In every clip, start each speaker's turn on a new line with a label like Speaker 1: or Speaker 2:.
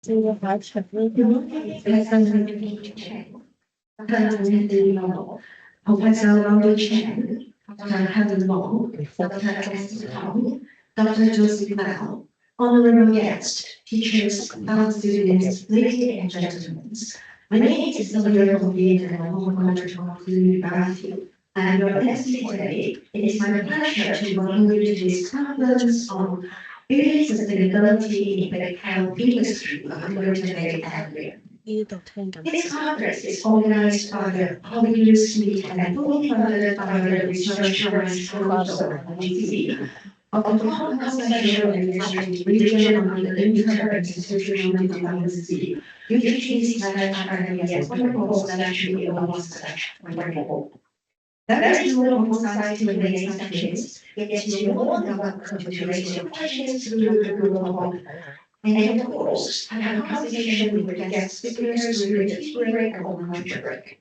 Speaker 1: Hello, Professor Ronald Chen, Dr. Helen Wong, Dr. Esther Tong, Dr. Joseph Lau, honorable guests, teachers, fellow students, ladies and gentlemen. My name is Sylvia Convene and I'm a graduate of the University. I'm your MC today. It is my pleasure to welcome you to this conference on early sustainability in the health industry of the Greater Bay Area. This conference is organized by the Hollywood Suite and fully funded by the Research Alliance Council (RGC) of the Hong Kong Special Administrative Region under the Interinstitutional Diplomacy, UGC/IBS/1/24/301/24. There is no one-size Q&A sessions, yet you're more than welcome to raise your questions through the Google form. And of course, have a conversation with the guest speakers during the tea break or lunch break.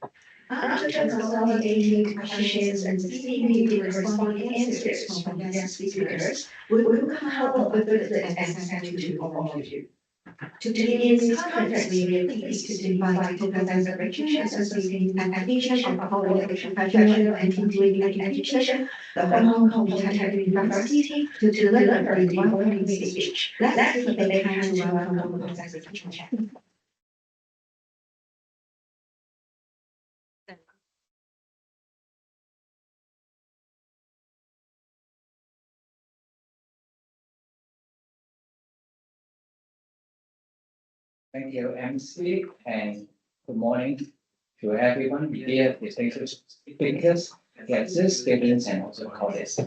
Speaker 1: After consolidating questions and receiving the corresponding answers from the guest speakers, we will come up with the answer to all of you. To begin this conference, we are pleased to invite Professor Richard Associate Academician of Public Professional and Continuing Education, the Hong Kong Polytechnic University, to deliver the welcoming speech. Let's give a big hand to welcome Professor Richard.
Speaker 2: Thank you, MC, and good morning to everyone here, distinguished speakers, guests, students, and also colleagues.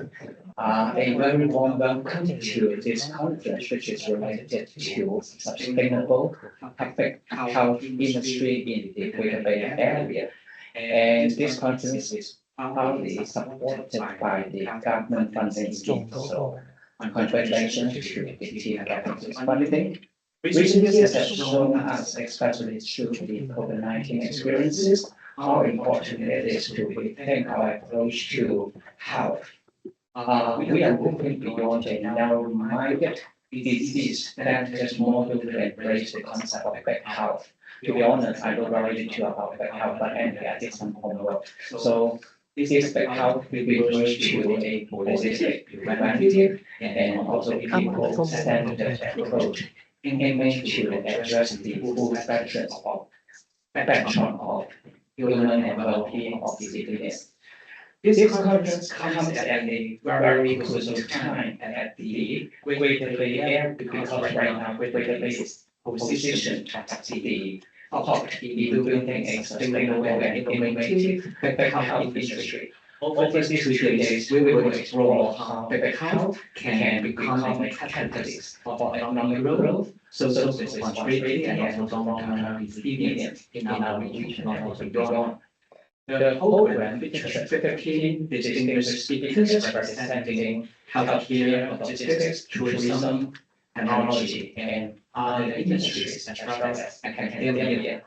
Speaker 2: A very warm welcome to this conference, which is related to sustainable public health industry in the Greater Bay Area. And this conference is partly supported by the government funding scheme. So, congratulations to the team getting this funding. Recent years have shown us, especially through the COVID-19 experiences, how important it is to rethink our approach to health. We are moving beyond a narrow-minded disease that just more to embrace the concept of big health. To be honest, I don't really know about big health, but anyway, I did some homework. So this big health refers to a holistic, preventive, and also people-centered approach aiming to address the full spectrum of human and well-being of civilians. This conference comes at a very crucial time at the Greater Bay Area because right now Greater Bay is positioned at the top in building a sustainable and innovative public health industry. Over these 2 days, we will explore how public health can become a catalyst for economic growth, social responsibility, and also long-term resilience in our region and also beyond. The program features 15 distinguished speakers representing healthcare, logistics, tourism, technology, and other industries as well as academia.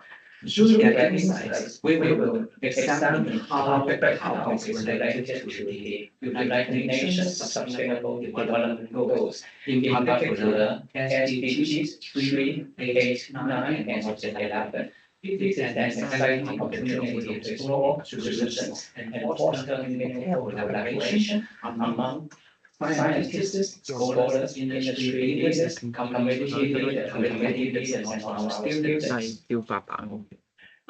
Speaker 2: Through their insights, we will examine how public health is related to the United Nations Sustainable Development Goals, in particular SDGs 3, 8, 9, and also 11. It is an exciting opportunity to explore solutions and foster meaningful collaboration among scientists, scholars, industry leaders, community leaders, and our students.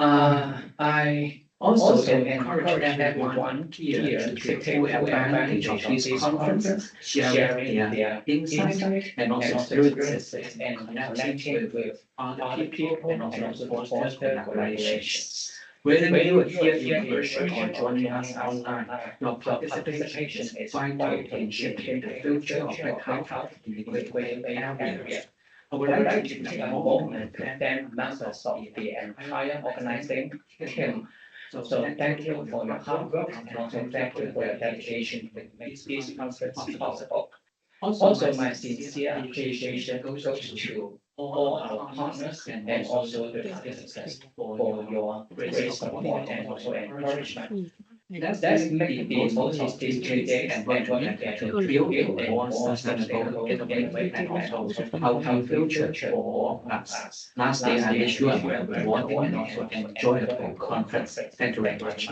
Speaker 2: I also encourage everyone here to take full advantage of this conference, sharing their insights and also experiences and connecting with other people and also foster collaborations. Whether you are here in person or joining us online, your participation is vital in shaping the future of the health in the Greater Bay Area. I would like to take a moment to thank members of the entire organizing team. So thank you for your hard work and also thank you for your dedication to make this conference possible. Also, my sincere appreciation goes to all our partners and also the participants for your great support and also encouragement. That's make the most of this community and network and get to feel a more sustainable getaway and also how future for us. Lastly, I wish you a very rewarding and also enjoyable conference. Thank you very much.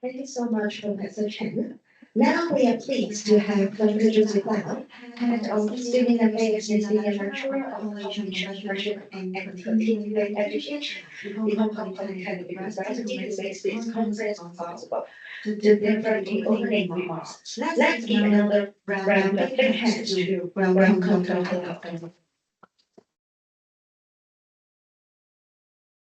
Speaker 1: Thank you so much, Professor Chen. Now we are pleased to have Dr. Joseph Lau, Head of Student Affairs and Senior Lecturer of College of Entrepreneurship and Continuing Education, the Hong Kong Polytechnic University, who makes this conference possible. To deliver the opening remarks. Let's give another round of big hands to welcome Dr. Lau.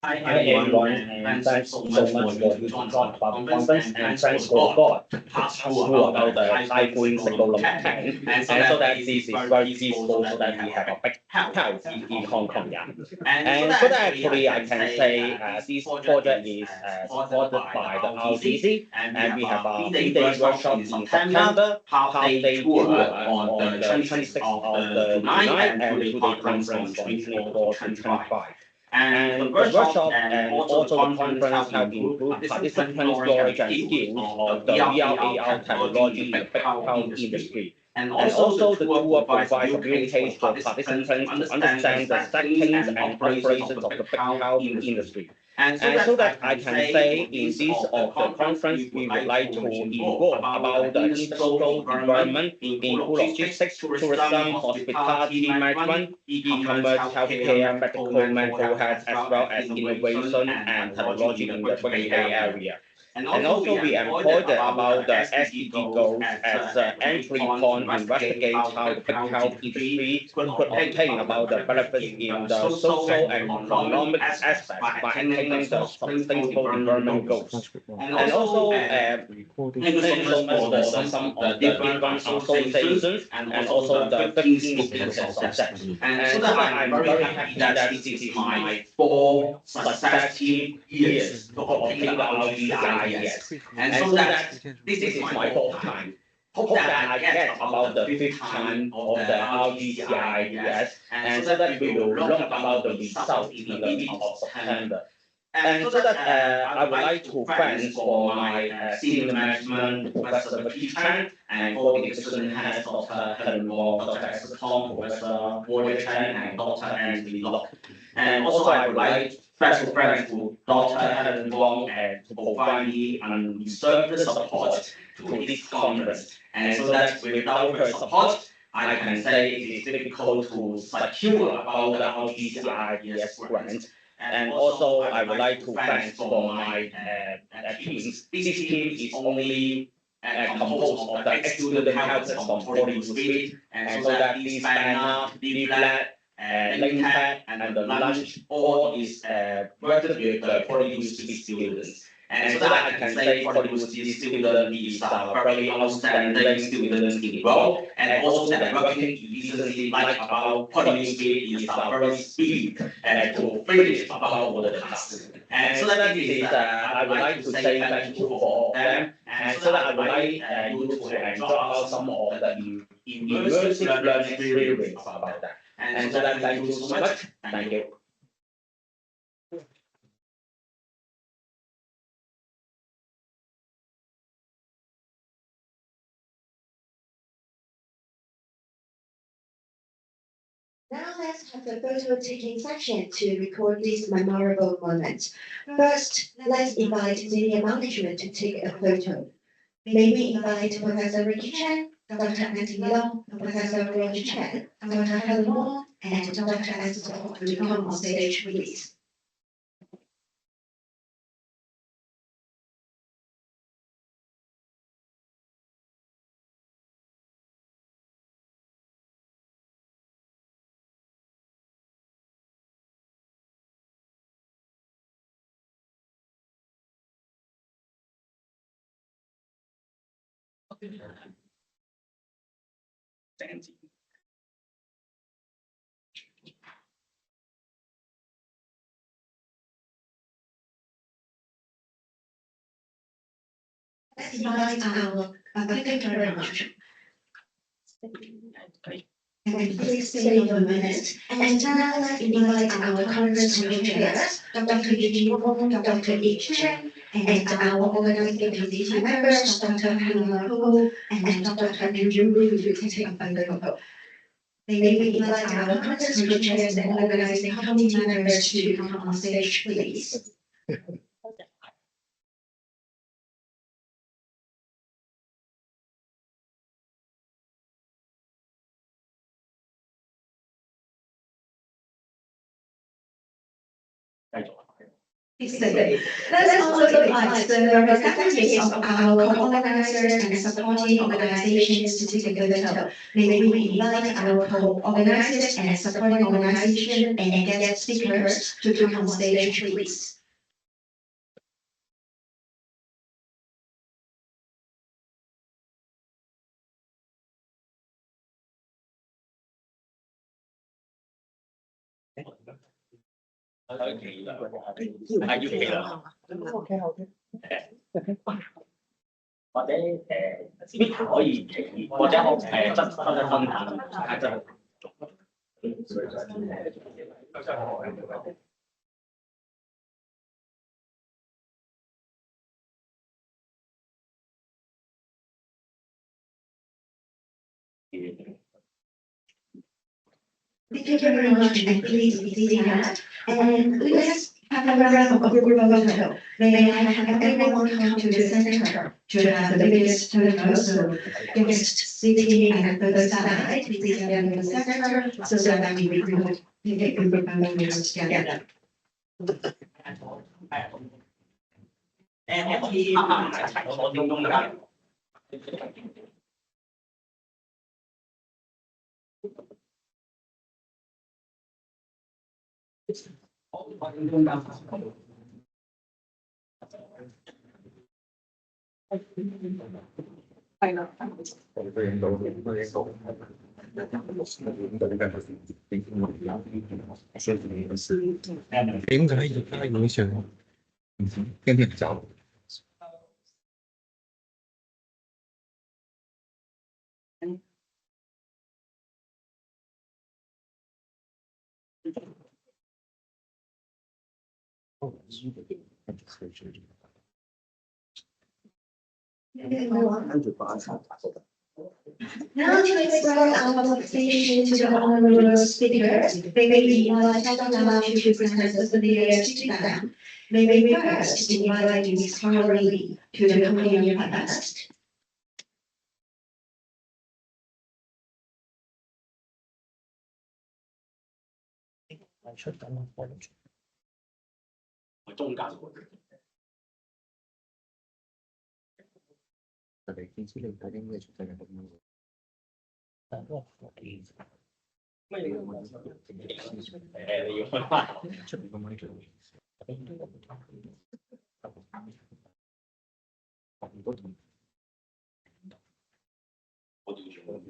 Speaker 3: Hi everyone, and thanks so much for you to talk about the conference, and thanks for God to pass through about the typhoon cyclone 10, and so that this is very peaceful, so that we have a big health in Hong Kong. Yeah. And so that actually I can say this project is supported by the RCC, and we have a 3-day workshop in September, half-day tour on the 26th of the July, and 2-day conference from 24 to 25. And the workshop and also the conference have improved participant knowledge and skills of the VR/AR technology in the big health industry. And also the tour provides abilities for participants to understand the settings and operations of the big health industry. And so that I can say in this of the conference, we would like to involve about the industrial environment, include logistics, tourism, hospitality management, e-commerce, healthcare, medical, mental health, as well as innovation and technology in the Greater Bay Area. And also we employed about the SDG goals as an entry point to investigate how the big health industry could obtain about the benefits in the social and economic aspects by attaining the sustainable development goals. And also thank you so much for some of the different associations and also the 15 indicators of that. And so that I'm very happy that this is my 4 successive years to obtain the RGIS. And so that this is my 4th time. Hope that I get about the 5th time of the RGCIS, and so that we will learn about the results in the middle of September. And so that I would like to thank for my senior management, Professor Vicky Chan, and for the assistant heads, Dr. Helen Wong, Dr. Esther Tong, Professor Warwick Chen, and Dr. Anthony Locke. And also I would like special thanks to Dr. Helen Wong and to provide me unreserved support to this conference. And so that without her support, I can say it is difficult to secure about the RGCIS grant. And also, I would like to thank for my teams. This team is only composed of the ex-student helpers from Poly University, and so that this banner, leaflet, link pad, and the lunch all is worked with the Poly University students. And so that I can say Poly University student is a very outstanding students in the world, and also the working efficiency like about Poly University is a very speed to finish about all the tasks. And so that this is I would like to say thank you for them, and so that I would like you to enjoy about some of the immersive learning experience about that. And so that thank you so much. Thank you.
Speaker 1: Now let's have a photo taking section to record this memorable moment. First, let's invite senior management to take a photo. May we invite Professor Ricky Chen, Dr. Anthony Long, Professor Roger Chen, Dr. Helen Wong, and Dr. Esther Tong to come on stage, please.
Speaker 3: Thank you.
Speaker 1: Let's invite our thank you very much. And please stay for a minute. And now let's invite our conference co-chairs, Dr. Eugene Wong, Dr. Yi Chen, and our organizing committee members, Dr. Hannah Ho and Dr. Andrew Wu, to take a photo. May we invite our conference co-chairs and organizing committee members to come on stage, please. Today. Let's also invite the representatives of our co-organizers and supporting organizations to take a photo. May we invite our co-organizers and supporting organization and guest speakers to come on stage, please.
Speaker 3: Peter 可以提議，或者質詢一分享，係真係。
Speaker 1: Thank you very much, and please be seated. And let's have a round of group photo. May I have everyone come to the center to have the biggest photo, so guests sitting at both sides, please stand in the center so that we can take group photos together.
Speaker 3: 可以一齊坐正中間。
Speaker 4: 係啦。
Speaker 5: 點解而家會上跟啲人走？Now
Speaker 1: to express our appreciation to the honorable speakers, may we invite Dr. Lau to present the videos to them. May we first invite Ms. Carla Lee to the podium first.
Speaker 3: 出緊啊！我中間。
Speaker 5: 特別見知你睇啲咩出世嘅咁樣。
Speaker 3: 咩嚟㗎？你要分翻
Speaker 5: 出嚟咁樣做。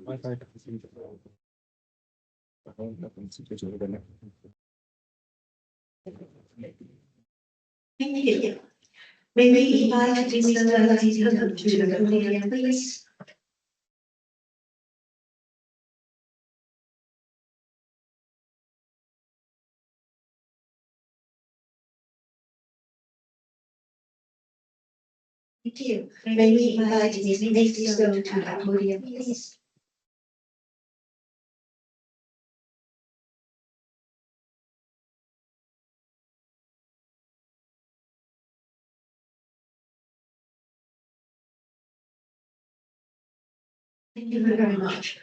Speaker 5: WiFi 等先做。咁自己做嘅咩？
Speaker 1: Thank you. May we invite Mr. Lee to come to the podium, please? Thank you. May we invite Ms. Nancy Stone to the podium, please? Thank you very much.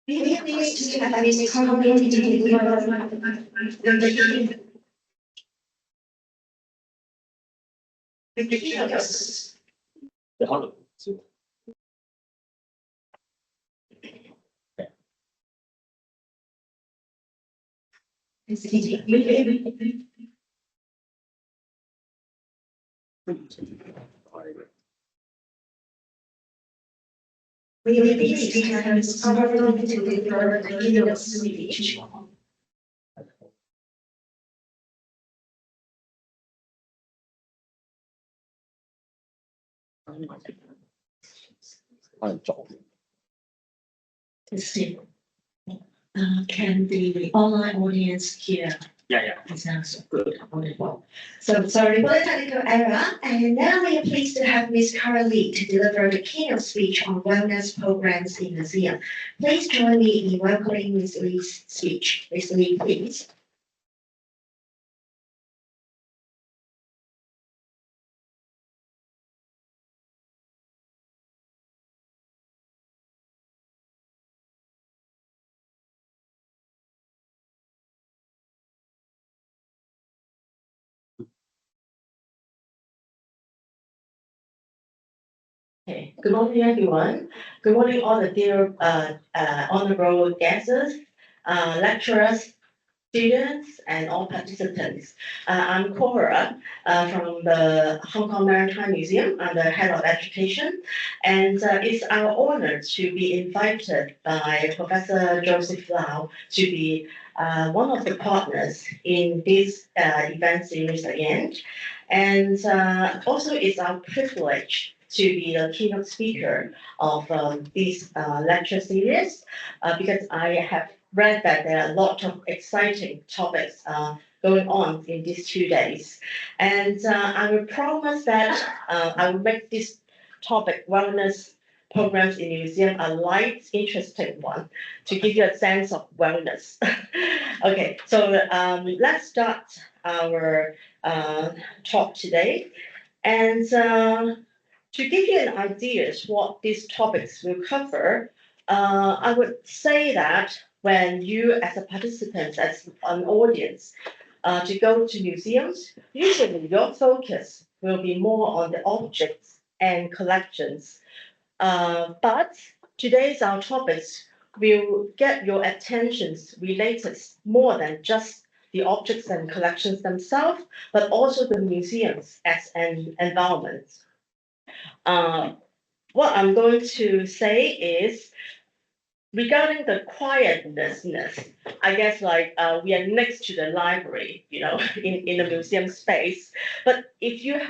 Speaker 1: May we please have Ms. Carla Lee to deliver the keynotes.
Speaker 3: 你可能。
Speaker 1: We will please have Ms. Carla Lee to deliver the keynote speech.
Speaker 3: 可能做。
Speaker 1: Steve, can the online audience hear?
Speaker 3: Yeah.
Speaker 1: It sounds good, wonderful. So sorry for the technical error, and now we are pleased to have Ms. Cara Lee to deliver the keynote speech on wellness programs in museum. Please join me in welcoming Ms. Lee's speech. Ms. Lee, please. Okay, good morning, everyone. Good morning, all the dear honorable guests, lecturers, students, and all participants. I'm Cora from the Hong Kong Maritime Museum. I'm the head of education, and it's our honor to be invited by Professor Joseph Lau to be one of the partners in this event series again. And also, it's our privilege to be the keynote speaker of this lecture series because I have read that there are a lot of exciting topics going on in these 2 days. And I will promise that I will make this topic, wellness programs in museum, a light, interesting one to give you a sense of wellness. Okay, so let's start our talk today. And to give you an idea of what these topics will cover, I would say that when you as a participant, as an audience, to go to museums, usually your focus will be more on the objects and collections. But today's our topics will get your attentions related more than just the objects and collections themselves, but also the museums as an environment. What I'm going to say is regarding the quietness, I guess like we are next to the library, in a museum space. But if you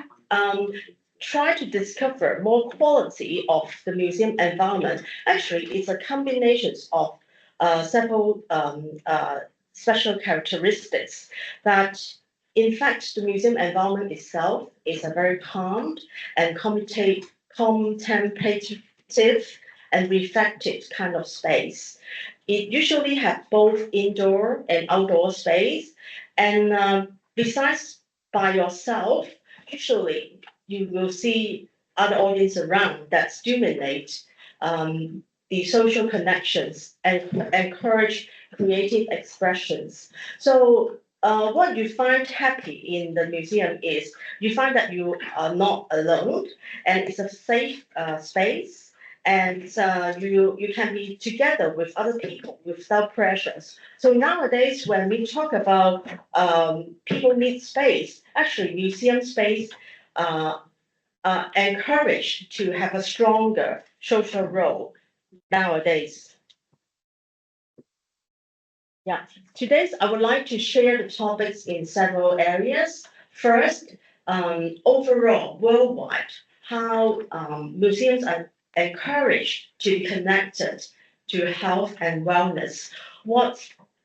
Speaker 1: try to discover more quality of the museum environment, actually it's a combination of several special characteristics that in fact the museum environment itself is a very calm and contemplative and reflective kind of space. It usually have both indoor and outdoor space. And besides by yourself, usually you will see other audience around that stimulate the social connections and encourage creative expressions. So what you find happy in the museum is you find that you are not alone and it's a safe space and you can be together with other people without pressures. So nowadays, when we talk about people need space, actually museum space encouraged to have a stronger social role nowadays. Yeah, today I would like to share the topics in several areas. First, overall, worldwide, how museums are encouraged to be connected to health and wellness. What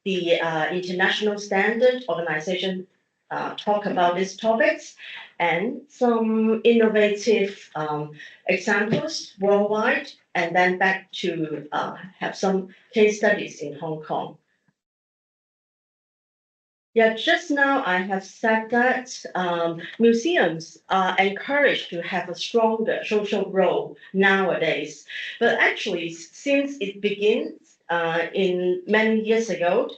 Speaker 1: the international standard organization talk about these topics, and some innovative examples worldwide, and then back to have some case studies in Hong Kong. Yeah, just now I have said that museums are encouraged to have a stronger social role nowadays. But actually, since it begins in many years ago,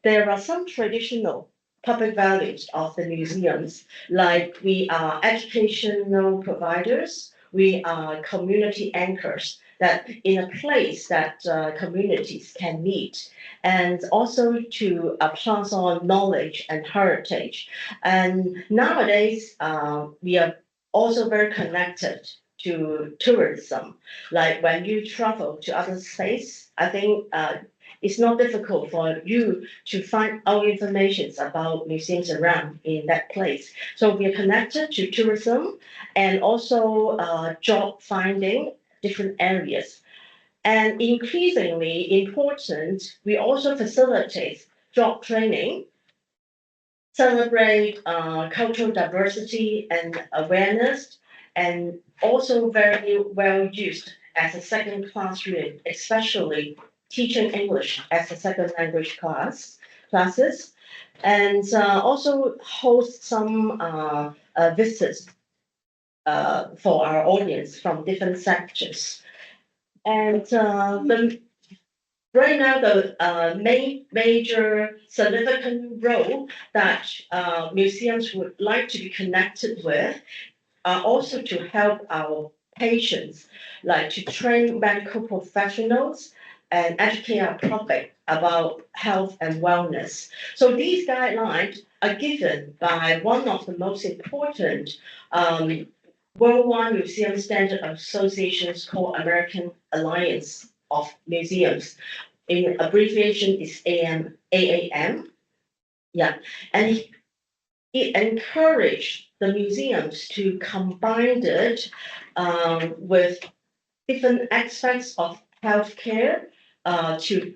Speaker 1: there are some traditional public values of the museums, like we are educational providers, we are community anchors, that in a place that communities can meet and also to pass on knowledge and heritage. And nowadays, we are also very connected to tourism. Like when you travel to other states, I think it's not difficult for you to find out information about museums around in that place. So we are connected to tourism and also job finding different areas.
Speaker 4: And increasingly important, we also facilitate job training, celebrate cultural diversity and awareness, and also very well used as a second classroom, especially teaching English as a second language classes, and also host some visits for our audience from different sectors. And right now, the major significant role that museums would like to be connected with are also to help our patients, like to train medical professionals and educate our public about health and wellness. So these guidelines are given by one of the most important worldwide museum standard associations called American Alliance of Museums. In abbreviation is AAM. Yeah, and it encouraged the museums to combine it with different aspects of healthcare to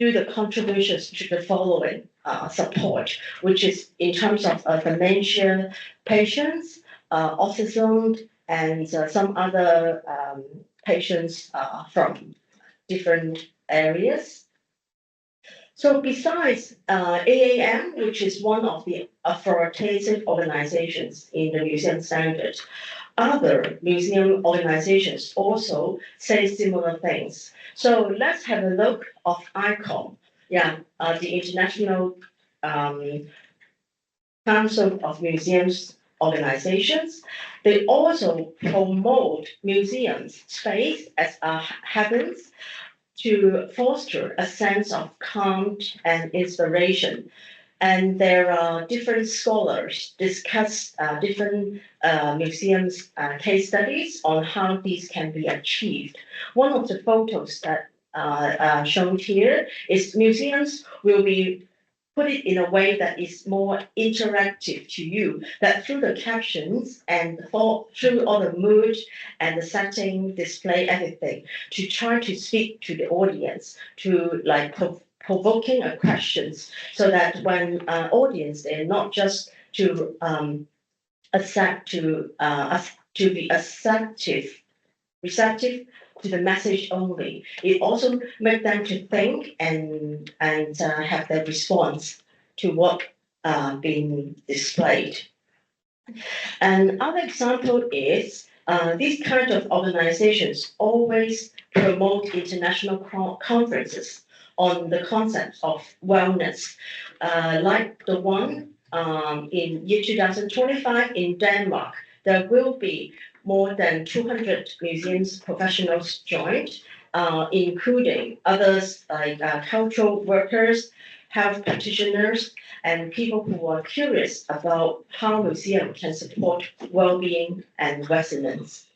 Speaker 4: do the contributions to the following support, which is in terms of dementia patients, autism, and some other patients from different areas. So besides AAM, which is one of the authoritative organizations in the museum standard, other museum organizations also say similar things. So let's have a look of ICOM, the International Council of Museums organizations. They also promote museums space as a heavens to foster a sense of calm and inspiration. And there are different scholars discuss different museums case studies on how these can be achieved. One of the photos that shown here is museums will be put it in a way that is more interactive to you, that through the captions and through all the mood and the setting, display everything, to try to speak to the audience, to like provoking questions, so that when audience, they're not just to accept to be receptive to the message only. It also make them to think and have their response to what being displayed. And other example is these kind of organizations always promote international conferences on the concept of wellness, like the one in year 2025 in Denmark. There will be more than 200 museums professionals joined, including others like cultural workers, health practitioners, and people who are curious about how museum can support well-being and resilience.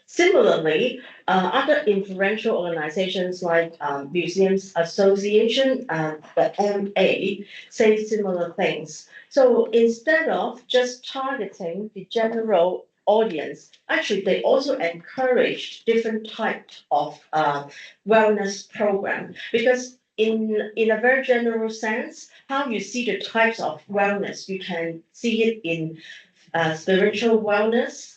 Speaker 4: Similarly, other influential organizations like Museums Association and the MA say similar things. So instead of just targeting the general audience, actually they also encourage different types of wellness program, because in a very general sense, how you see the types of wellness, you can see it in spiritual wellness,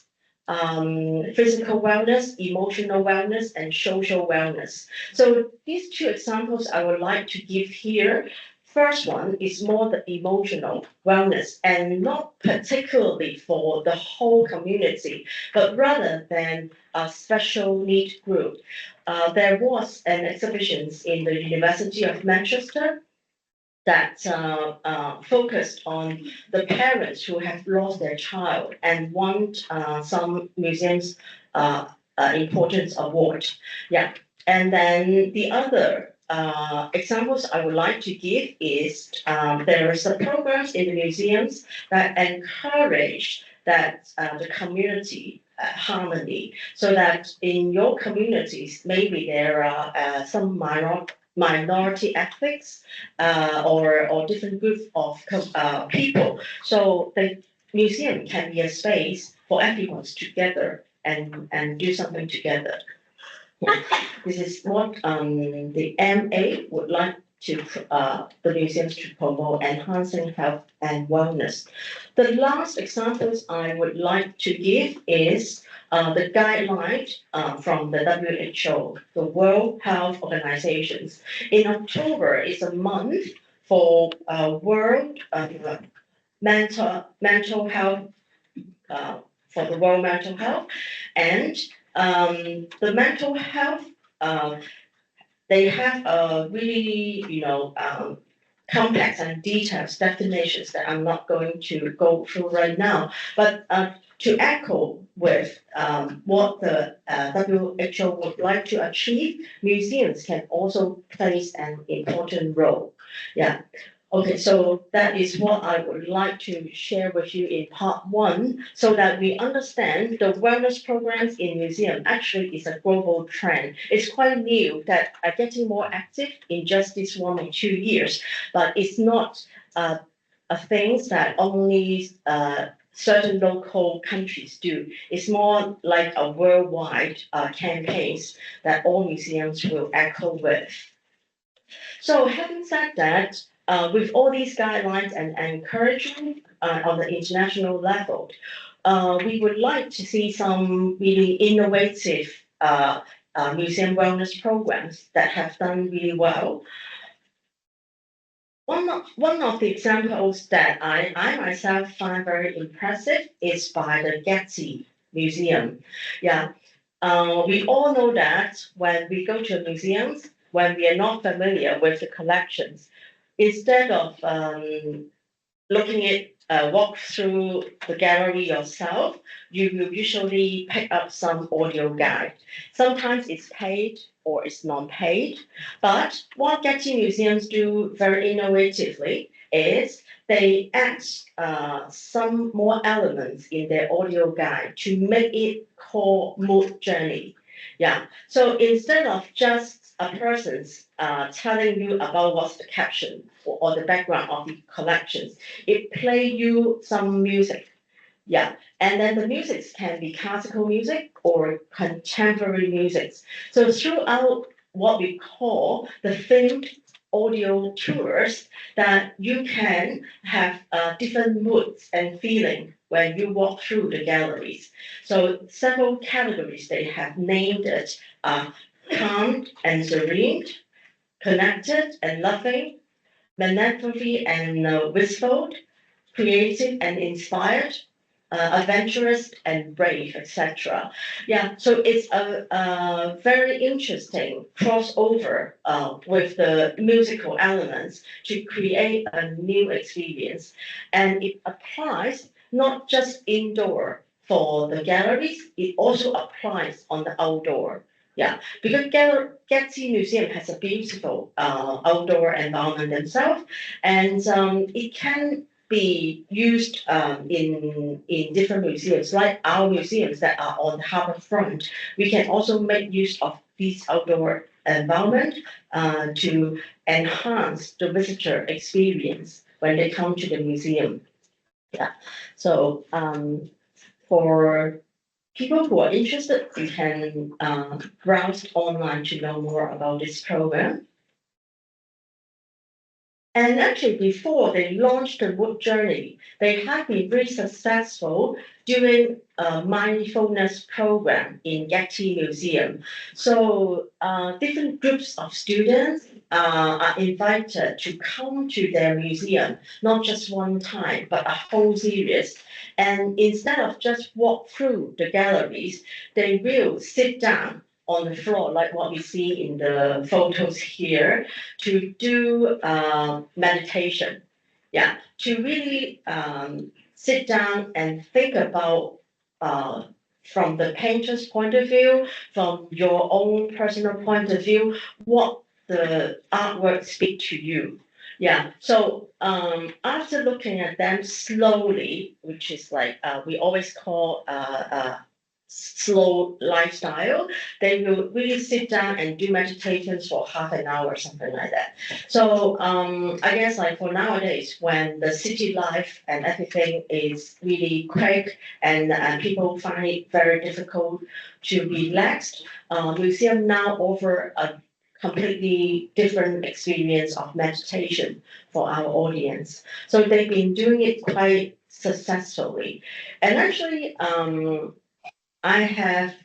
Speaker 4: physical wellness, emotional wellness, and social wellness. So these two examples I would like to give here. First one is more the emotional wellness, and not particularly for the whole community, but rather than a special need group. There was an exhibition in the University of Manchester that focused on the parents who have lost their child and want some museums importance award. Yeah, and then the other examples I would like to give is there are some programs in the museums that encourage that the community harmony, so that in your communities maybe there are some minority ethnics or different group of people. So the museum can be a space for everyone together and do something together. This is what the MA would like to the museums to promote enhancing health and wellness. The last examples I would like to give is the guideline from the WHO, the World Health Organizations. In October is a month for World mental health for the world mental health, and the mental health they have a really complex and detailed definitions that I'm not going to go through right now, but to echo with what the WHO would like to achieve, museums can also play an important role. Yeah. Okay, so that is what I would like to share with you in part one, so that we understand the wellness programs in museum actually is a global trend. It's quite new that are getting more active in just this 1 or 2 years, but it's not a things that only certain local countries do. It's more like a worldwide campaigns that all museums will echo with. So having said that, with all these guidelines and encouragement on the international level, we would like to see some really innovative museum wellness programs that have done really well. One of the examples that I myself find very impressive is by the Getty Museum. Yeah, we all know that when we go to museums, when we are not familiar with the collections, instead of looking at walk through the gallery yourself, you will usually pick up some audio guide. Sometimes it's paid or it's non-paid, but what Getty Museums do very innovatively is they add some more elements in their audio guide to make it called mood journey. Yeah, so instead of just a person's telling you about what's the caption or the background of the collections, it play you some music. Yeah, and then the music can be classical music or contemporary music. So throughout what we call the themed audio tours, that you can have different moods and feeling when you walk through the galleries. So several categories they have named it calm and serene, connected and loving, melancholy and wistful, creative and inspired, adventurous and brave, etc. Yeah, so it's a very interesting crossover with the musical elements to create a new experience, and it applies not just indoor for the galleries, it also applies on the outdoor. Yeah, because Getty Museum has a beautiful outdoor environment themselves, and it can be used in different museums, like our museums that are on the harbour front. We can also make use of this outdoor environment to enhance the visitor experience when they come to the museum. Yeah, so for people who are interested, you can browse online to know more about this program. And actually, before they launched the Mood Journey, they have been very successful doing a mindfulness program in Getty Museum. So different groups of students are invited to come to their museum, not just one time, but a whole series. And instead of just walk through the galleries, they will sit down on the floor, like what we see in the photos here, to do meditation. Yeah, to really sit down and think about from the painter's point of view, from your own personal point of view, what the artwork speak to you. Yeah, so after looking at them slowly, which is like we always call slow lifestyle, they will really sit down and do meditations for half an hour or something like that. So I guess like for nowadays, when the city life and everything is really quick and people find it very difficult to relax, museum now offer a completely different experience of meditation for our audience. So they've been doing it quite successfully. And actually, I have,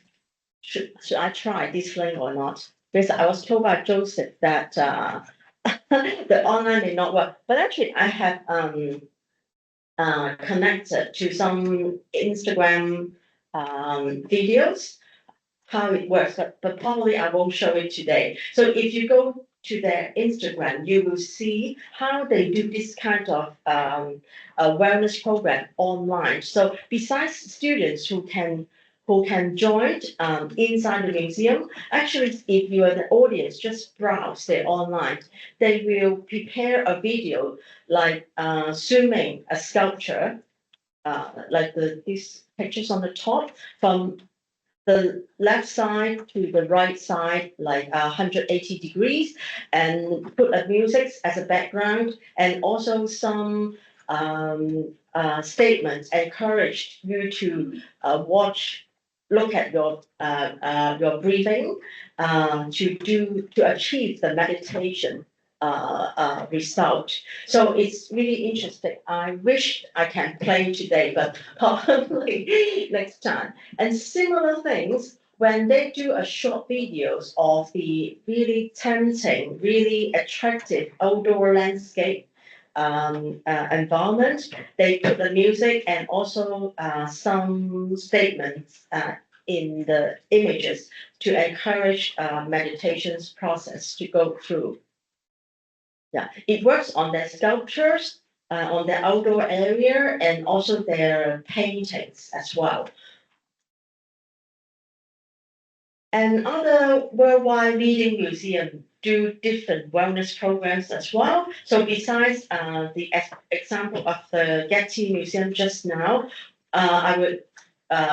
Speaker 4: should I try this link or not? Because I was told by Joseph that the online may not work, but actually I have connected to some Instagram videos how it works, but probably I won't show it today. So if you go to their Instagram, you will see how they do this kind of a wellness program online. So besides students who can join inside the museum, actually, if you are the audience, just browse their online. They will prepare a video like zooming a sculpture, like these pictures on the top from the left side to the right side, like 180 degrees, and put a music as a background, and also some statements encourage you to watch, look at your breathing to achieve the meditation result. So it's really interesting. I wish I can play today, but probably next time. And similar things when they do a short videos of the really tempting, really attractive outdoor landscape environment, they put the music and also some statements in the images to encourage meditations process to go through. Yeah, it works on their sculptures, on their outdoor area, and also their paintings as well. And other worldwide leading museums do different wellness programs as well. So besides the example of the Getty Museum just now, I would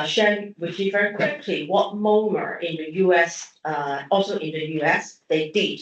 Speaker 4: share with you very quickly what MoMA in the US, also in the US, they did.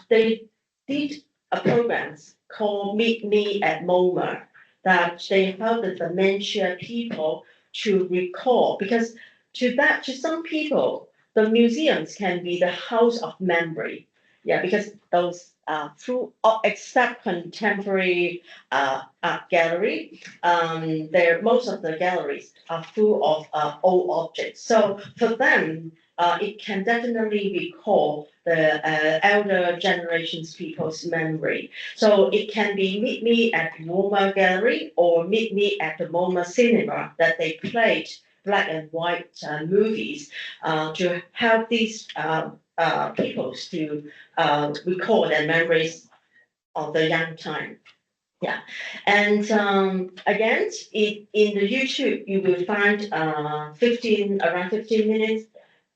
Speaker 4: They did a program called Meet Me at MoMA that they help the dementia people to recall, because to some people, the museums can be the house of memory. Yeah, because those through except contemporary art gallery, there most of the galleries are full of old objects. So for them, it can definitely recall the elder generations people's memory. So it can be Meet Me at MoMA Gallery or Meet Me at the MoMA Cinema that they played black and white movies to help these people to recall their memories of the young time. Yeah, and again, in the YouTube, you will find around 15 minutes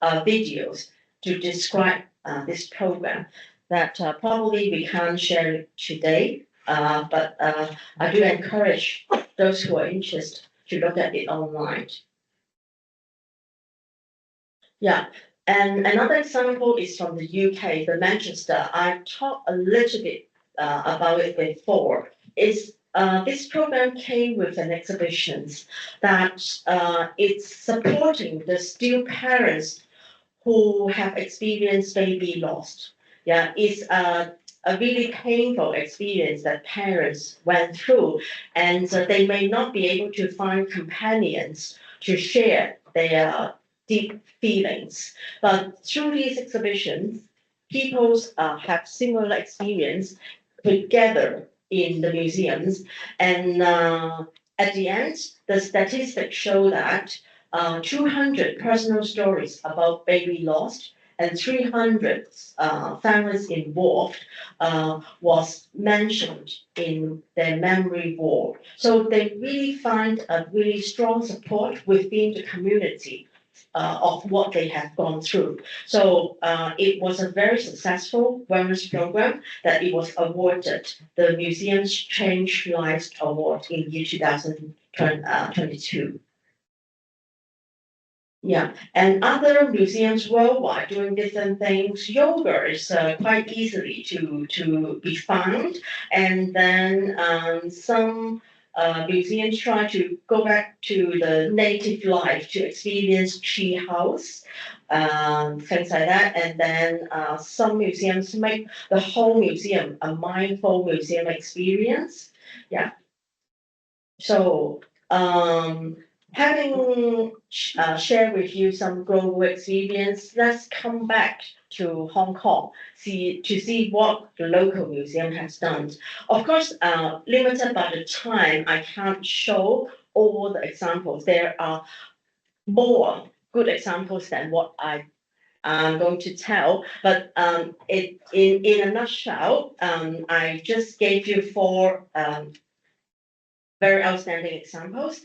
Speaker 4: videos to describe this program that probably we can't share today, but I do encourage those who are interested to look at it online. Yeah, and another example is from the UK, the Manchester. I talked a little bit about it before. This program came with an exhibition that it's supporting the still parents who have experienced baby loss. Yeah, it's a really painful experience that parents went through, and they may not be able to find companions to share their deep feelings. But through these exhibitions, people have similar experience together in the museums, and at the end, the statistics show that 200 personal stories about baby lost and 300 families involved was mentioned in their memory wall. So they really find a really strong support within the community of what they have gone through. So it was a very successful wellness program that it was awarded the Museums Change Lives Award in year 2022. Yeah, and other museums worldwide doing different things. Yoga is quite easily to be found, and then some museums try to go back to the native life to experience tree house, things like that. And then some museums make the whole museum a mindful museum experience. Yeah. So, having shared with you some global experience, let's come back to Hong Kong, to see what the local museum has done. Of course, limited by the time, I can't show all the examples. There are more good examples than what I'm going to tell, but in a nutshell, I just gave you four very outstanding examples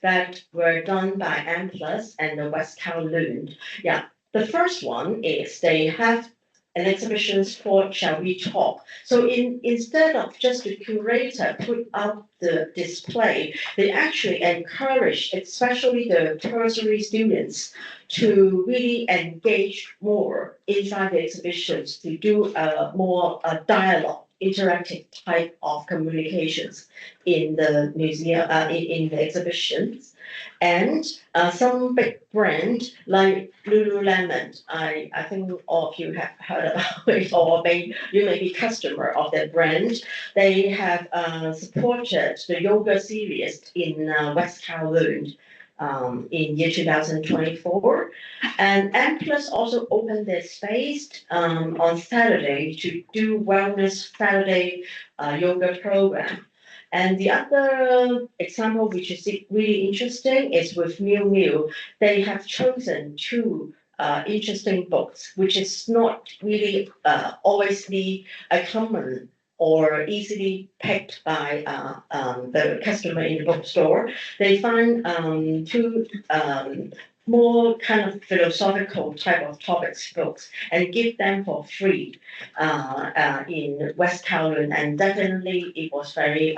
Speaker 4: that were done by M Plus and the West Kowloon. Yeah, the first one is they have an exhibition called Shall We Talk? So instead of just the curator put up the display, they actually encourage, especially the tertiary students, to really engage more inside the exhibitions, to do a more dialogue, interactive type of communications in the museum, in the exhibitions. And some big brand like Lululemon, I think all of you have heard about it, or you may be customer of that brand. They have supported the yoga series in West Kowloon in year 2024. And M Plus also opened their space on Saturday to do Wellness Saturday yoga program. And the other example, which is really interesting, is with Miu Miu. They have chosen two interesting books, which is not really always a common or easily picked by the customer in the bookstore. They find two more kind of philosophical type of topics books and give them for free in West Kowloon, and definitely it was very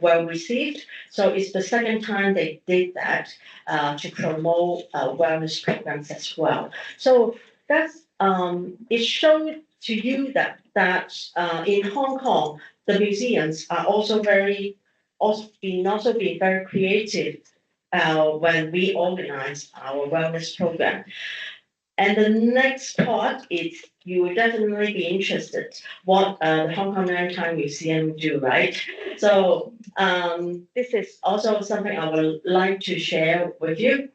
Speaker 4: well received. So it's the second time they did that to promote wellness programs as well. So that's it showed to you that in Hong Kong the museums are also being very creative when we organize our wellness program. And the next part is you will definitely be interested what the Hong Kong Maritime Museum do, right? So this is also something I would like to share with you.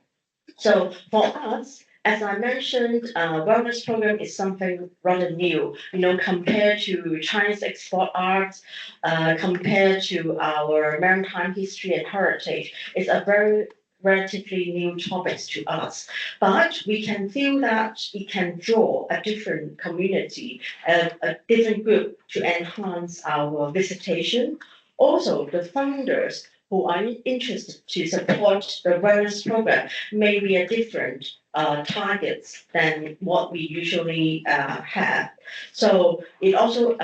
Speaker 4: So for us, as I mentioned, wellness program is something rather new, compared to Chinese export arts, compared to our maritime history and heritage. It's a very relatively new topics to us, but we can feel that it can draw a different community, a different group to enhance our visitation. Also, the founders who are interested to support the wellness program may be a different targets than what we usually have. So it also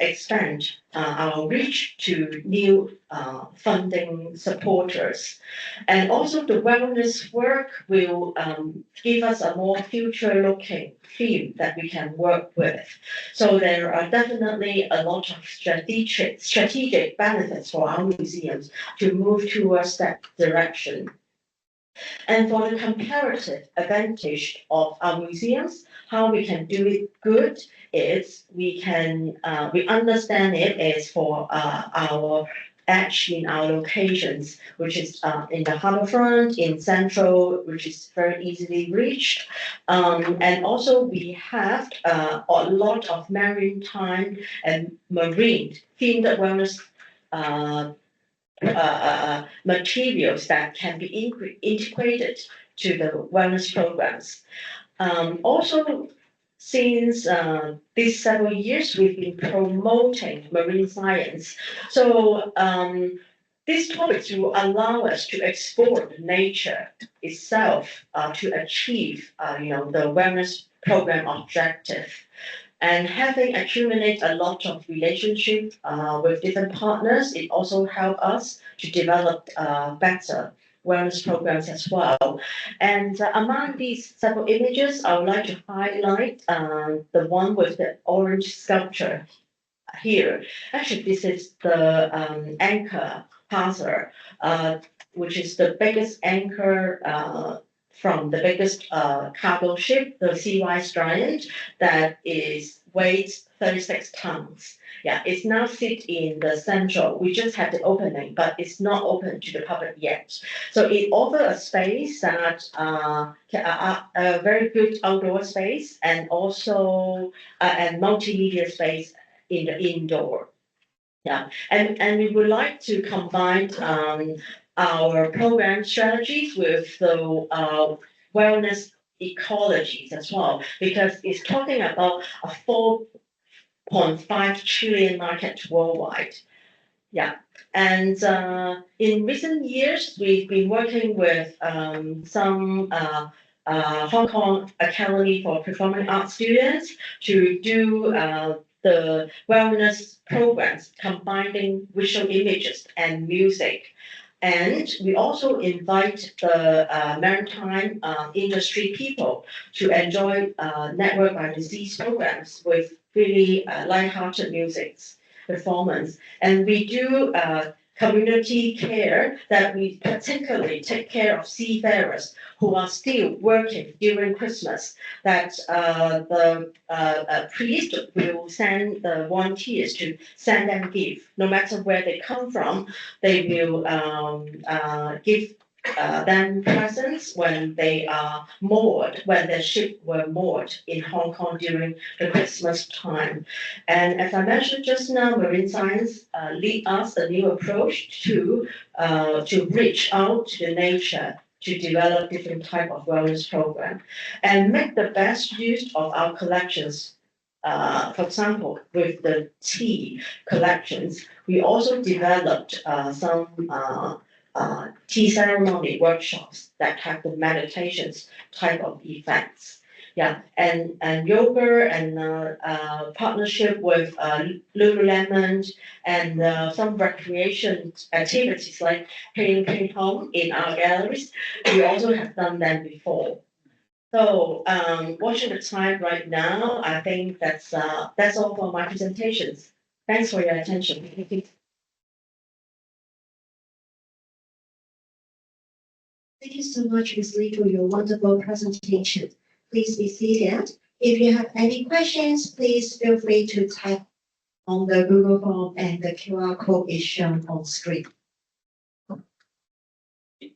Speaker 4: expands our reach to new funding supporters. And also the wellness work will give us a more future-looking theme that we can work with. So there are definitely a lot of strategic benefits for our museums to move towards that direction. And for the comparative advantage of our museums, how we can do it good is we understand it is for our edge in our locations, which is in the harbourfront, in central, which is very easily reached. And also we have a lot of maritime and marine themed wellness materials that can be integrated to the wellness programs. Also, since these several years, we've been promoting marine science. So these topics will allow us to explore nature itself to achieve, the wellness program objective. And having accumulated a lot of relationship with different partners, it also help us to develop better wellness programs as well. And among these several images, I would like to highlight the one with the orange sculpture here. Actually, this is the anchor passer, which is the biggest anchor from the biggest cargo ship, the Sea Wise Giant, that is weighs 36 tons. Yeah, it's now sit in the central. We just had the opening, but it's not open to the public yet. So it offers a space that a very good outdoor space and also and multimedia space in the indoor. Yeah, and we would like to combine our program strategies with the wellness ecologies as well, because it's talking about a 4.5 trillion market worldwide. Yeah, and in recent years, we've been working with some Hong Kong Academy for Performing Arts students to do the wellness programs combining visual images and music. And we also invite the maritime industry people to enjoy Network by Disease programs with really lighthearted music performance. And we do community care that we particularly take care of seafarers who are still working during Christmas, that the priest will send the volunteers to send them gift. No matter where they come from, they will give them presents when they are moored, when their ship were moored in Hong Kong during the Christmas time. And as I mentioned just now, marine science lead us a new approach to reach out to the nature to develop different type of wellness program and make the best use of our collections. For example, with the tea collections, we also developed some tea ceremony workshops that have the meditations type of effects. Yeah, and yoga and partnership with Lululemon and some recreation activities like playing ping pong in our galleries. We also have done that before. So watching the time right now, I think that's all for my presentations. Thanks for your attention.
Speaker 1: Thank you so much, Ms. Lee, for your wonderful presentation. Please be seated. If you have any questions, please feel free to type on the Google form and the QR code is shown on screen.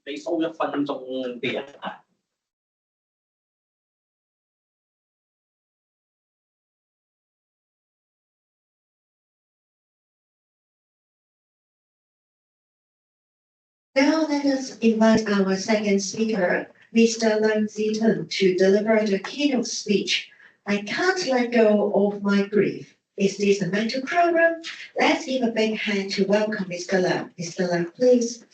Speaker 3: 俾多1分鐘啲人啊。
Speaker 1: Now let us invite our second speaker, Mr. Leung Zitung, to deliver the keynote speech. I can't let go of my grief. Is this a mental program? Let's give a big hand to welcome Mr. Leung. Mr. Leung, please.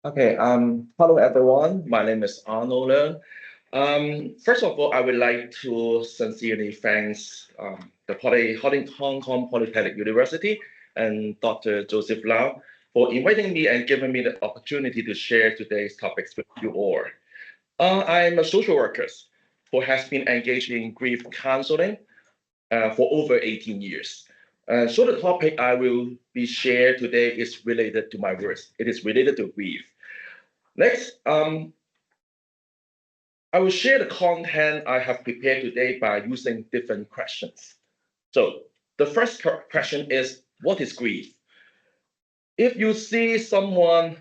Speaker 5: Okay, hello everyone. My name is Arnold Leung. First of all, I would like to sincerely thank Hong Kong Polytechnic University and Dr. Joseph Lau for inviting me and giving me the opportunity to share today's topics with you all. I'm a social worker who has been engaged in grief counseling for over 18 years. So the topic I will be shared today is related to my words. It is related to grief. Next, I will share the content I have prepared today by using different questions. So the first question is, what is grief? If you see someone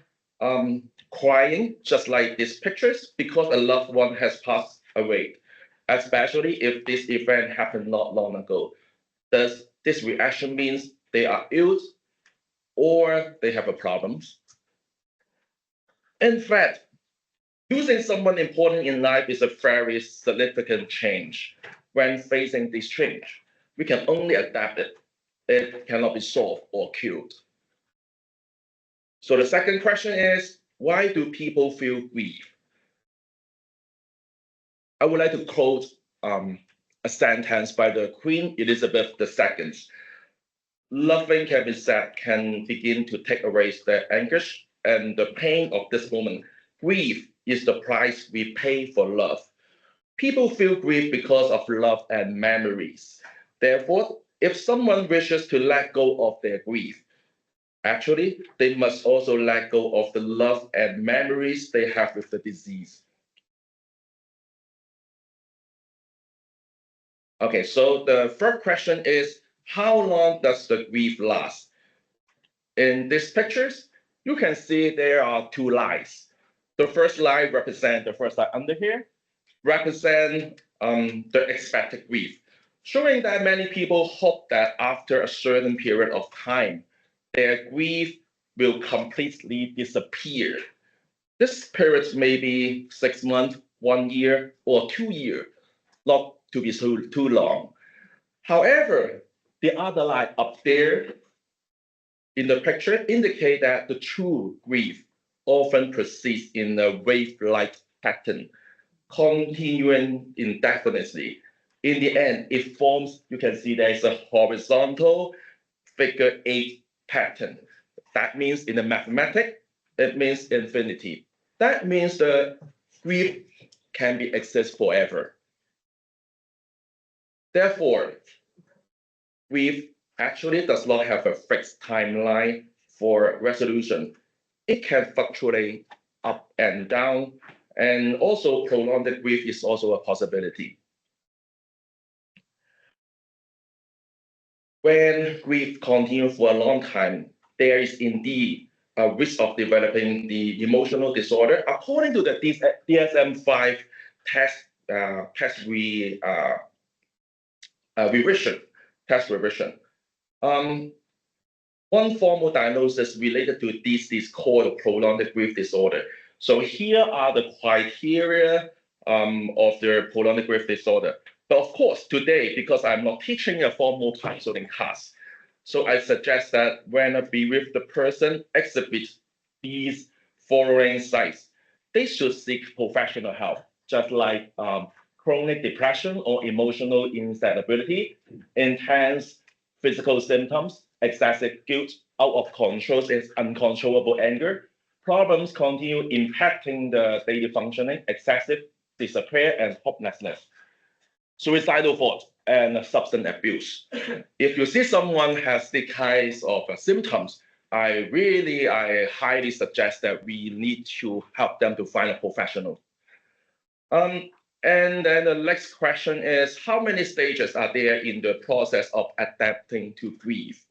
Speaker 5: crying, just like these pictures, because a loved one has passed away, especially if this event happened not long ago, does this reaction means they are ill or they have a problems? In fact, losing someone important in life is a very significant change. When facing this change, we can only adapt it. It cannot be solved or cured. So the second question is, why do people feel grief? I would like to quote a sentence by the Queen Elizabeth II. Nothing can be said can begin to take away the anguish and the pain of this moment. Grief is the price we pay for love. People feel grief because of love and memories. Therefore, if someone wishes to let go of their grief, actually, they must also let go of the love and memories they have with the disease. Okay, so the third question is, how long does the grief last? In these pictures, you can see there are two lines. The first line represents the first line under here, represent the expected grief, showing that many people hope that after a certain period of time, their grief will completely disappear. This period may be 6 months, 1 year, or 2 years, not to be too long. However, the other line up there in the picture indicate that the true grief often proceeds in a wave-like pattern, continuing indefinitely. In the end, it forms, you can see there's a horizontal figure 8 pattern. That means in the mathematics, it means infinity. That means the grief can be exist forever. Therefore, grief actually does not have a fixed timeline for resolution. It can fluctuate up and down, and also prolonged grief is also a possibility. When grief continues for a long time, there is indeed a risk of developing the emotional disorder. According to the DSM-5 test revision, one formal diagnosis related to this is called prolonged grief disorder. So here are the criteria of the prolonged grief disorder. But of course, today, because I'm not teaching a formal counseling class, so I suggest that when a bereaved person exhibits these following signs, they should seek professional help, just like chronic depression or emotional instability, intense physical symptoms, excessive guilt, out of control and uncontrollable anger, problems continue impacting the daily functioning, excessive despair and hopelessness, suicidal thoughts, and substance abuse. If you see someone has these kinds of symptoms, I highly suggest that we need to help them to find a professional. And then the next question is, how many stages are there in the process of adapting to grief?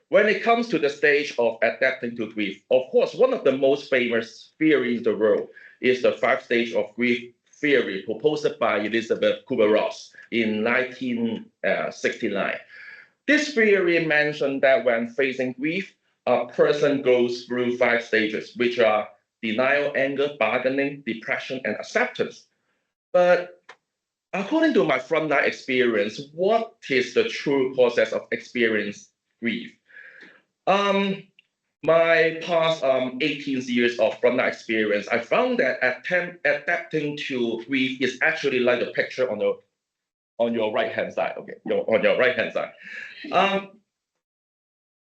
Speaker 5: When it comes to the stage of adapting to grief, of course, one of the most famous theories in the world is the 5 stage of grief theory proposed by Elizabeth Kubler-Ross in 1969. This theory mentioned that when facing grief, a person goes through 5 stages, which are denial, anger, bargaining, depression, and acceptance. But according to my frontline experience, what is the true process of experiencing grief? My past 18 years of frontline experience, I found that adapting to grief is actually like the picture on your right hand side. Okay, on your right hand side.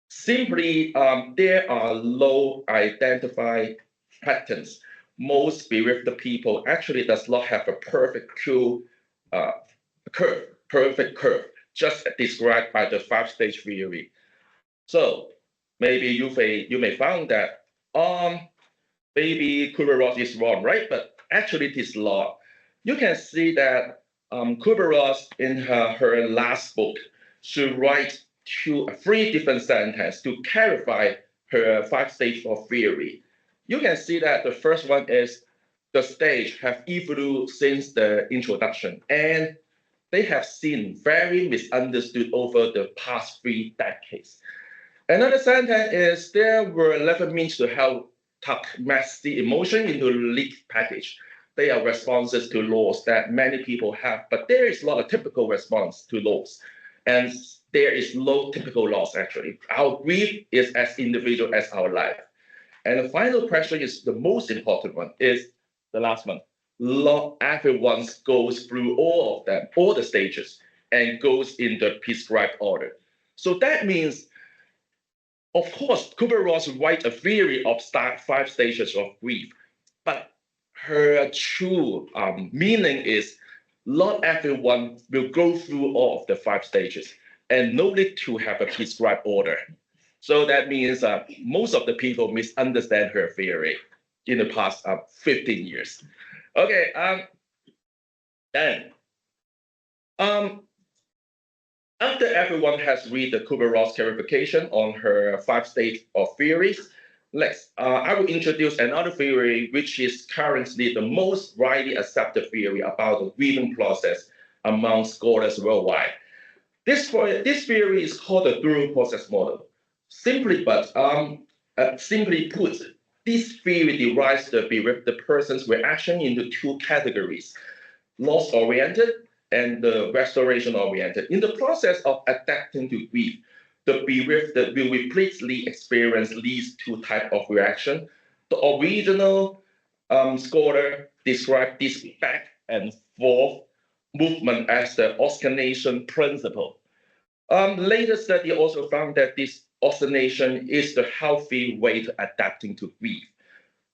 Speaker 5: Simply, there are low identified patterns. Most bereaved people actually does not have a perfect curve, just described by the 5-stage theory. So maybe you may find that maybe Kubler-Ross is wrong, right? But actually it is not. You can see that Kubler-Ross in her last book, she writes 3 different sentences to clarify her 5 stages of theory. You can see that the first one is the stage have evolved since the introduction, and they have seen very misunderstood over the past 3 decades. Another sentence is there were 11 means to help tuck messy emotion into a leak package. They are responses to loss that many people have, but there is not a typical response to loss. And there is no typical loss, actually. Our grief is as individual as our life. And the final question is the most important one, is the last one. Not everyone goes through all of them, all the stages, and goes in the prescribed order. So that means, of course, Kubler-Ross write a theory of 5 stages of grief, but her true meaning is not everyone will go through all of the 5 stages, and no need to have a prescribed order. So that means most of the people misunderstand her theory in the past 15 years. Okay, then after everyone has read the Kubler-Ross clarification on her 5 stages of theories, I will introduce another theory which is currently the most widely accepted theory about the grieving process among scholars worldwide. This theory is called the dual process model. Simply put, this theory divides the person's reaction into 2 categories: loss-oriented and the restoration-oriented. In the process of adapting to grief, the bereaved will repeatedly experience these 2 types of reaction. The original scholar described this back and forth movement as the oscillation principle. Later study also found that this oscillation is the healthy way to adapting to grief.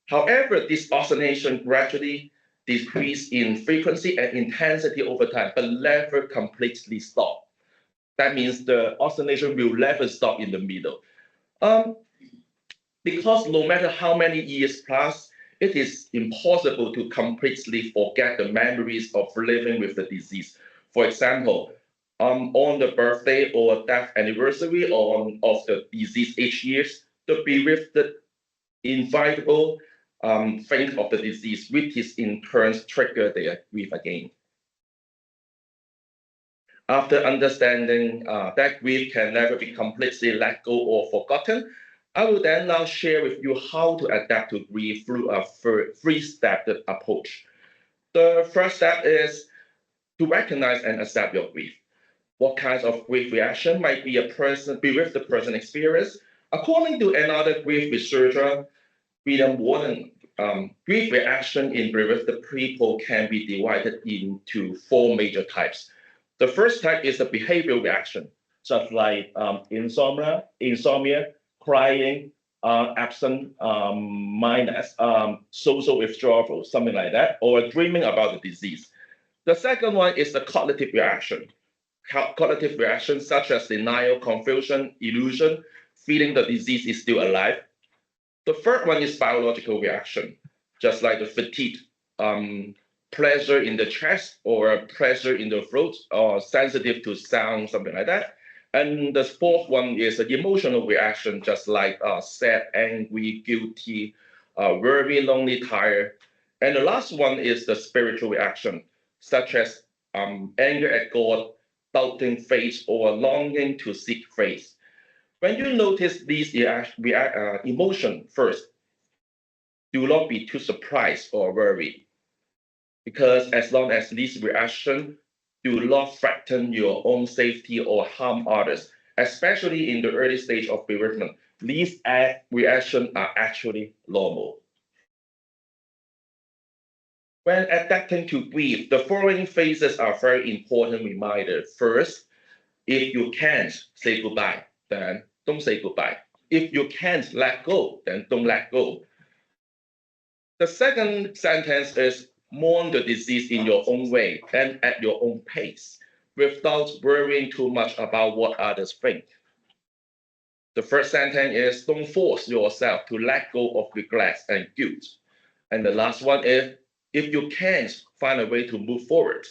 Speaker 5: However, this oscillation gradually decrease in frequency and intensity over time, but never completely stop. That means the oscillation will never stop in the middle. Because no matter how many years pass, it is impossible to completely forget the memories of living with the disease. For example, on the birthday or death anniversary of the disease each year, the bereaved inevitable think of the disease, which is in turn trigger their grief again. After understanding that grief can never be completely let go or forgotten, I will then now share with you how to adapt to grief through a 3-step approach. The first step is to recognize and accept your grief. What kinds of grief reaction might be bereaved person experience? According to another grief researcher, William Warren, grief reaction in bereaved people can be divided into 4 major types. The first type is the behavioral reaction, such like insomnia, crying, absent mindedness, social withdrawal, something like that, or dreaming about the disease. The second one is the cognitive reaction. Cognitive reactions such as denial, confusion, illusion, feeling the disease is still alive. The third one is biological reaction, just like the fatigue, pressure in the chest or pressure in the throat or sensitive to sound, something like that. And the fourth one is an emotional reaction, just like sad, angry, guilty, worry, lonely, tired. And the last one is the spiritual reaction, such as anger at God, doubting faith, or longing to seek faith. When you notice these emotions first, do not be too surprised or worried, because as long as these reactions do not threaten your own safety or harm others, especially in the early stage of bereavement, these reactions are actually normal. When adapting to grief, the following phases are very important reminders. First, if you can't say goodbye, then don't say goodbye. If you can't let go, then don't let go. The second sentence is mourn the disease in your own way and at your own pace, without worrying too much about what others think. The first sentence is don't force yourself to let go of regrets and guilt. And the last one is if you can't find a way to move forward,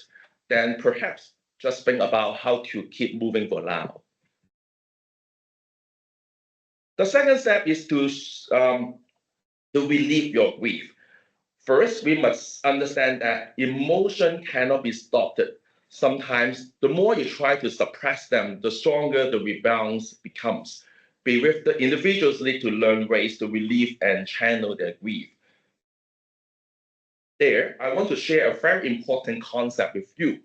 Speaker 5: then perhaps just think about how to keep moving for now. The second step is to relieve your grief. First, we must understand that emotion cannot be stopped. Sometimes, the more you try to suppress them, the stronger the rebound becomes. Bereaved individuals need to learn ways to relieve and channel their grief. There, I want to share a very important concept with you.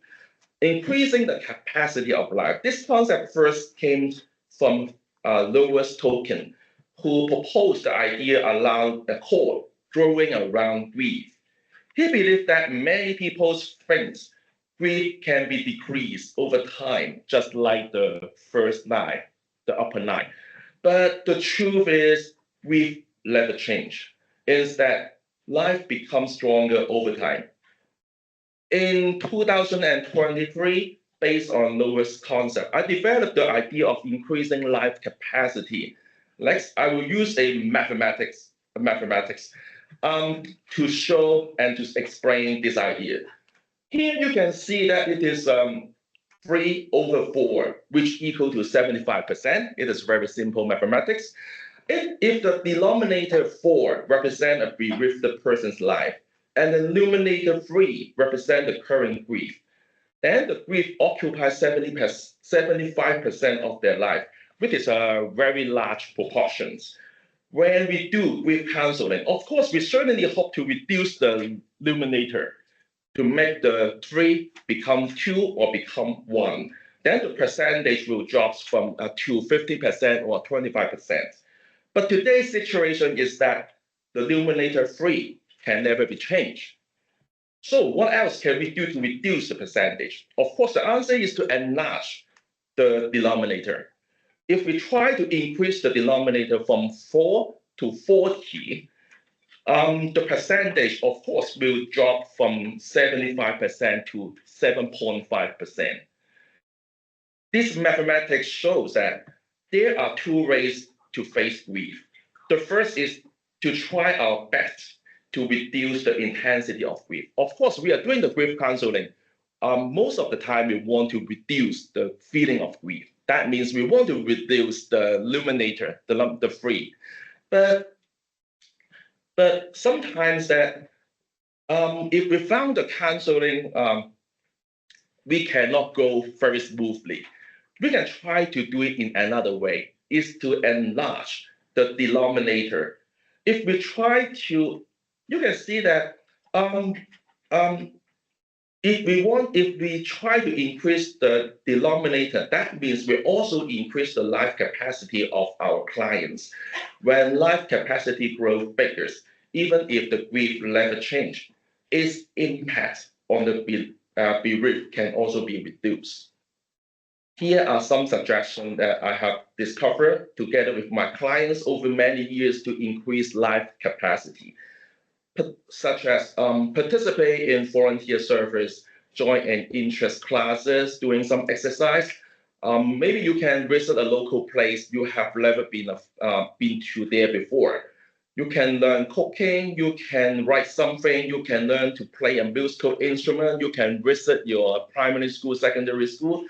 Speaker 5: increasing the capacity of life. This concept first came from Lewis Tolkien, who proposed the idea around a core growing around grief. He believed that many people think grief can be decreased over time, just like the first line, the upper line. But the truth is, grief never change. Instead, life becomes stronger over time. In 2023, based on Lewis' concept, I developed the idea of increasing life capacity. Next, I will use a mathematics to show and to explain this idea. Here you can see that it is 3/4, which equal to 75%. It is very simple mathematics. If the denominator 4 represent a bereaved person's life, and the numerator 3 represent the current grief, then the grief occupies 75% of their life, which is a very large proportions. When we do grief counseling, of course, we certainly hope to reduce the numerator to make the 3 become 2 or become 1. Then the percentage will drop from to 50% or 25%. But today's situation is that the numerator 3 can never be changed. So what else can we do to reduce the percentage? Of course, the answer is to enlarge the denominator. If we try to increase the denominator from 4 to 40, the percentage, of course, will drop from 75% to 7.5%. This mathematics shows that there are 2 ways to face grief. The first is to try our best to reduce the intensity of grief. Of course, we are doing the grief counseling. Most of the time, we want to reduce the feeling of grief. That means we want to reduce the numerator, the 3. But sometimes that if we found the counseling, we cannot go very smoothly. We can try to do it in another way, is to enlarge the denominator. If we try to, you can see that if we try to increase the denominator, that means we also increase the life capacity of our clients. When life capacity grows bigger, even if the grief never change, its impact on the bereaved can also be reduced. Here are some suggestions that I have discovered together with my clients over many years to increase life capacity, such as participate in volunteer service, join in interest classes, doing some exercise. Maybe you can visit a local place you have never been to there before. You can learn cooking, you can write something, you can learn to play a musical instrument, you can visit your primary school, secondary school.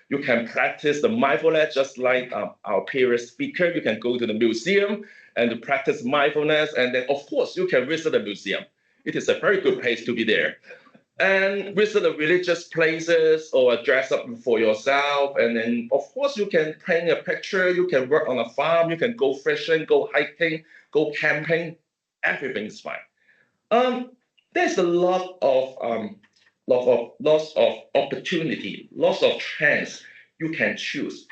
Speaker 5: You can practice the mindfulness just like our previous speaker. You can go to the museum and practice mindfulness. And then, of course, you can visit the museum. It is a very good place to be there. And visit the religious places or dress up for yourself. And then, of course, you can paint a picture. You can work on a farm. You can go fishing, go hiking, go camping. Everything is fine. There's a lot of lots of opportunity, lots of chance you can choose.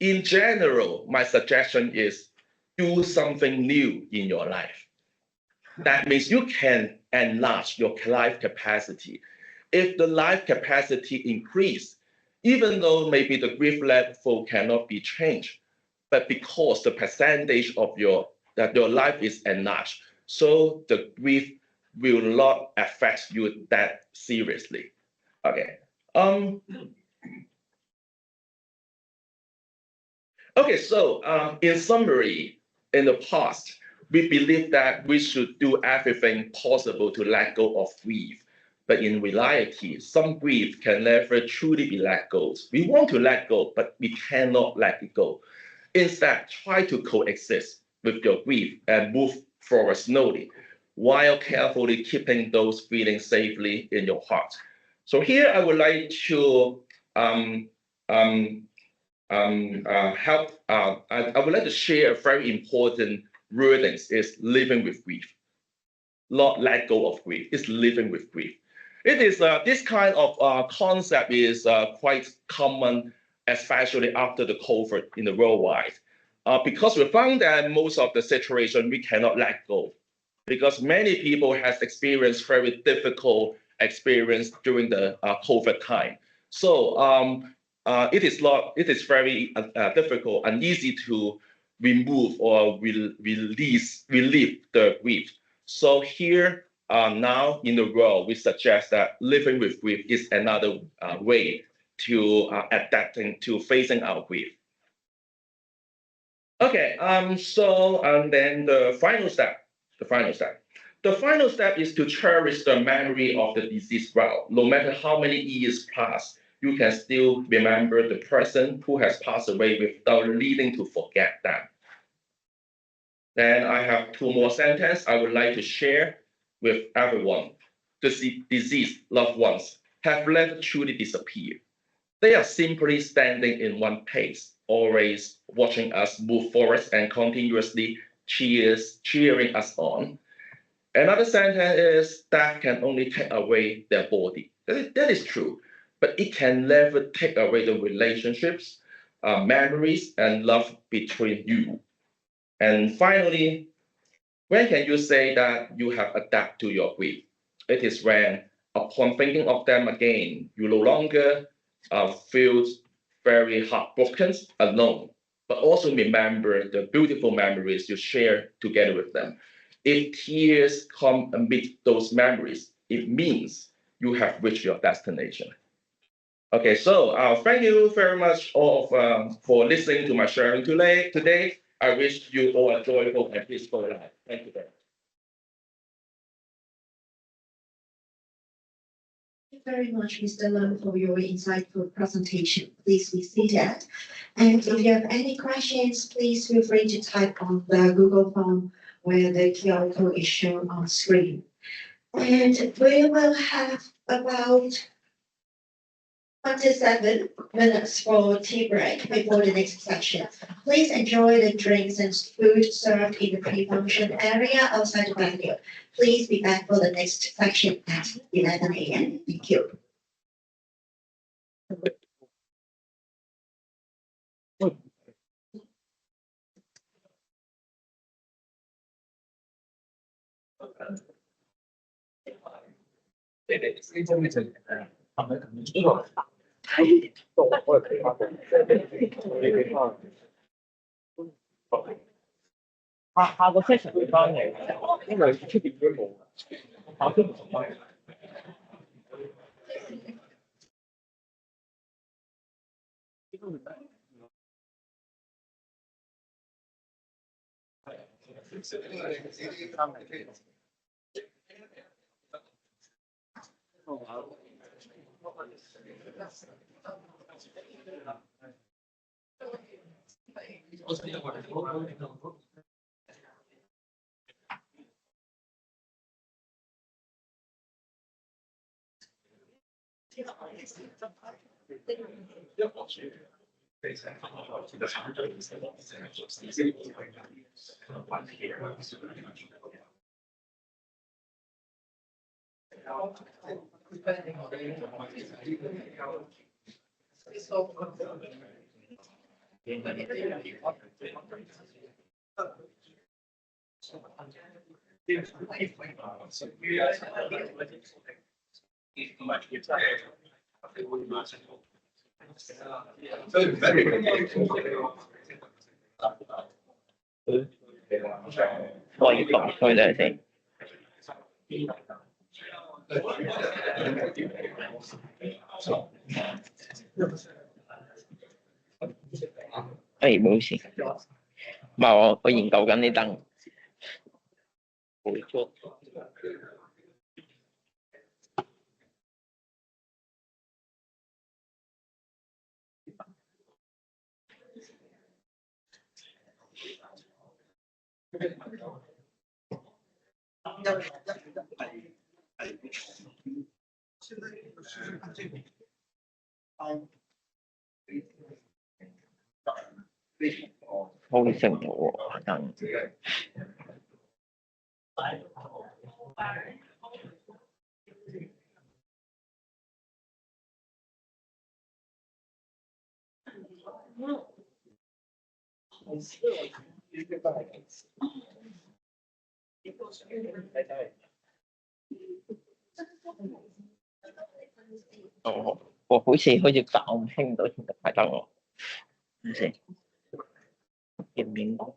Speaker 5: In general, my suggestion is do something new in your life. That means you can enlarge your life capacity. If the life capacity increase, even though maybe the grief level cannot be changed, but because the percentage of your life is enlarged, so the grief will not affect you that seriously. Okay. So in summary, in the past, we believe that we should do everything possible to let go of grief. But in reality, some grief can never truly be let go. We want to let go, but we cannot let it go. Instead, try to coexist with your grief and move forward slowly, while carefully keeping those feelings safely in your heart. So here I would like to I would like to share a very important wording is living with grief. Not let go of grief, it's living with grief. It is this kind of concept is quite common, especially after the COVID in the worldwide, because we found that most of the situation we cannot let go, because many people has experienced very difficult experience during the COVID time. So it is very difficult and easy to remove or relieve the grief. So here now in the world, we suggest that living with grief is another way to adapting to facing our grief. Okay, so and then the final step, the final step is to cherish the memory of the deceased well. No matter how many years pass, you can still remember the person who has passed away without needing to forget them. Then I have two more sentences I would like to share with everyone. The deceased loved ones have never truly disappeared. They are simply standing in one place, always watching us move forward and continuously cheering us on. Another sentence is death can only take away their body. That is true, but it can never take away the relationships, memories, and love between you. And finally, when can you say that you have adapted to your grief? It is when, upon thinking of them again, you no longer feel very heartbroken, alone, but also remember the beautiful memories you share together with them. If tears come amid those memories, it means you have reached your destination. Okay, so thank you very much all for listening to my sharing today. I wish you all a joyful and peaceful life. Thank you very much.
Speaker 1: Thank you very much, Mr. Leung, for your insightful presentation. Please be seated. And if you have any questions, please feel free to type on the Google form where the QR code is shown on screen. And we will have about 27 minutes for tea break before the next section. Please enjoy the drinks and food served in the pre-function area outside the venue. Please be back for the next section at 11 a.m. Thank you.
Speaker 3: 下個 session 會翻嚟，因為出邊都冇，下都唔翻嚟。我要講佢哋先。唔好意思，唔係我研究緊啲燈。冇錯。好食唔到喎，燈。哦，我好似找唔清到先得，係等我，等陣先，見面講。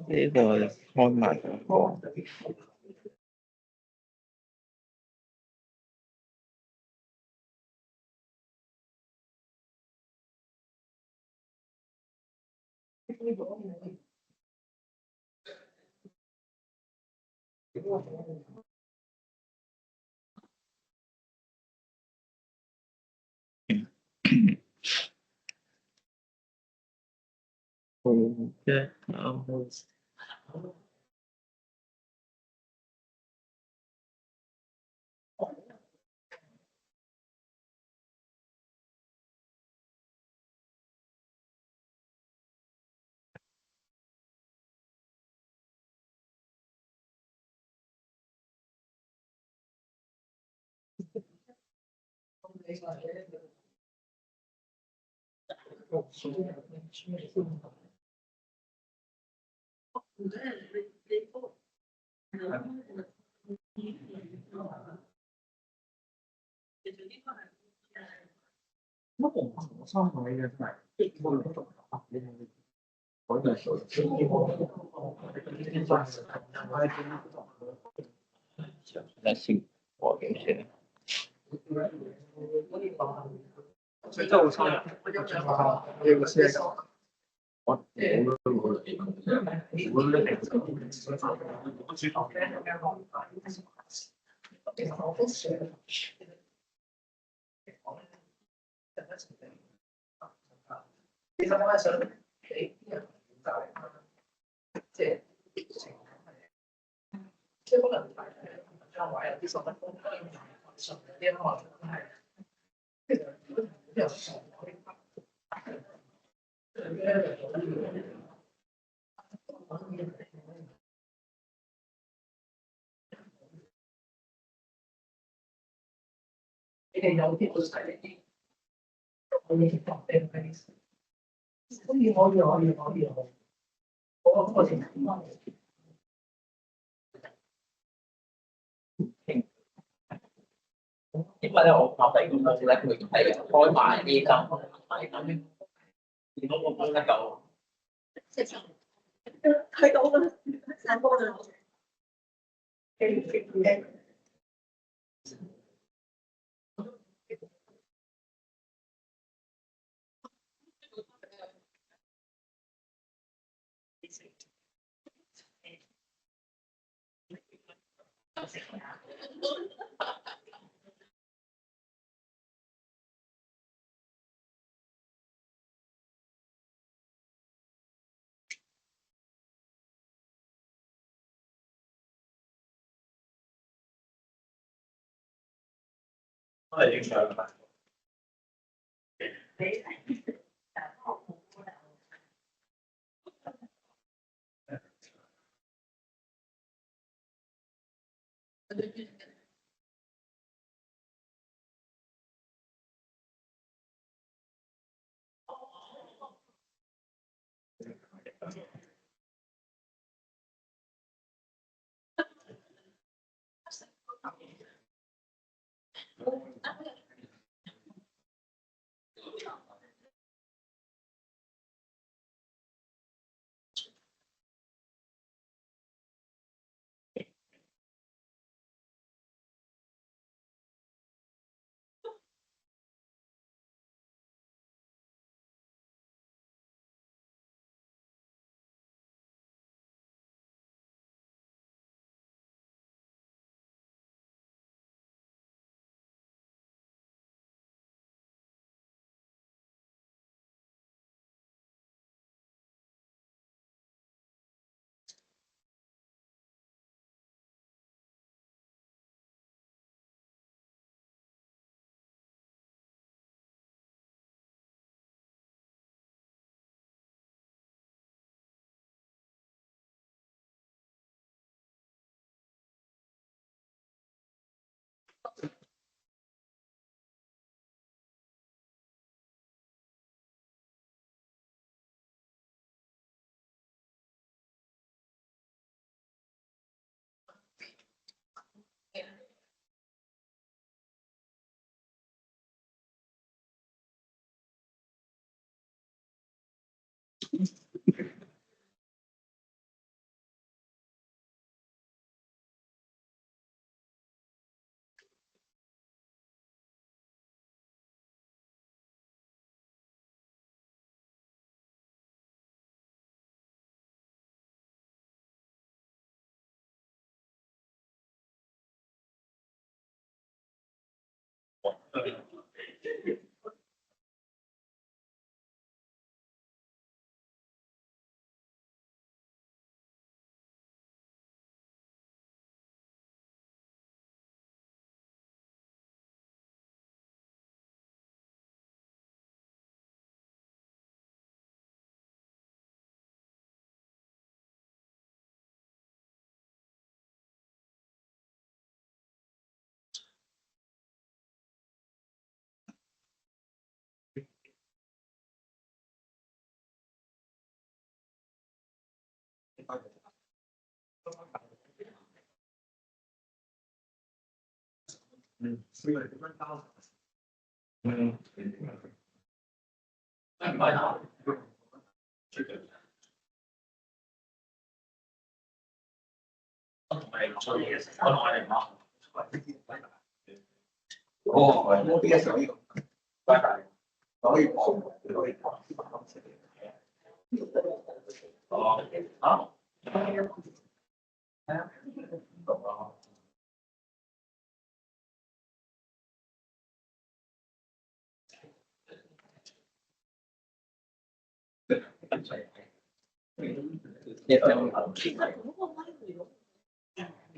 Speaker 3: 呢個開埋個。好嘅，等先，我點先？因為咧，我拍第二個幕咧，佢係開埋啲燈，係咁，見到個幕咧就
Speaker 1: 睇到啦，散播咗。
Speaker 3: 都係影相。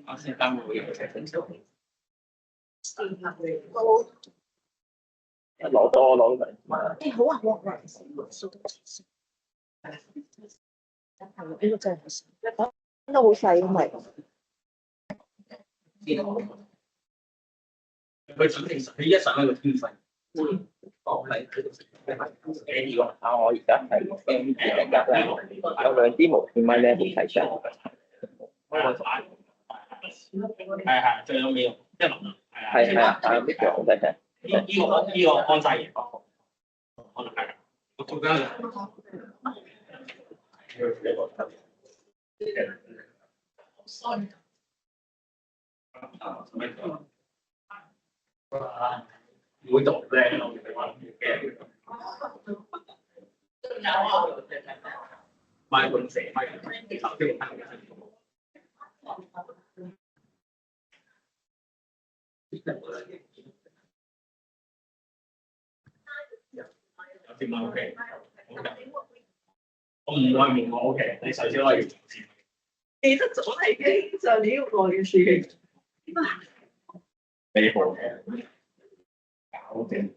Speaker 2: 我先單會有嘅分數。
Speaker 3: 攞多攞嚟。
Speaker 4: 誒好啊，好啊，呢個真係講得好細，因為
Speaker 2: 佢指定佢一上一個天分。哦，係幾個？
Speaker 3: 啊，我而家係 M 2格咧，有兩支無線咪咧會睇上。
Speaker 2: 係，最有尾一輪
Speaker 3: 係啊，呢個好睇嘅。
Speaker 2: 呢個安晒嘢，可能係。我做緊。會讀咧，買本寫買頭先有啲問 OK， 我唔會問我 OK， 你首先可以做先。
Speaker 4: 記得咗啦已經，就呢個嘅事情。
Speaker 2: 你好嘅，搞掂。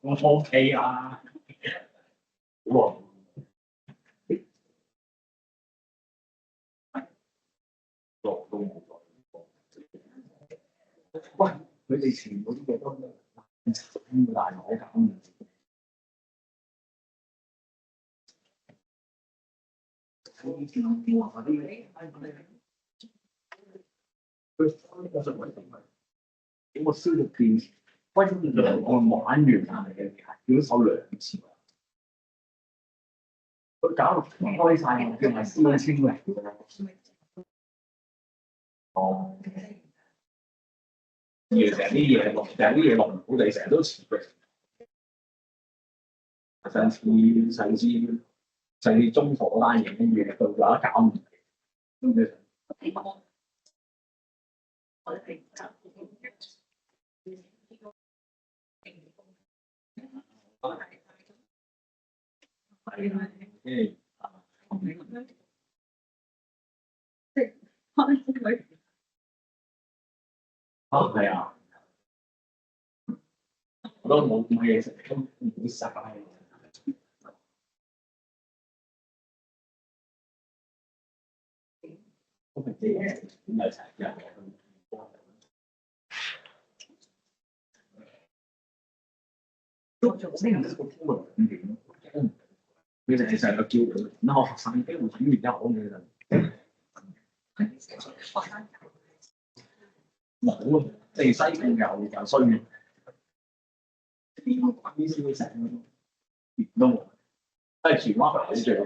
Speaker 2: 我 OK 啊，哇！落都冇落。喂，佢哋全部啲嘢都咁大我搞唔掂。點個消毒片分兩個玩完嘅，叫咗手2次。佢搞到開晒，叫埋燒清嚟。哦。而成啲嘢落，唔好，你成日都遲嘅。上次中火單嘢，跟住到有得搞唔掂。係啊，我都冇嘢食，都唔會曬。
Speaker 6: 其實係個叫佢，那學生機會語言又好嘅冇啊，即係西貢又衰嘅，邊個先成都冇，係荃灣好最好。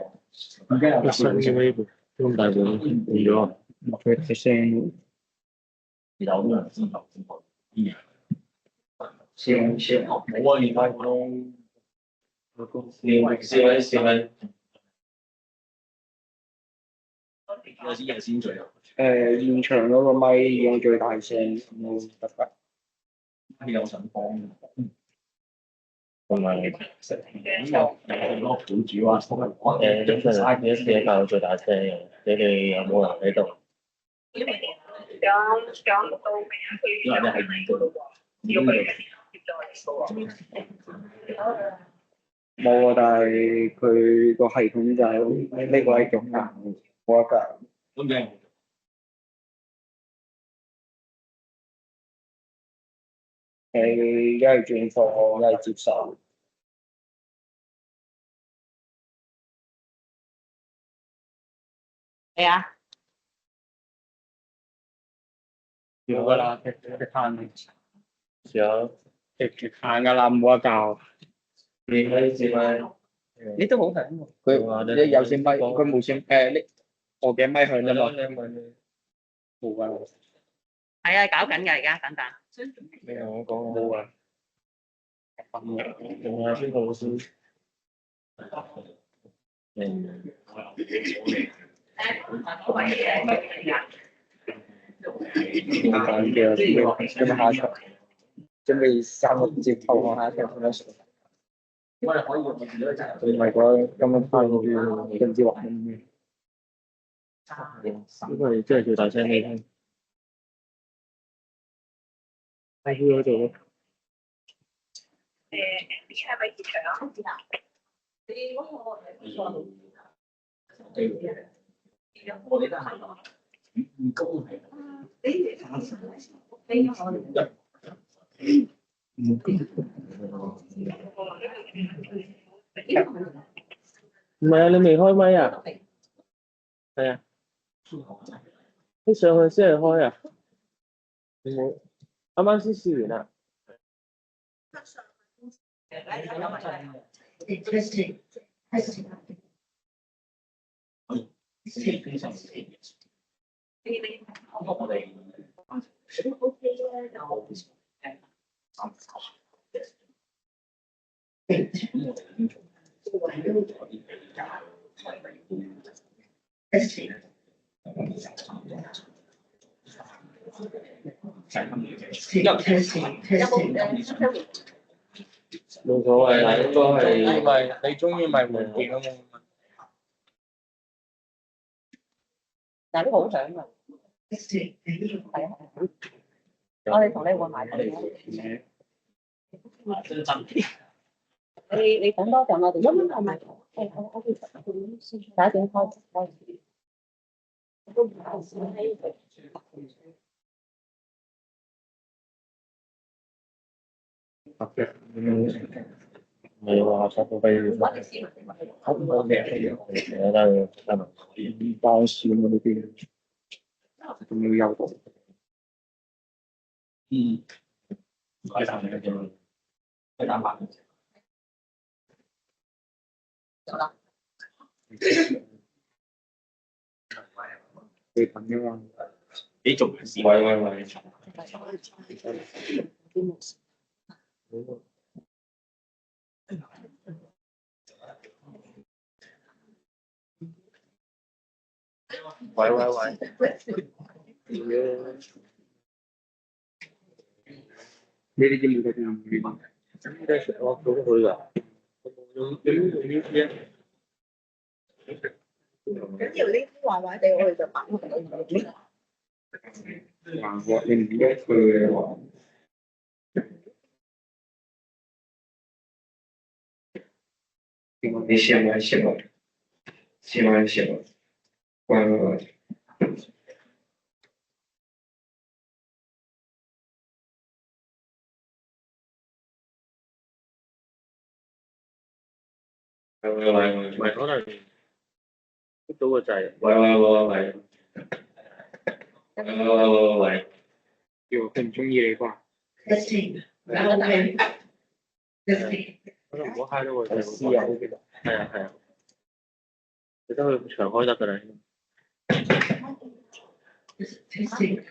Speaker 6: 而家有
Speaker 3: 新嘅微博，咁大個咗，佢睇聲，
Speaker 6: 有啲人知道啲嘢，
Speaker 2: 先
Speaker 6: 冇啊，而家都
Speaker 2: 先
Speaker 6: 有啲人先最有，
Speaker 3: 現場嗰個咪用最大聲，冇得㗎。
Speaker 6: 係有想幫嘅。
Speaker 3: 同埋
Speaker 6: 有好多苦主啊，
Speaker 3: 真係呢一次教最大聲嘅，你哋有冇人喺度？
Speaker 6: 因為你係
Speaker 3: 冇啊，但係佢個系統就係呢個係極硬，冇得㗎。
Speaker 6: 咁嘅。
Speaker 3: 一係轉錯，一係接受。
Speaker 4: 係啊，
Speaker 3: 要㗎啦，極限。有極限㗎啦，冇得教。
Speaker 2: 你可以接咪？
Speaker 3: 呢都好響喎。佢有線咪，佢無線呢我嘅咪響啫嘛。冇㗎。
Speaker 4: 係啊，搞緊㗎而家，等等。
Speaker 3: 咩啊？我講冇啊。仲有邊個老師？準備下場，準備3個接頭望下場點樣數。
Speaker 6: 我哋可以用自己嘅責任。
Speaker 3: 唔係講今日翻去甚至話咩？呢個真係最大聲你聽。我喺嗰度咯。
Speaker 7: 你係咪現場啊？你嗰個
Speaker 6: 我哋都係唔高係。
Speaker 3: 唔係啊，你未開咪啊？係啊。你上去先係開啊？你冇，啱啱先試完啊。
Speaker 1: Testing.
Speaker 6: 我哋
Speaker 3: 冇所謂啦，應該係你中意咪換電咯。
Speaker 8: 但係呢個好響㗎，係啊，我哋同你換埋佢。你等多陣，我哋一係咪？我哋11點開。
Speaker 3: 你話實到飛，好唔好嘅？我得當時咁呢邊，仲要有度。
Speaker 6: 改善嘅啫，去打白。
Speaker 3: 你朋友啊？
Speaker 6: 你做事。
Speaker 3: 喂。你哋見唔見到邊？我做咗佢㗎。
Speaker 7: 緊要呢啲壞壞地，我哋就擺喺度。
Speaker 3: 你唔記得佢嘅話，
Speaker 2: 你写完，乖。
Speaker 3: 喂，可能捉到個掣。喂，叫佢唔中意你啩？
Speaker 1: Testing. Okay. Testing.
Speaker 3: 可能唔好嗨到個掣。試啊，係啊，你得佢長開得㗎啦。
Speaker 1: Testing.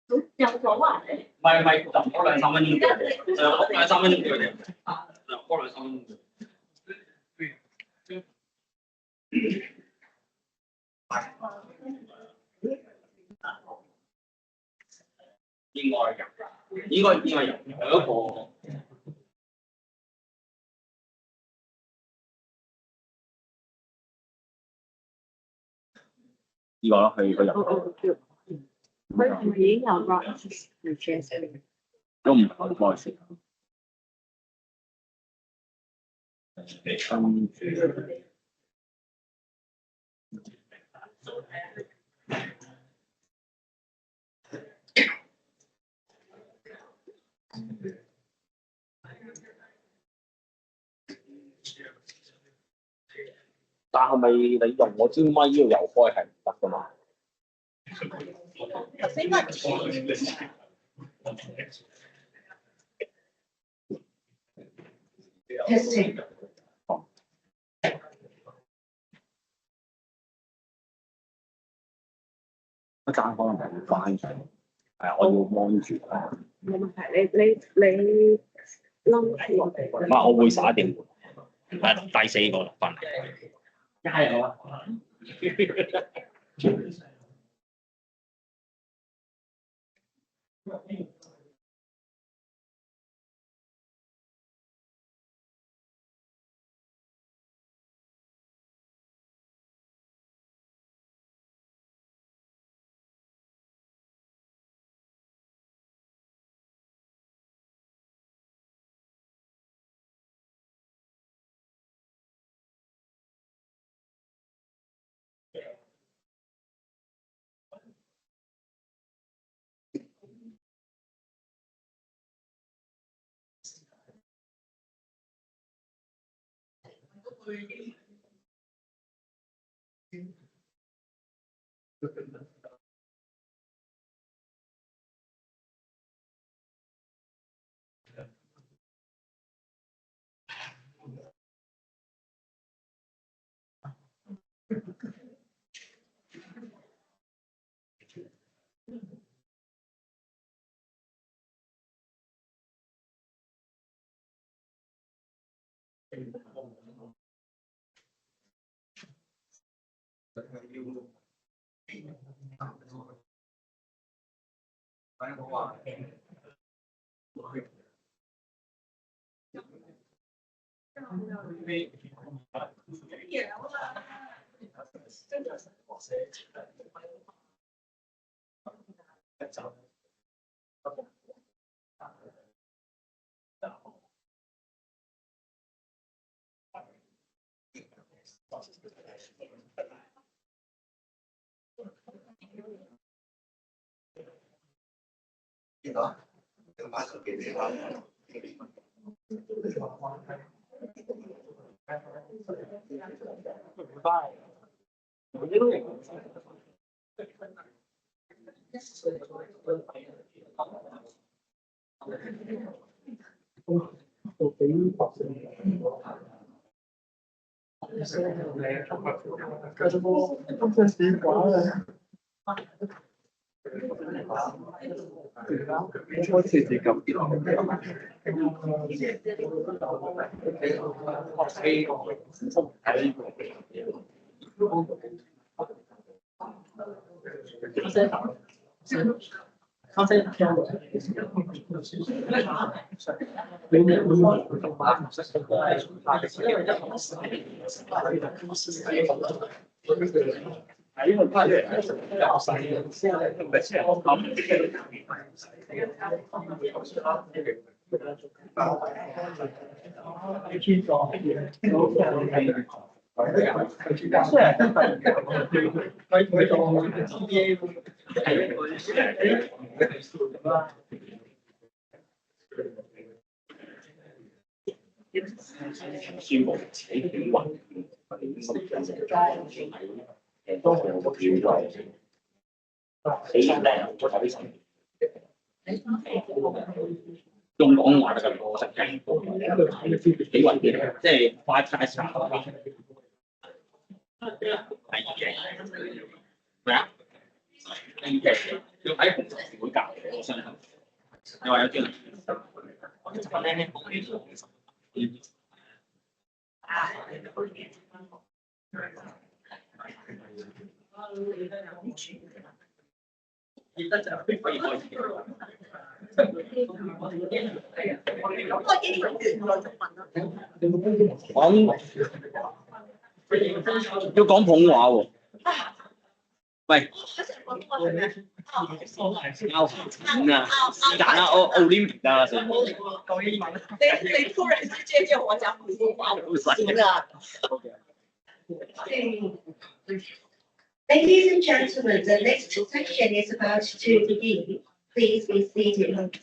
Speaker 7: 入咗啊？
Speaker 2: 唔係，就唔好2、3蚊呢個，就2、3蚊呢個嘅，就開2、3蚊呢個。應該有一個。
Speaker 6: 呢個咯，佢入
Speaker 8: 佢係咪已經有 right
Speaker 6: 都唔係事。但係咪你用我支咪呢度又開係唔得㗎嘛？
Speaker 7: 頭先乜？Testing.
Speaker 6: 一陣可能係會翻上，係我要望住。
Speaker 8: 冇問題，你冧住我哋。
Speaker 6: 唔係，我會耍電門。第4個翻嚟。
Speaker 2: 加油啊！
Speaker 3: 宣布自己點運，都係有個表位，死人咧做睇神，用廣話得㗎，我實際幾運嘅，即係快快手。第二嘅咩啊？第二嘅要喺紅十字會教嘅，我相信。你話有啲人，要講普通話喎。喂，拗錢啊，是但啦，奧林匹克啊，
Speaker 7: 你突然之间叫我讲普通话，不行啊。
Speaker 1: Ladies and gentlemen, the next section is about to begin. Please be seated.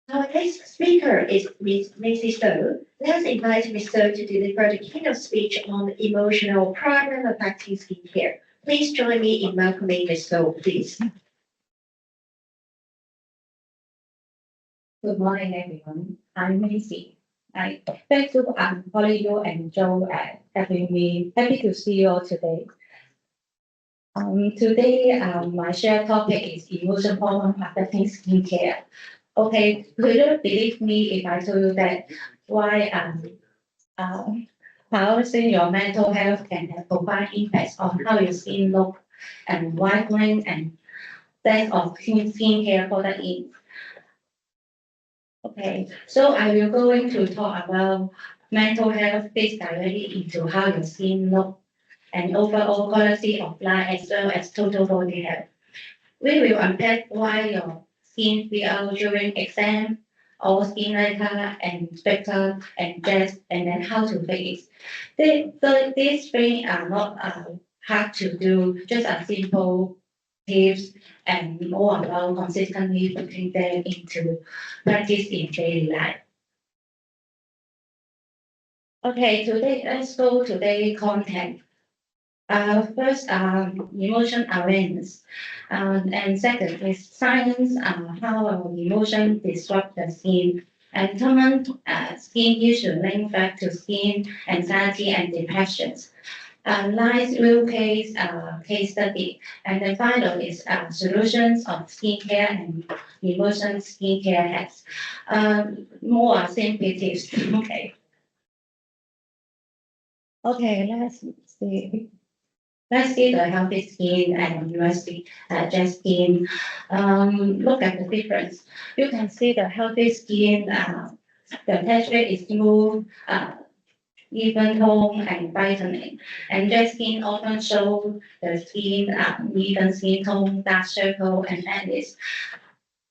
Speaker 1: Our next speaker is Mrs. So. Let's invite Ms. So to deliver the keynote speech on emotional problem affecting skincare. Please join me in welcoming Ms. So, please.
Speaker 9: Good morning, everyone. I'm Macy. Thank you, Polly, and Joe, having me. Happy to see you all today. Today, my share topic is emotional problem affecting skincare. Okay, could you believe me if I tell you that why balancing your mental health can have profound impacts on how your skin look and whitening and depth of skincare product is. Okay, so I will going to talk about mental health fits directly into how your skin look and overall quality of life as well as total body health. We will unpack why your skin feel during exam or skin later and spectrum and test and then how to fix it. These things are not hard to do, just a simple tips and more about consistently putting them into practice in daily life. Okay, today, let's go to the content. First, emotion awareness. And second is science, how our emotion disrupt the skin. And common, skin issue linked back to skin anxiety and depressions. Nice real case study. And then final is, solutions of skincare and emotion skincare hacks. More simple tips, okay. Okay, let's see. Let's see the healthy skin and USP, just skin. Look at the difference. You can see the healthy skin, the texture is smooth, even tone and brightening. And just skin often show the skin, even skin tone, dark circle, and edges.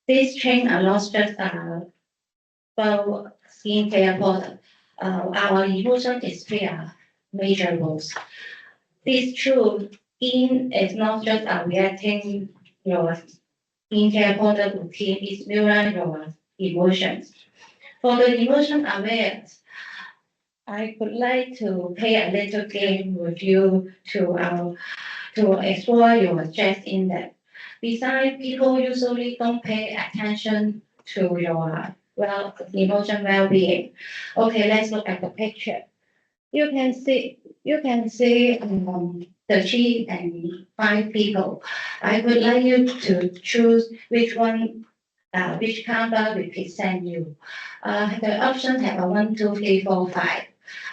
Speaker 9: This change allows just, for skincare product. Our emotion is clear, major roles. This true, skin is not just reacting your skincare product routine, it's mirroring your emotions. For the emotion awareness, I would like to play a little game with you to explore your stress index. Besides, people usually don't pay attention to your emotion well-being. Okay, let's look at the picture. You can see the three and five people. I would like you to choose which one, which counter represent you. The options have a 1, 2, 3, 4, 5.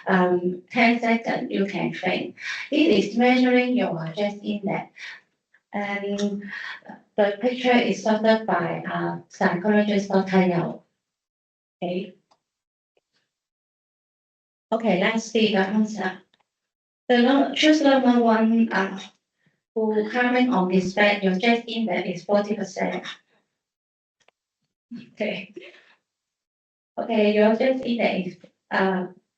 Speaker 9: 10 seconds you can think. It is measuring your stress index. And the picture is sorted by psychologist Dr. Yao. Okay. Okay, let's see the answer. Choose number one, who comment on this bed, your stress index is 40%. Okay. Okay, your stress index is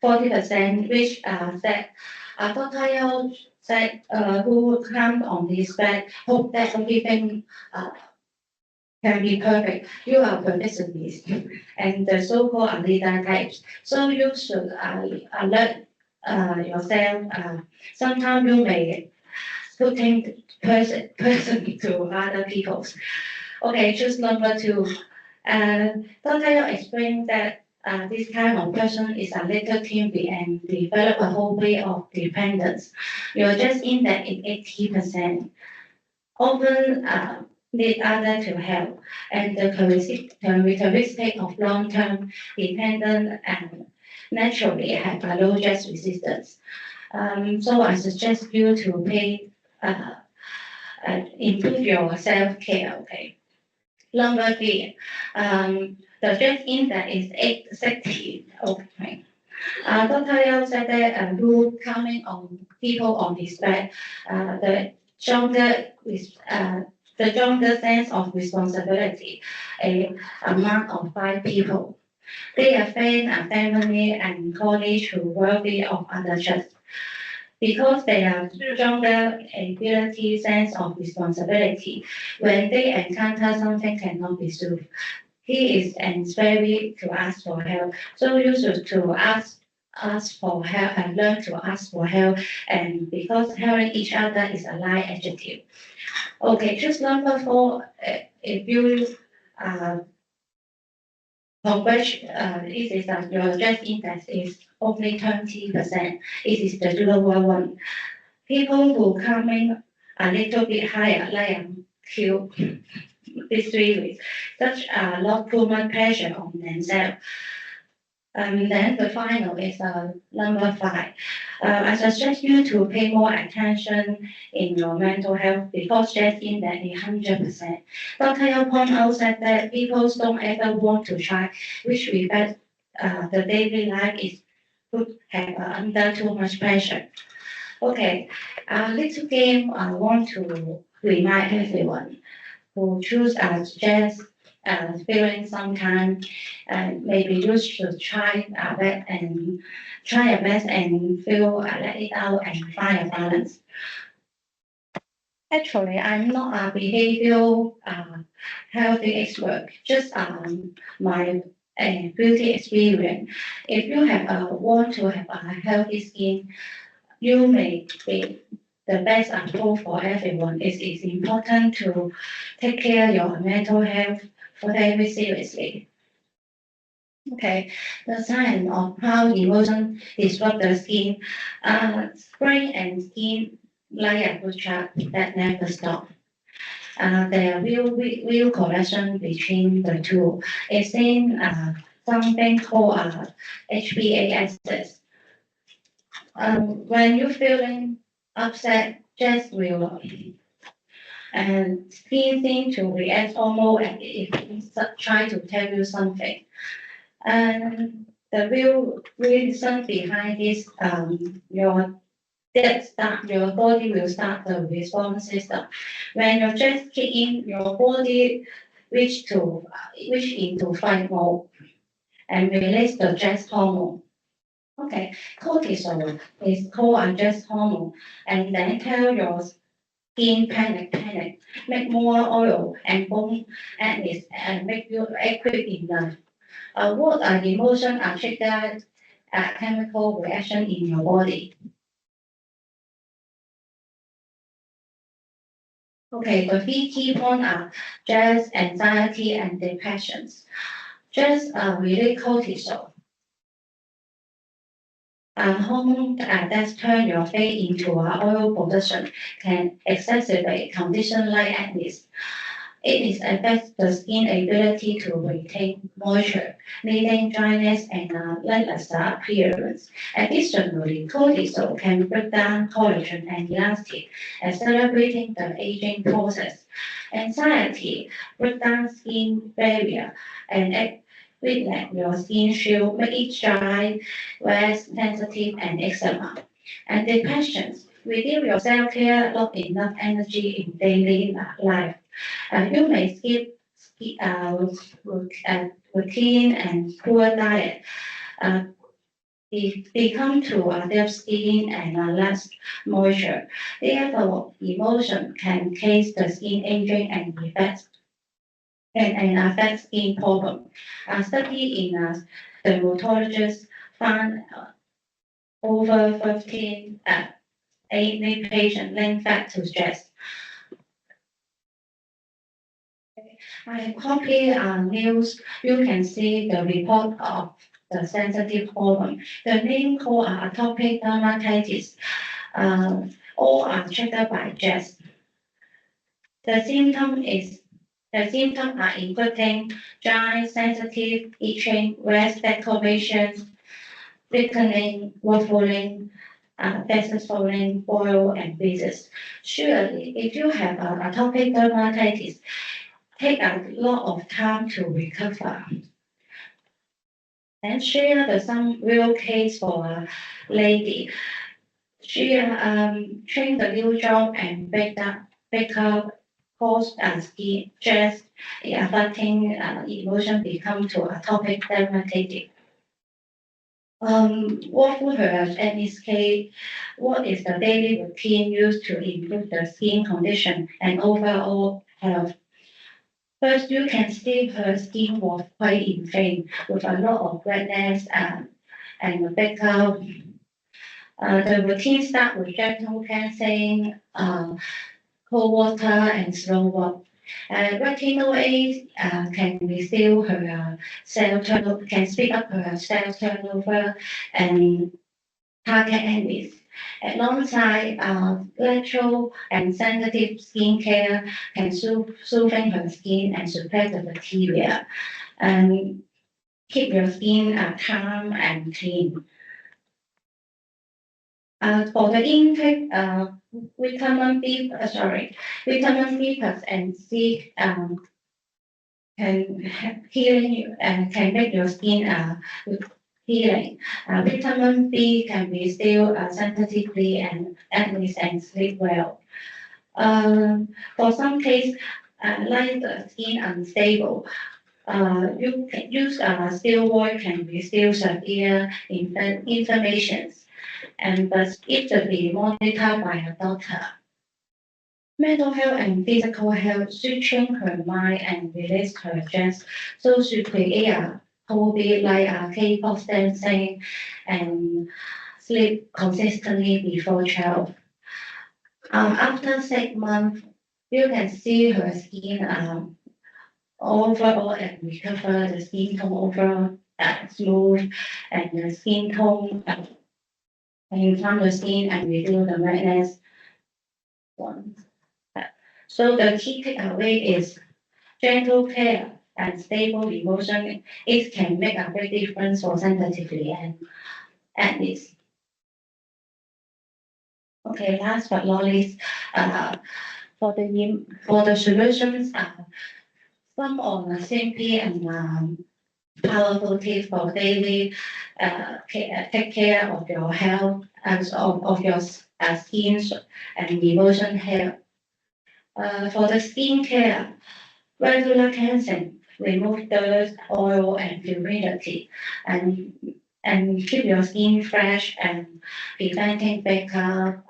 Speaker 9: 40%, which said, Dr. Yao said, who comment on this bed, hope that everything can be perfect. You are perfectionist and the so-called leader types. So you should alert yourself. Sometimes you may putting person to other people's. Okay, choose number two. Dr. Yao explained that this kind of person is a little timid and develop a whole way of dependence. You're just in that in 80%. Often need other to help, and the characteristic of long-term dependent and naturally have a low stress resistance. So I suggest you to pay improve your self-care, okay? Number three, the stress index is 860, okay. Dr. Yao said that who comment on people on this bed, the stronger the stronger sense of responsibility, among of 5 people. They are friends, family, and colleagues who worthy of other trust. Because they are stronger ability, sense of responsibility, when they encounter something cannot be solved, he is inspired to ask for help. So you should to ask for help and learn to ask for help, and because helping each other is a life adjective. Okay, choose number 4. If you converge, it is that your stress index is only 20%. It is the lower one. People who come in a little bit higher, like Q, this 3 weeks, such not too much pressure on themselves. And then the final is number 5. I suggest you to pay more attention in your mental health because stress index is 100%. Dr. Yao point out that people don't ever want to try, which reflects the daily life is could have under too much pressure. Okay, little game I want to remind everyone who choose stress feeling sometimes, maybe you should try that and try your best and feel let it out and find a balance. Actually, I'm not a behavioral healthy expert, just my and beauty experience. If you want to have a healthy skin, you may be the best approach for everyone. It is important to take care of your mental health very seriously. Okay, the sign of how emotion disrupt the skin. Spring and skin like a good chart that never stop. There will correlation between the two. It's in something called HPA axis. When you're feeling upset, just will and skin seem to react almost as if it's trying to tell you something. And the real reason behind this, your body will start the response system. When your stress kick in, your body reach into fight mode and release the stress hormone. Okay, cortisol is called a stress hormone, and then tell your skin panic, make more oil and bone acne and make you active enough. What are emotion are triggered chemical reaction in your body? Okay, the three key points are stress, anxiety, and depressions. Stress really cortisol. Hormone that turn your face into oil production can exacerbate conditions like acne. It affects the skin ability to retain moisture, leading dryness and lackluster appearance. Additionally, cortisol can break down collagen and elastin, accelerating the aging process. Anxiety breaks down skin barrier and weakness your skin shield, make it dry, less sensitive, and eczema. And depressions, without your self-care, not enough energy in daily life. You may skip routine and poor diet. Become to deaf skin and less moisture. Therefore, emotion can cause the skin aging and affect skin problem. A study in a dermatologist found over 15 acne patients linked back to stress. I copy news. You can see the report of the sensitive problem. The name called atopic dermatitis. All are triggered by stress. The symptoms are including dry, sensitive, itching, rash, decoration, thickening, waffling, vessels swelling, boil, and bruises. Surely, if you have atopic dermatitis, take a lot of time to recover. And share some real case for a lady. She trained the new job and pick up caused skin stress, affecting emotion become to atopic dermatitis. What would her MSK? What is the daily routine used to improve the skin condition and overall health? First, you can see her skin was quite inflamed with a lot of redness and a breakout. The routine start with gentle cleansing, cold water and slow walk. Retinol A can restore her cell turnover, can speed up her cell turnover and target enemies. Alongside natural and sensitive skincare can soothing her skin and suppress the bacteria and keep your skin calm and clean. For the intake, vitamin B plus and C can healing you and can make your skin healing. Vitamin B can be still sensitively and acne and sleep well. For some case, like the skin unstable, you can use steroid can be still severe inflammations, and but it should be monitored by a doctor. Mental health and physical health should train her mind and release her stress so she create a hobby like K-pop dancing and sleep consistently before 12. After 6 months, you can see her skin overall and recover the skin tone overall smooth and the skin tone and calm the skin and reduce the redness. So the key takeaway is gentle care and stable emotion. It can make a big difference for sensitivity and at least. Okay, last but not least, for the solutions, some on the simple and powerful tips for daily take care of your health and of your skin and emotion health. For the skin care, regular cleansing, remove dirt, oil, and humidity, and keep your skin fresh and preventing breakouts.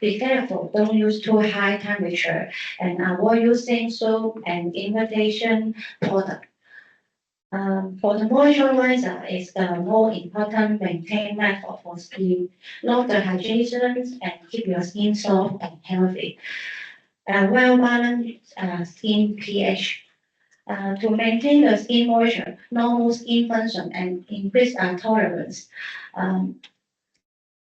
Speaker 9: Be careful, don't use too high temperature and avoid using soap and imitation product. For the moisturizer is the more important maintain method for skin. Love the hydration and keep your skin soft and healthy. Well balanced skin pH. To maintain the skin moisture, normal skin function, and increase tolerance.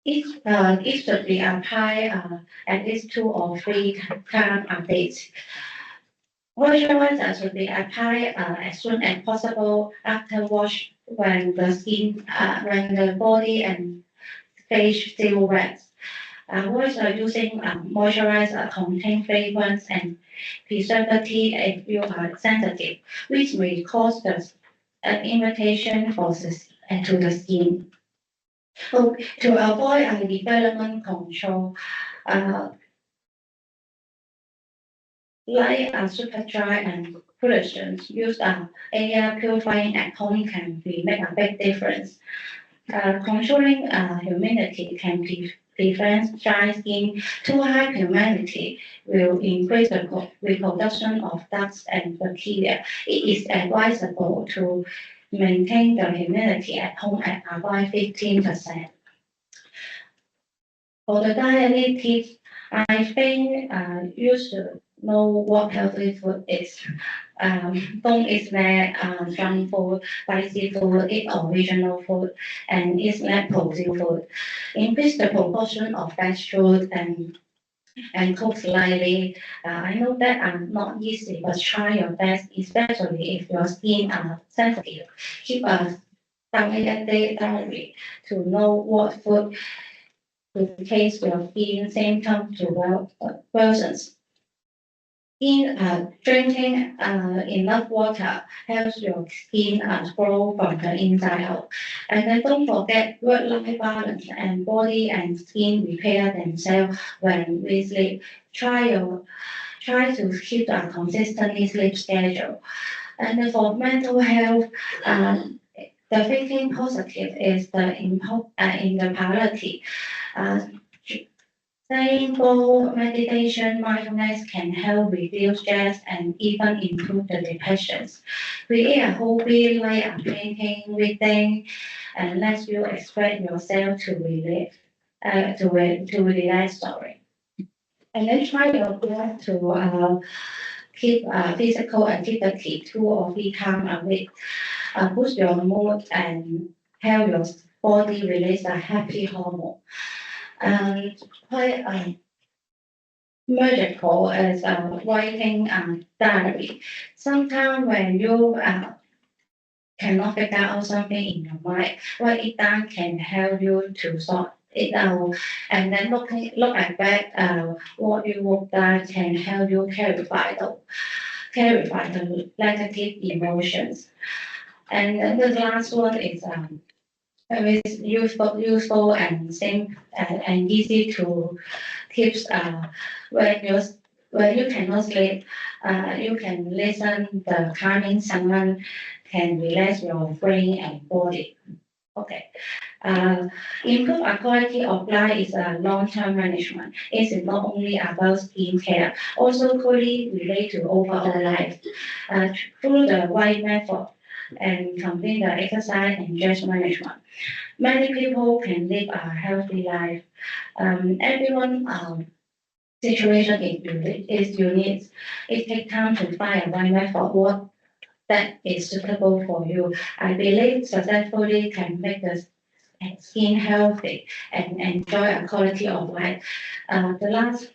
Speaker 9: It should be applied at least 2 or 3 times a day. Moisturizer should be applied as soon as possible after wash when when the body and face still wet. Avoid using moisturizer contain fragrance and preservative if you are sensitive, which may cause an irritation to the skin. So to avoid development control, like super dry and pollutions, use air purifying at home can make a big difference. Controlling humidity can prevent dry skin. Too high humidity will increase the reproduction of dust and bacteria. It is advisable to maintain the humidity at home at about 15%. For the dietary tips, I think you should know what healthy food is. Don't eat junk food, spicy food, eat original food, and eat less protein food. Increase the proportion of vegetables and cook slightly. I know that not easy, but try your best, especially if your skin are sensitive. Keep a diary to know what food to taste your skin, same time to persons. Drinking enough water helps your skin grow from the inside out. And then don't forget work-life balance and body and skin repair themselves when we sleep. Try to keep a consistent sleep schedule. And then for mental health, the thinking positive is in the priority. Saying goal, meditation, mindfulness can help reduce stress and even improve the depressions. Create a hobby like painting, reading, and let you express yourself to relax. Sorry. And then try your best to keep physical activity 2 or 3 times a week. Boost your mood and help your body release a happy hormone. And quite magical as writing diary. Sometimes when you cannot figure out something in your mind, write it down can help you to sort it out. And then look at back what you wrote down can help you clarify the negative emotions. And then the last one is very useful and simple and easy to tips. When you cannot sleep, you can listen the calming sound can relax your brain and body. Okay. Improve our quality of life is a long-term management. It is not only about skin care, also closely relate to overall life. Through the right method, and complete the exercise and stress management. Many people can live a healthy life. Everyone situation is unique. It takes time to find a right method what that is suitable for you. I believe successfully can make the skin healthy and enjoy a quality of life. The last,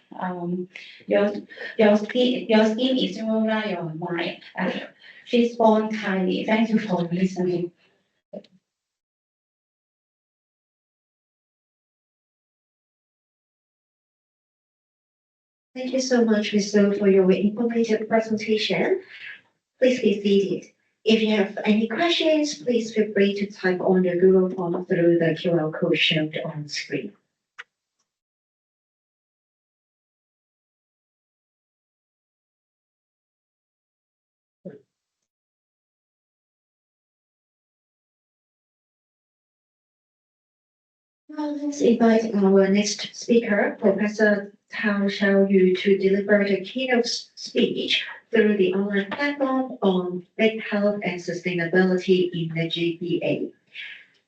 Speaker 9: your skin is similar your mind. Respond kindly. Thank you for listening.
Speaker 1: Thank you so much, Ms. Lo, for your informative presentation. Please be seated. If you have any questions, please feel free to type on the Google form through the QR code shown on screen. Now let's invite our next speaker, Professor Tao Xiaoyu, to deliver the keynote speech through the online platform on big health and sustainability in the GBA.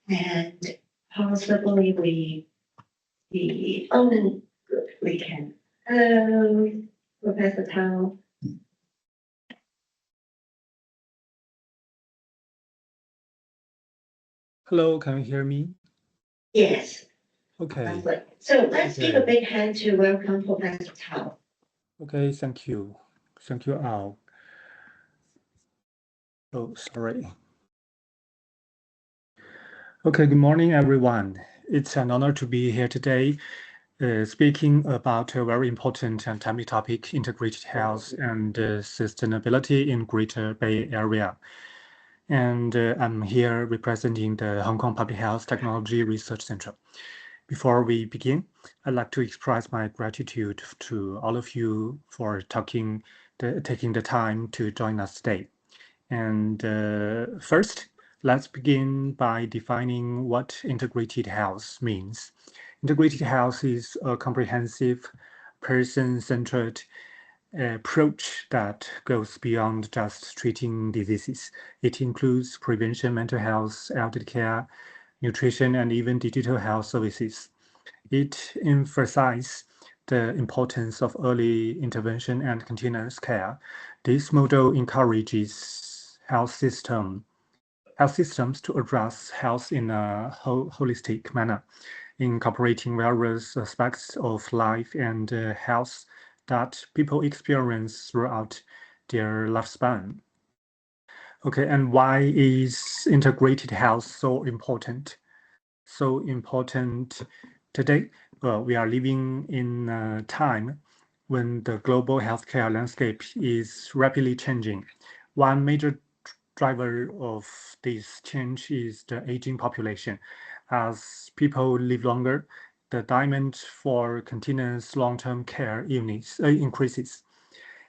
Speaker 1: And possibly we can. Hello, Professor Tao.
Speaker 10: Hello, can you hear me?
Speaker 1: Yes.
Speaker 10: Okay.
Speaker 1: So let's give a big hand to welcome Professor Tao.
Speaker 10: Okay, thank you. Thank you, Al. Oh, sorry. Okay, good morning, everyone. It's an honor to be here today, speaking about a very important and timely topic, integrated health and sustainability in Greater Bay Area. And I'm here representing the Hong Kong Public Health Technology Research Center. Before we begin, I'd like to express my gratitude to all of you for taking the time to join us today. And first, let's begin by defining what integrated health means. Integrated health is a comprehensive, person-centered approach that goes beyond just treating diseases. It includes prevention, mental health, elderly care, nutrition, and even digital health services. It emphasizes the importance of early intervention and continuous care. This model encourages health systems to address health in a holistic manner, incorporating various aspects of life and health that people experience throughout their lifespan. Okay, and why is integrated health so important? So important today? Well, we are living in a time when the global healthcare landscape is rapidly changing. One major driver of this change is the aging population. As people live longer, the demand for continuous long-term care increases.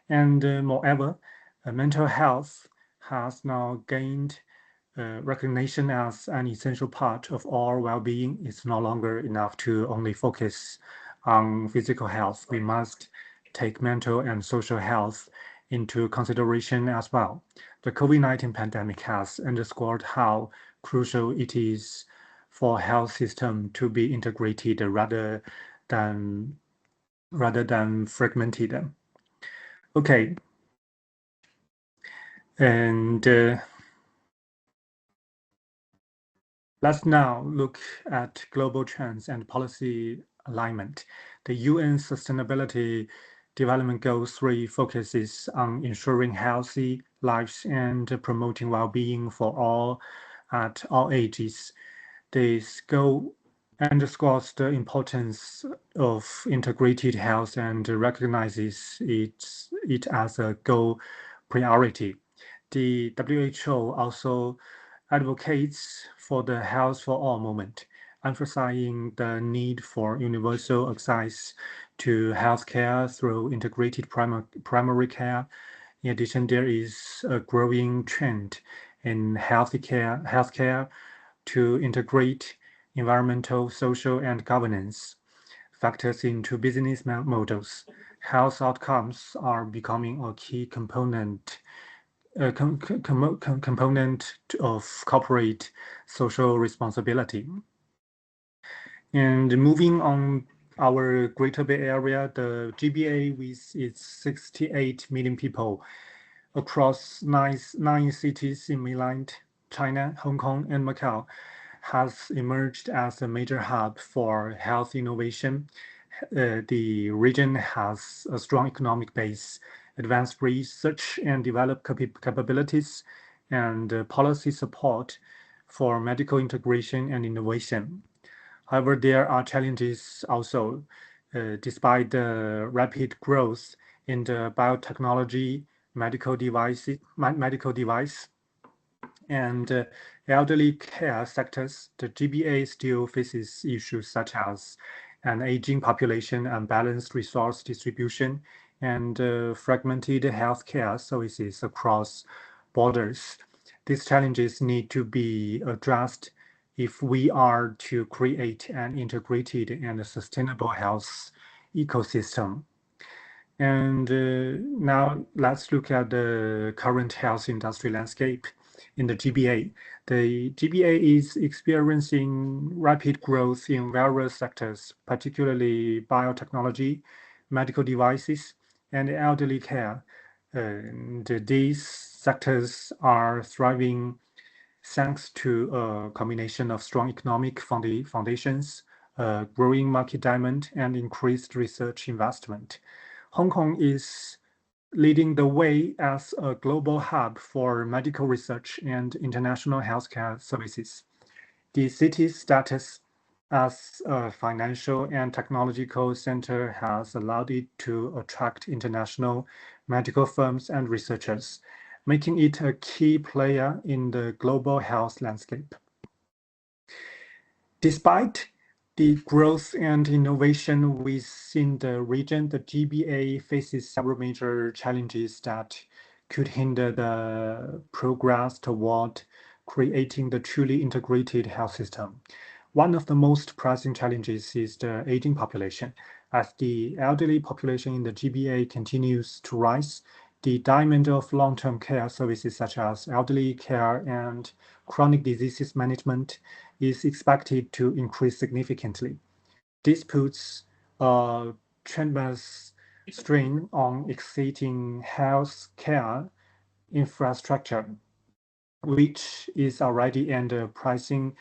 Speaker 10: And moreover, mental health has now gained recognition as an essential part of our well-being. It's no longer enough to only focus on physical health. We must take mental and social health into consideration as well. The COVID-19 pandemic has underscored how crucial it is for health system to be integrated rather than fragmented. Okay, and let's now look at global trends and policy alignment. The UN Sustainability Development Goals 3 focuses on ensuring healthy lives and promoting well-being for all at all ages. This goal underscores the importance of integrated health and recognizes it as a goal priority. The WHO also advocates for the Health for All movement, emphasizing the need for universal access to healthcare through integrated primary care. In addition, there is a growing trend in healthcare to integrate environmental, social, and governance factors into business models. Health outcomes are becoming a key component component of corporate social responsibility. And moving on our Greater Bay Area, the GBA with its 68 million people across nine cities in mainland China, Hong Kong, and Macau has emerged as a major hub for health innovation. The region has a strong economic base, advanced research and developed capabilities, and policy support for medical integration and innovation. However, there are challenges also. Despite the rapid growth in the biotechnology, medical device, and elderly care sectors, the GBA still faces issues such as an aging population, unbalanced resource distribution, and fragmented healthcare services across borders. These challenges need to be addressed if we are to create an integrated and sustainable health ecosystem. And now let's look at the current health industry landscape in the GBA. The GBA is experiencing rapid growth in various sectors, particularly biotechnology, medical devices, and elderly care. And these sectors are thriving thanks to a combination of strong economic foundations, growing market demand, and increased research investment. Hong Kong is leading the way as a global hub for medical research and international healthcare services. The city's status as a financial and technological center has allowed it to attract international medical firms and researchers, making it a key player in the global health landscape. Despite the growth and innovation within the region, the GBA faces several major challenges that could hinder the progress toward creating the truly integrated health system. One of the most pressing challenges is the aging population. As the elderly population in the GBA continues to rise, the demand of long-term care services such as elderly care and chronic diseases management is expected to increase significantly. This puts a tremendous strain on existing health care infrastructure, which is already under pricing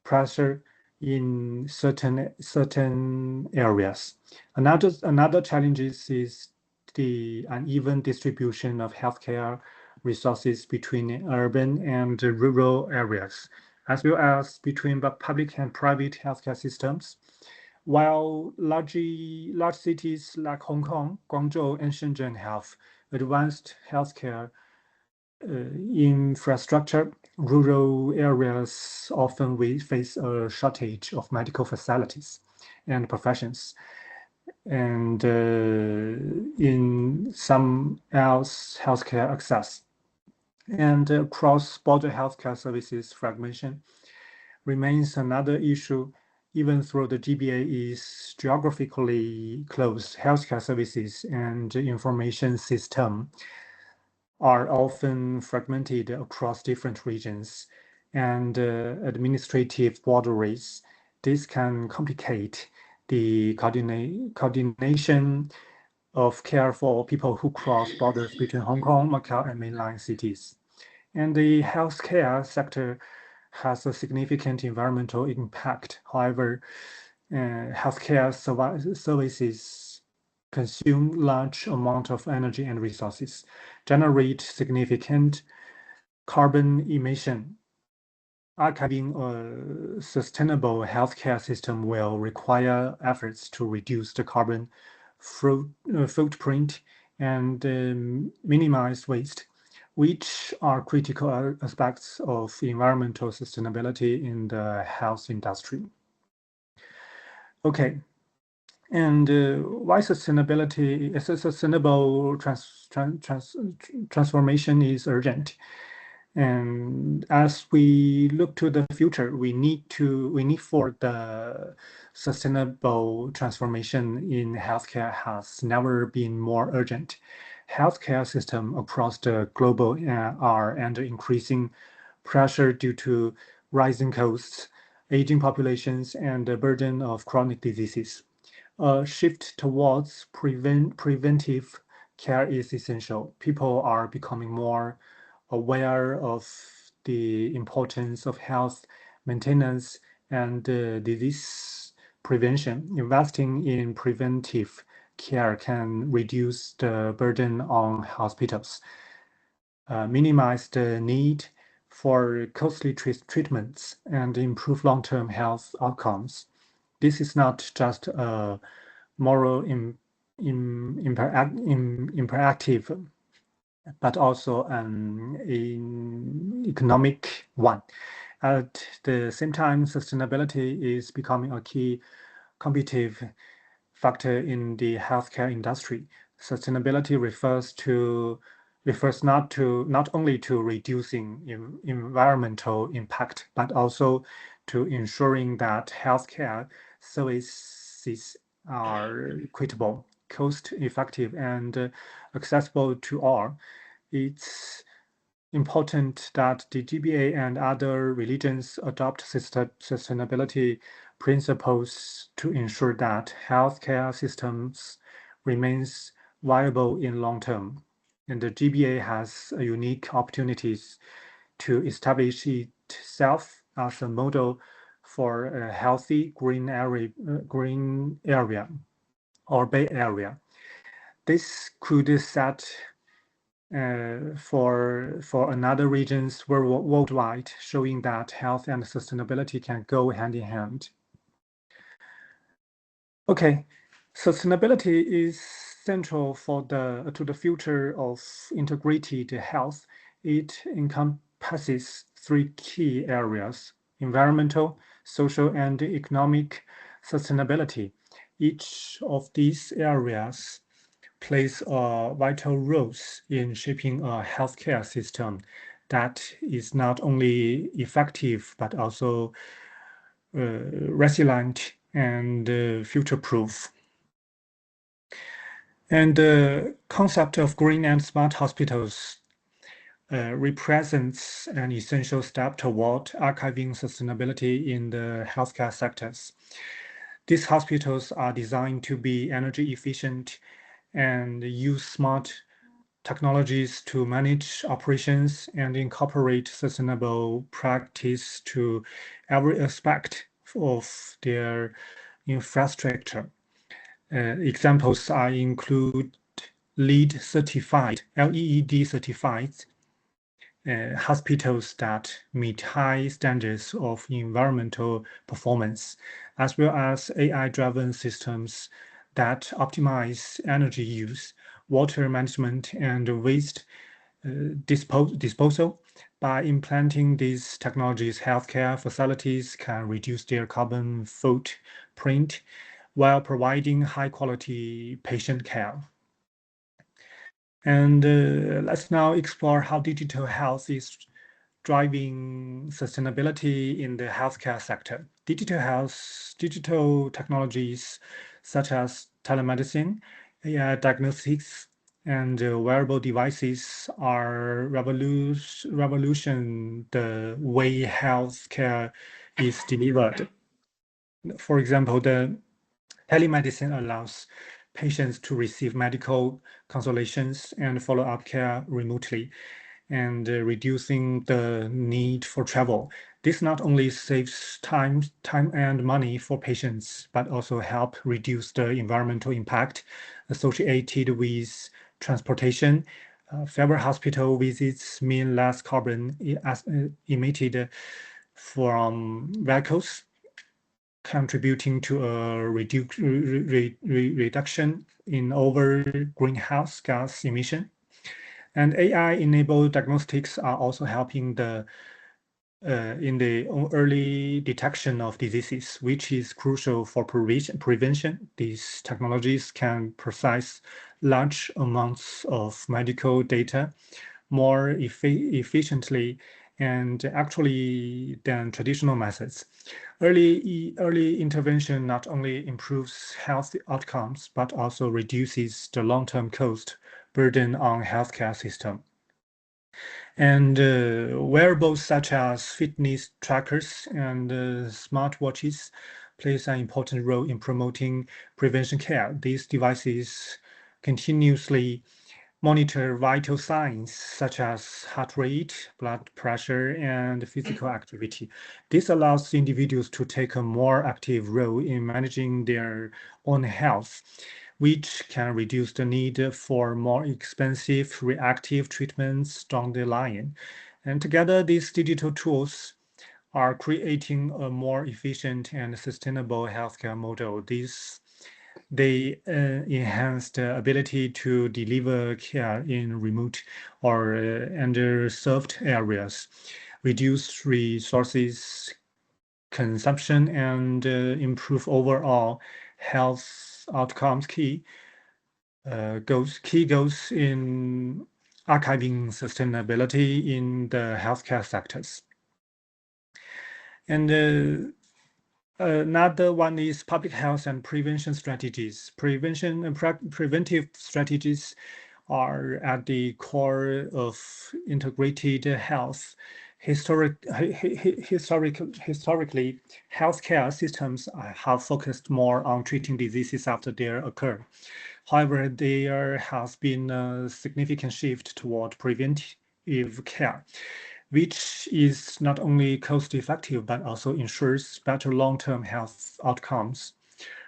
Speaker 10: pressure in certain areas. Another challenge is the uneven distribution of healthcare resources between urban and rural areas, as well as between public and private healthcare systems. While large cities like Hong Kong, Guangzhou, and Shenzhen have advanced healthcare infrastructure, rural areas often face a shortage of medical facilities and professions, and in some else healthcare access. And cross-border healthcare services fragmentation remains another issue. Even though the GBA is geographically close, healthcare services and information system are often fragmented across different regions and administrative boundaries. This can complicate the coordination of care for people who cross borders between Hong Kong, Macau, and mainland cities. And the healthcare sector has a significant environmental impact. However, healthcare services consume large amount of energy and resources, generate significant carbon emission. Archiving a sustainable healthcare system will require efforts to reduce the carbon footprint and minimize waste, which are critical aspects of environmental sustainability in the health industry. Okay, and why sustainability is a sustainable transformation is urgent. And as we look to the future, we need for the sustainable transformation in healthcare has never been more urgent. healthcare system across the global are under increasing pressure due to rising costs, aging populations, and the burden of chronic diseases. A shift towards preventive care is essential. People are becoming more aware of the importance of health maintenance and disease prevention. Investing in preventive care can reduce the burden on hospitals, minimize the need for costly treatments, and improve long-term health outcomes. This is not just a moral imperative, but also an economic one. At the same time, sustainability is becoming a key competitive factor in the healthcare industry. Sustainability refers not only to reducing environmental impact, but also to ensuring that healthcare services are equitable, cost-effective, and accessible to all. It's important that the GBA and other religions adopt sustainability principles to ensure that healthcare systems remains viable in long term. And the GBA has a unique opportunities to establish itself as a model for a healthy green area or Bay Area. This could set for another regions worldwide, showing that health and sustainability can go hand in hand. Okay, sustainability is central to the future of integrated health. It encompasses three key areas: environmental, social, and economic sustainability. Each of these areas plays vital roles in shaping a healthcare system that is not only effective, but also resilient and future-proof. And the concept of green and smart hospitals represents an essential step toward archiving sustainability in the healthcare sectors. These hospitals are designed to be energy efficient and use smart technologies to manage operations and incorporate sustainable practice to every aspect of their infrastructure. Examples include LEED certified hospitals that meet high standards of environmental performance, as well as AI-driven systems that optimize energy use, water management, and waste disposal. By implanting these technologies, healthcare facilities can reduce their carbon footprint while providing high-quality patient care. And let's now explore how digital health is driving sustainability in the healthcare sector. Digital technologies such as telemedicine, AI diagnostics, and wearable devices are revolution the way healthcare is delivered. For example, the telemedicine allows patients to receive medical consultations and follow-up care remotely, and reducing the need for travel. This not only saves time and money for patients, but also help reduce the environmental impact associated with transportation. Fewer hospital visits mean less carbon emitted from vehicles, contributing to a reduction in overall greenhouse gas emission. And AI-enabled diagnostics are also helping in the early detection of diseases, which is crucial for prevention. These technologies can process large amounts of medical data more efficiently and actually than traditional methods. Early intervention not only improves health outcomes, but also reduces the long-term cost burden on healthcare system. And wearables such as fitness trackers and smartwatches plays an important role in promoting prevention care. These devices continuously monitor vital signs such as heart rate, blood pressure, and physical activity. This allows individuals to take a more active role in managing their own health, which can reduce the need for more expensive reactive treatments down the line. And together, these digital tools are creating a more efficient and sustainable healthcare model. They enhance the ability to deliver care in remote or underserved areas, reduce resources consumption, and improve overall health outcomes. Key goals in archiving sustainability in the healthcare sectors. And another one is public health and prevention strategies. Prevention and preventive strategies are at the core of integrated health. Historically, healthcare systems have focused more on treating diseases after they occur. However, there has been a significant shift toward preventive care, which is not only cost-effective but also ensures better long-term health outcomes.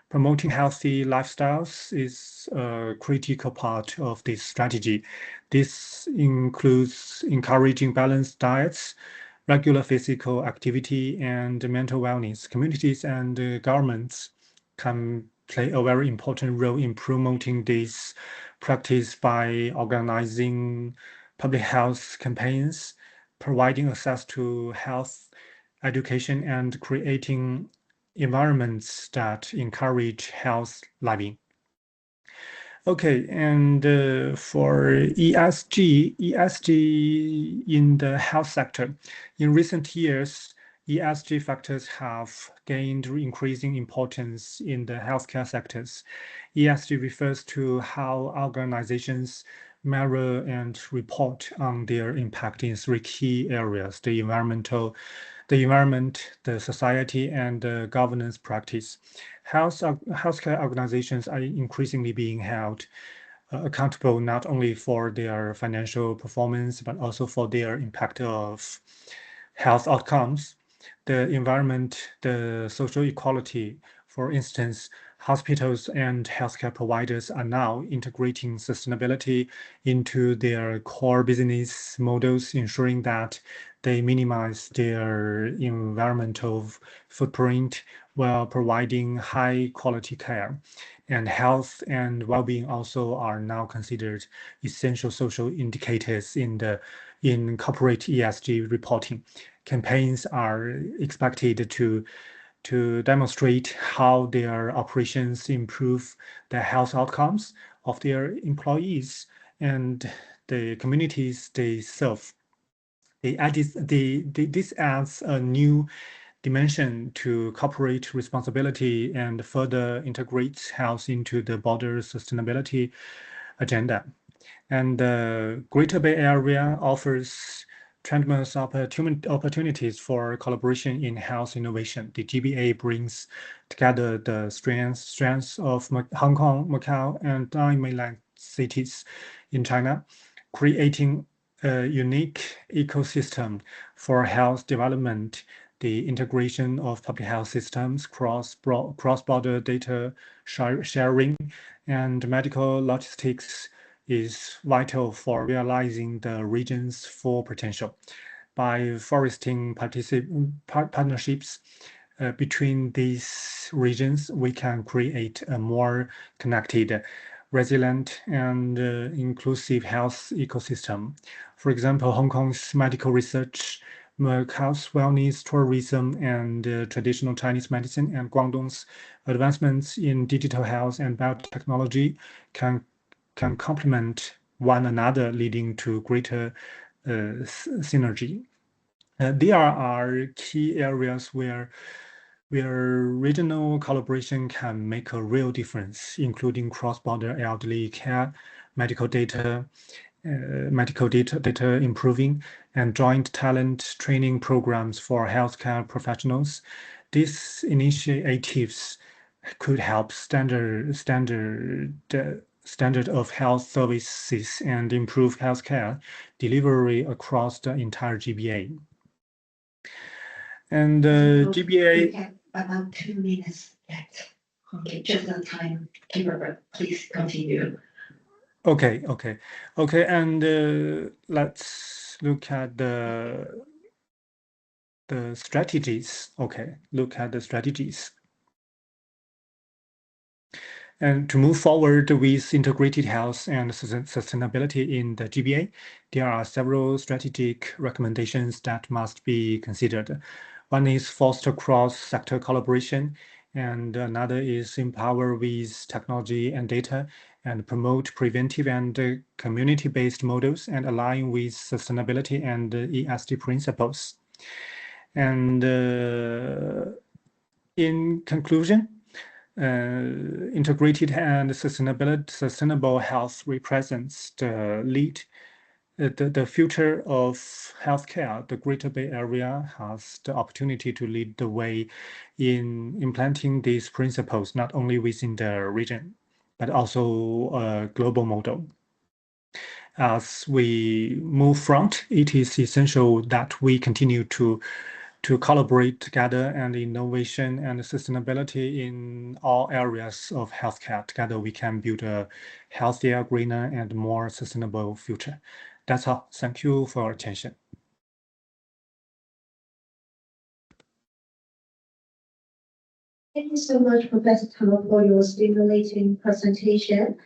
Speaker 10: Promoting healthy lifestyles is a critical part of this strategy. This includes encouraging balanced diets, regular physical activity, and mental wellness. Communities and governments can play a very important role in promoting this practice by organizing public health campaigns, providing access to health education, and creating environments that encourage health living. Okay, and for ESG in the health sector, in recent years, ESG factors have gained increasing importance in the healthcare sectors. ESG refers to how organizations measure and report on their impact in three key areas: the environment, the society, and the governance practice. Healthcare organizations are increasingly being held accountable not only for their financial performance, but also for their impact of health outcomes, the environment, the social equality. For instance, hospitals and healthcare providers are now integrating sustainability into their core business models, ensuring that they minimize their environmental footprint while providing high quality care. And health and well-being also are now considered essential social indicators in corporate ESG reporting. Campaigns are expected to demonstrate how their operations improve the health outcomes of their employees and the communities they serve. This adds a new dimension to corporate responsibility and further integrates health into the broader sustainability agenda. And the Greater Bay Area offers tremendous opportunities for collaboration in health innovation. The GBA brings together the strengths of Hong Kong, Macau, and 9 mainland cities in China, creating a unique ecosystem for health development. The integration of public health systems, cross-border data sharing, and medical logistics is vital for realizing the region's full potential. By fostering partnerships between these regions, we can create a more connected, resilient, and inclusive health ecosystem. For example, Hong Kong's medical research, Macau's wellness tourism, and traditional Chinese medicine, and Guangdong's advancements in digital health and biotechnology can complement one another, leading to greater synergy. There are key areas where regional collaboration can make a real difference, including cross-border elderly care, medical data improving, and joint talent training programs for healthcare professionals. These initiatives could help standard of health services and improve healthcare delivery across the entire GBA. And GBA.
Speaker 1: We have about 2 minutes left. Okay, just on time. Kimber, please continue.
Speaker 10: Okay, and let's look at the strategies. Okay, look at the strategies. And to move forward with integrated health and sustainability in the GBA, there are several strategic recommendations that must be considered. One is foster cross-sector collaboration, and another is empower with technology and data and promote preventive and community-based models and align with sustainability and ESG principles. And in conclusion, integrated and sustainable health represents the future of healthcare. The Greater Bay Area has the opportunity to lead the way in implementing these principles, not only within the region, but also a global model. As we move front, it is essential that we continue to collaborate together, and innovation and sustainability in all areas of healthcare. Together, we can build a healthier, greener, and more sustainable future. That's all. Thank you for your attention.
Speaker 1: Thank you so much, Professor Tao, for your stimulating presentation.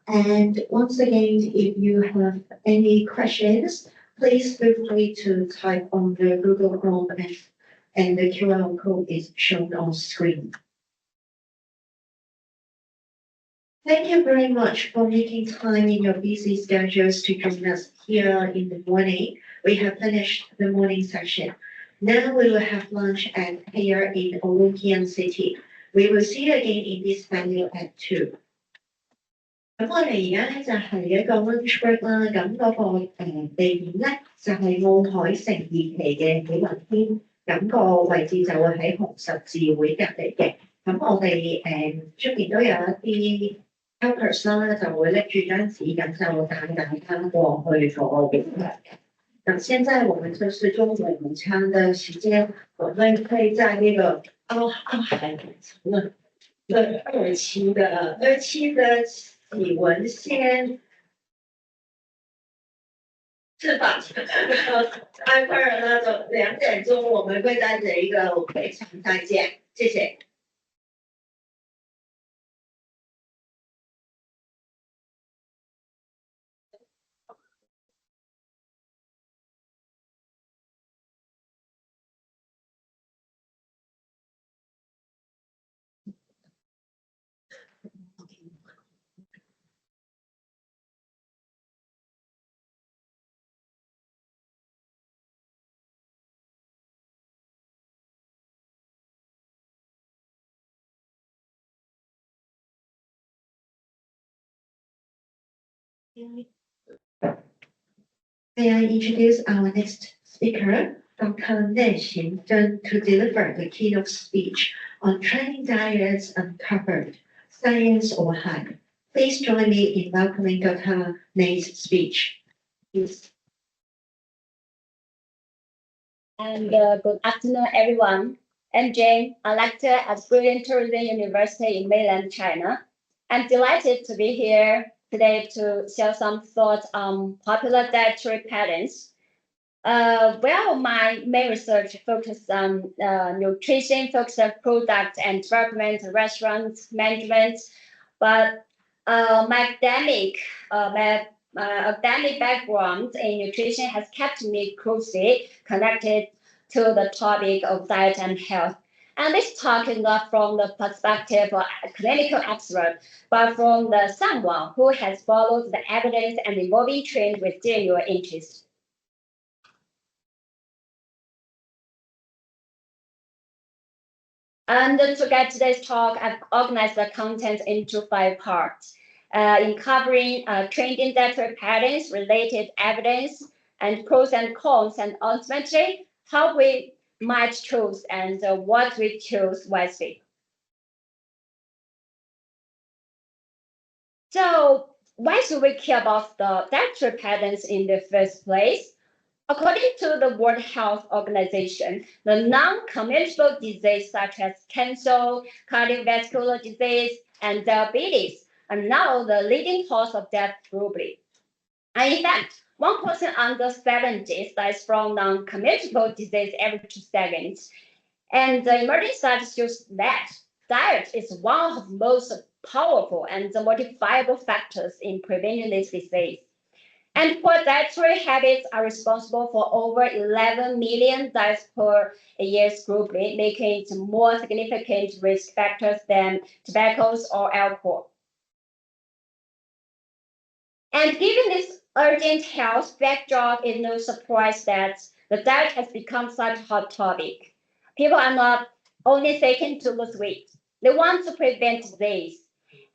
Speaker 1: And once again, if you have any questions, please feel free to type on the Google Chrome and the QR code is shown on screen. Thank you very much for making time in your busy schedules to join us here in the morning. We have finished the morning session. Now we will have lunch here in Olympian City. We will see you again in this venue at 2. 咁我哋而家咧就係一個 lunch break 啦，咁嗰個地點咧就係奧海城2期嘅喜雲軒，咁個位置就會喺紅十字會隔離嘅。咁我哋出邊都有一啲 helpers 啦，就會拎住張紙，咁就帶大家過去個景點嘅。那現在我們就是中午午餐的時間，我們可以在那個奧海城的2期的喜文先是吧？待会儿呢，就2點鐘，我們會在這一個會場再見，謝謝。May I introduce our next speaker, Dr. Nen Xingzhen, to deliver the keynote speech on training diets uncovered, science or hype. Please join me in welcoming Dr. Nen's speech. Please.
Speaker 11: And good afternoon, everyone. I'm Jane, a lecturer at Brilliant Tourism University in mainland China. I'm delighted to be here today to share some thoughts on popular dietary patterns. Well, my main research focused on nutrition-focused product and development, restaurant management, but my academic background in nutrition has kept me closely connected to the topic of diet and health. And this talk is not from the perspective of a clinical expert, but from someone who has followed the evidence and evolving trends within your interest. And to get today's talk, I've organized the content into 5 parts. in covering trending dietary patterns, related evidence, and pros and cons, and ultimately how we might choose and what we choose wisely. So why should we care about the dietary patterns in the first place? According to the World Health Organization, the non-communicable diseases such as cancer, cardiovascular disease, and diabetes are now the leading cause of death globally. And in fact, one person under 70 dies from non-communicable disease every 2 seconds. And the emerging studies shows that diet is one of the most powerful and modifiable factors in preventing this disease. And poor dietary habits are responsible for over 11 million deaths per year globally, making it more significant risk factors than tobacco or alcohol. And given this urgent health backdrop, it's no surprise that the diet has become such a hot topic. People are not only seeking to lose weight, they want to prevent disease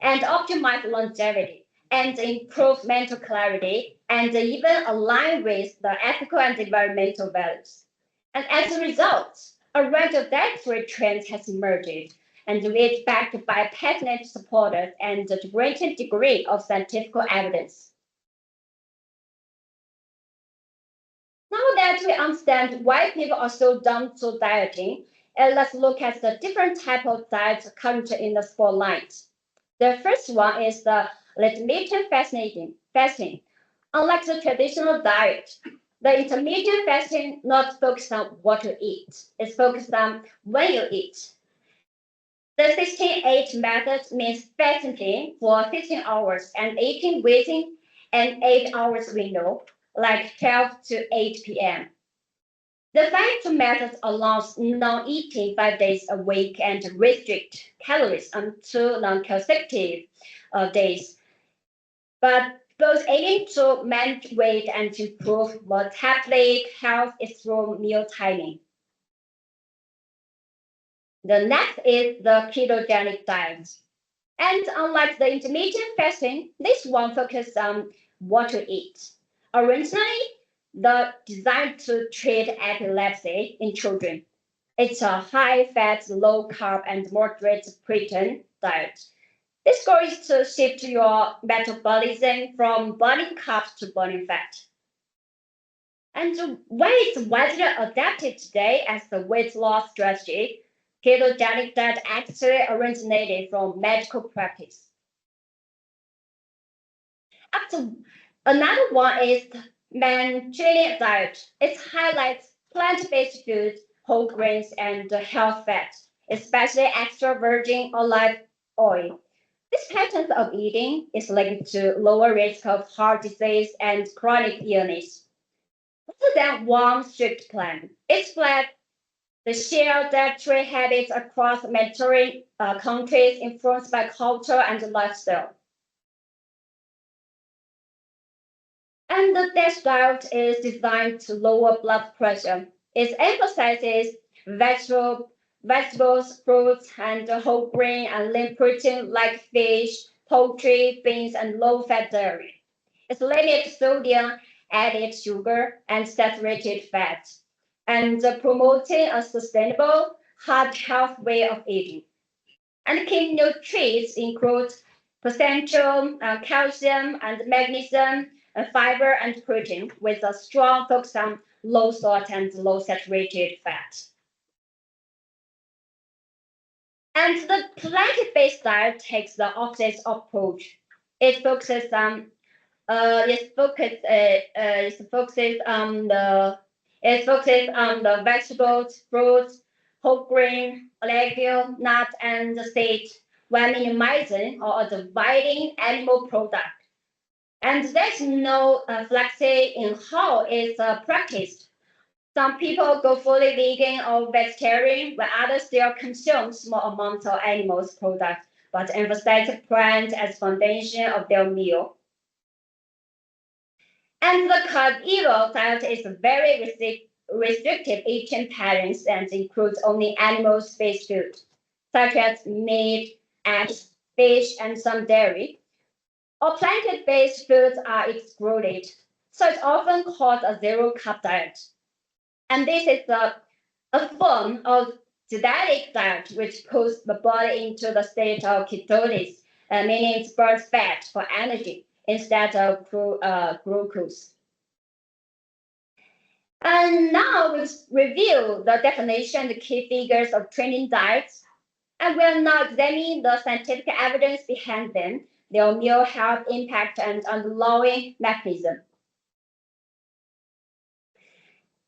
Speaker 11: and optimize longevity and improve mental clarity and even align with the ethical and environmental values. And as a result, a range of dietary trends has emerged, and it's backed by passionate supporters and a great degree of scientific evidence. Now that we understand why people are so drawn to dieting, let's look at the different type of diets currently in the spotlight. The first one is the intermittent fasting. Unlike the traditional diet, the intermittent fasting not focused on what you eat. It's focused on when you eat. The 16-8 method means fasting for 16 hours and eating within an 8 hours window, like 12 to 8 p.m. The 5-2 method allows non-eating 5 days a week and restrict calories until non-consecutive days, but both aiming to manage weight and improve metabolic health is through meal timing. The next is the ketogenic diet. And unlike the intermittent fasting, this one focuses on what to eat. Originally, designed to treat epilepsy in children. It's a high-fat, low-carb, and moderate protein diet. This goal is to shift your metabolism from burning carbs to burning fat. And when it's widely adapted today as a weight loss strategy, ketogenic diet actually originated from medical practice. Another one is the Mediterranean diet. It highlights plant-based foods, whole grains, and health fats, especially extra virgin olive oil. This pattern of eating is linked to lower risk of heart disease and chronic illness. Rather than one strict plan, it's flat. The shared dietary habits across Mediterranean countries influenced by culture and lifestyle. And the DASH diet is designed to lower blood pressure. It emphasizes vegetables, fruits, and whole grain and lean protein like fish, poultry, beans, and low-fat dairy. It limits sodium, added sugar, and saturated fat, and promoting a sustainable, heart health way of eating. And key nutrients include potassium, calcium, and magnesium, fiber, and protein, with a strong focus on low salt and low saturated fat. And the plant-based diet takes the opposite approach. It focuses on the vegetables, fruits, whole grain, legume, nut, and seeds, while minimizing or avoiding animal products. And there's no flexibility in how it's practiced. Some people go fully vegan or vegetarian, while others still consume small amounts of animals products, but emphasize plant as foundation of their meal. And the carnivore diet is very restrictive eating patterns and includes only animal-based food, such as meat, eggs, fish, and some dairy. or plant-based foods are excluded. So it's often called a zero-carb diet. And this is a form of diabetic diet which puts the body into the state of ketosis, meaning it burns fat for energy instead of glucose. And now we'll review the definition and the key figures of training diets. And we'll now examine the scientific evidence behind them, their meal health impact and underlying mechanism.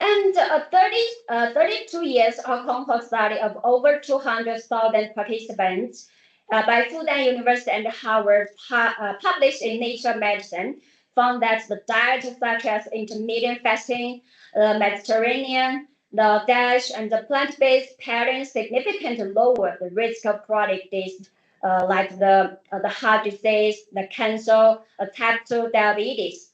Speaker 11: And 32 years of cohort study of over 200,000 participants by Fudan University and Harvard published in Nature Medicine found that the diet such as intermittent fasting, Mediterranean, the DASH, and the plant-based patterns significantly lower the risk of chronic disease like the heart disease, the cancer, type 2 diabetes.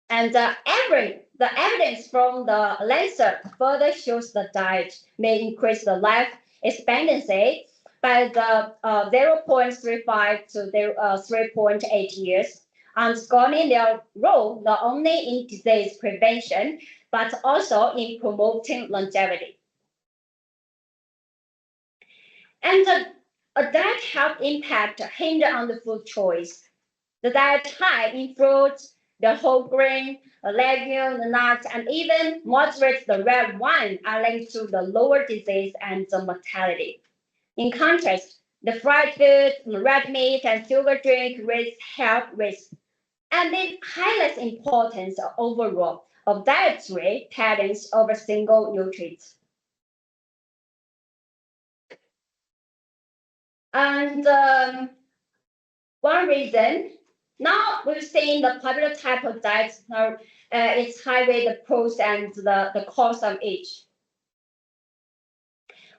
Speaker 11: And the evidence from the Lancet further shows the diet may increase the life expectancy by the 0.35 to 3.8 years, underscoring their role not only in disease prevention, but also in promoting longevity. And a diet health impact hinder on the food choice. The diet high in fruits, the whole grain, the legume, the nuts, and even moderate the red wine are linked to the lower disease and the mortality. In contrast, the fried food, the red meat, and sugar drink raise health risks. And this highlights the importance overall of dietary patterns over single nutrients. And one reason, now we've seen the popular type of diets, now it's highlight the pros and the cons of each.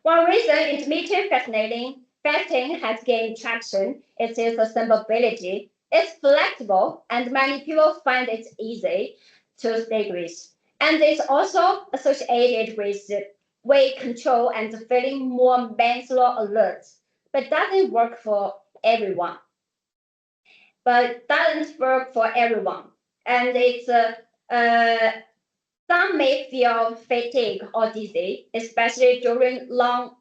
Speaker 11: One reason intermittent fasting has gained traction is its sustainability. It's flexible and many people find it easy to stick with. And it's also associated with weight control and feeling more mentally alert, but doesn't work for everyone. And it's some may feel fatigue or dizzy, especially during the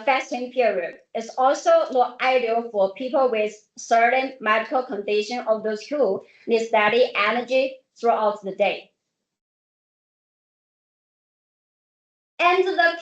Speaker 11: fasting period. It's also not ideal for people with certain medical condition or those who need steady energy throughout the day. And the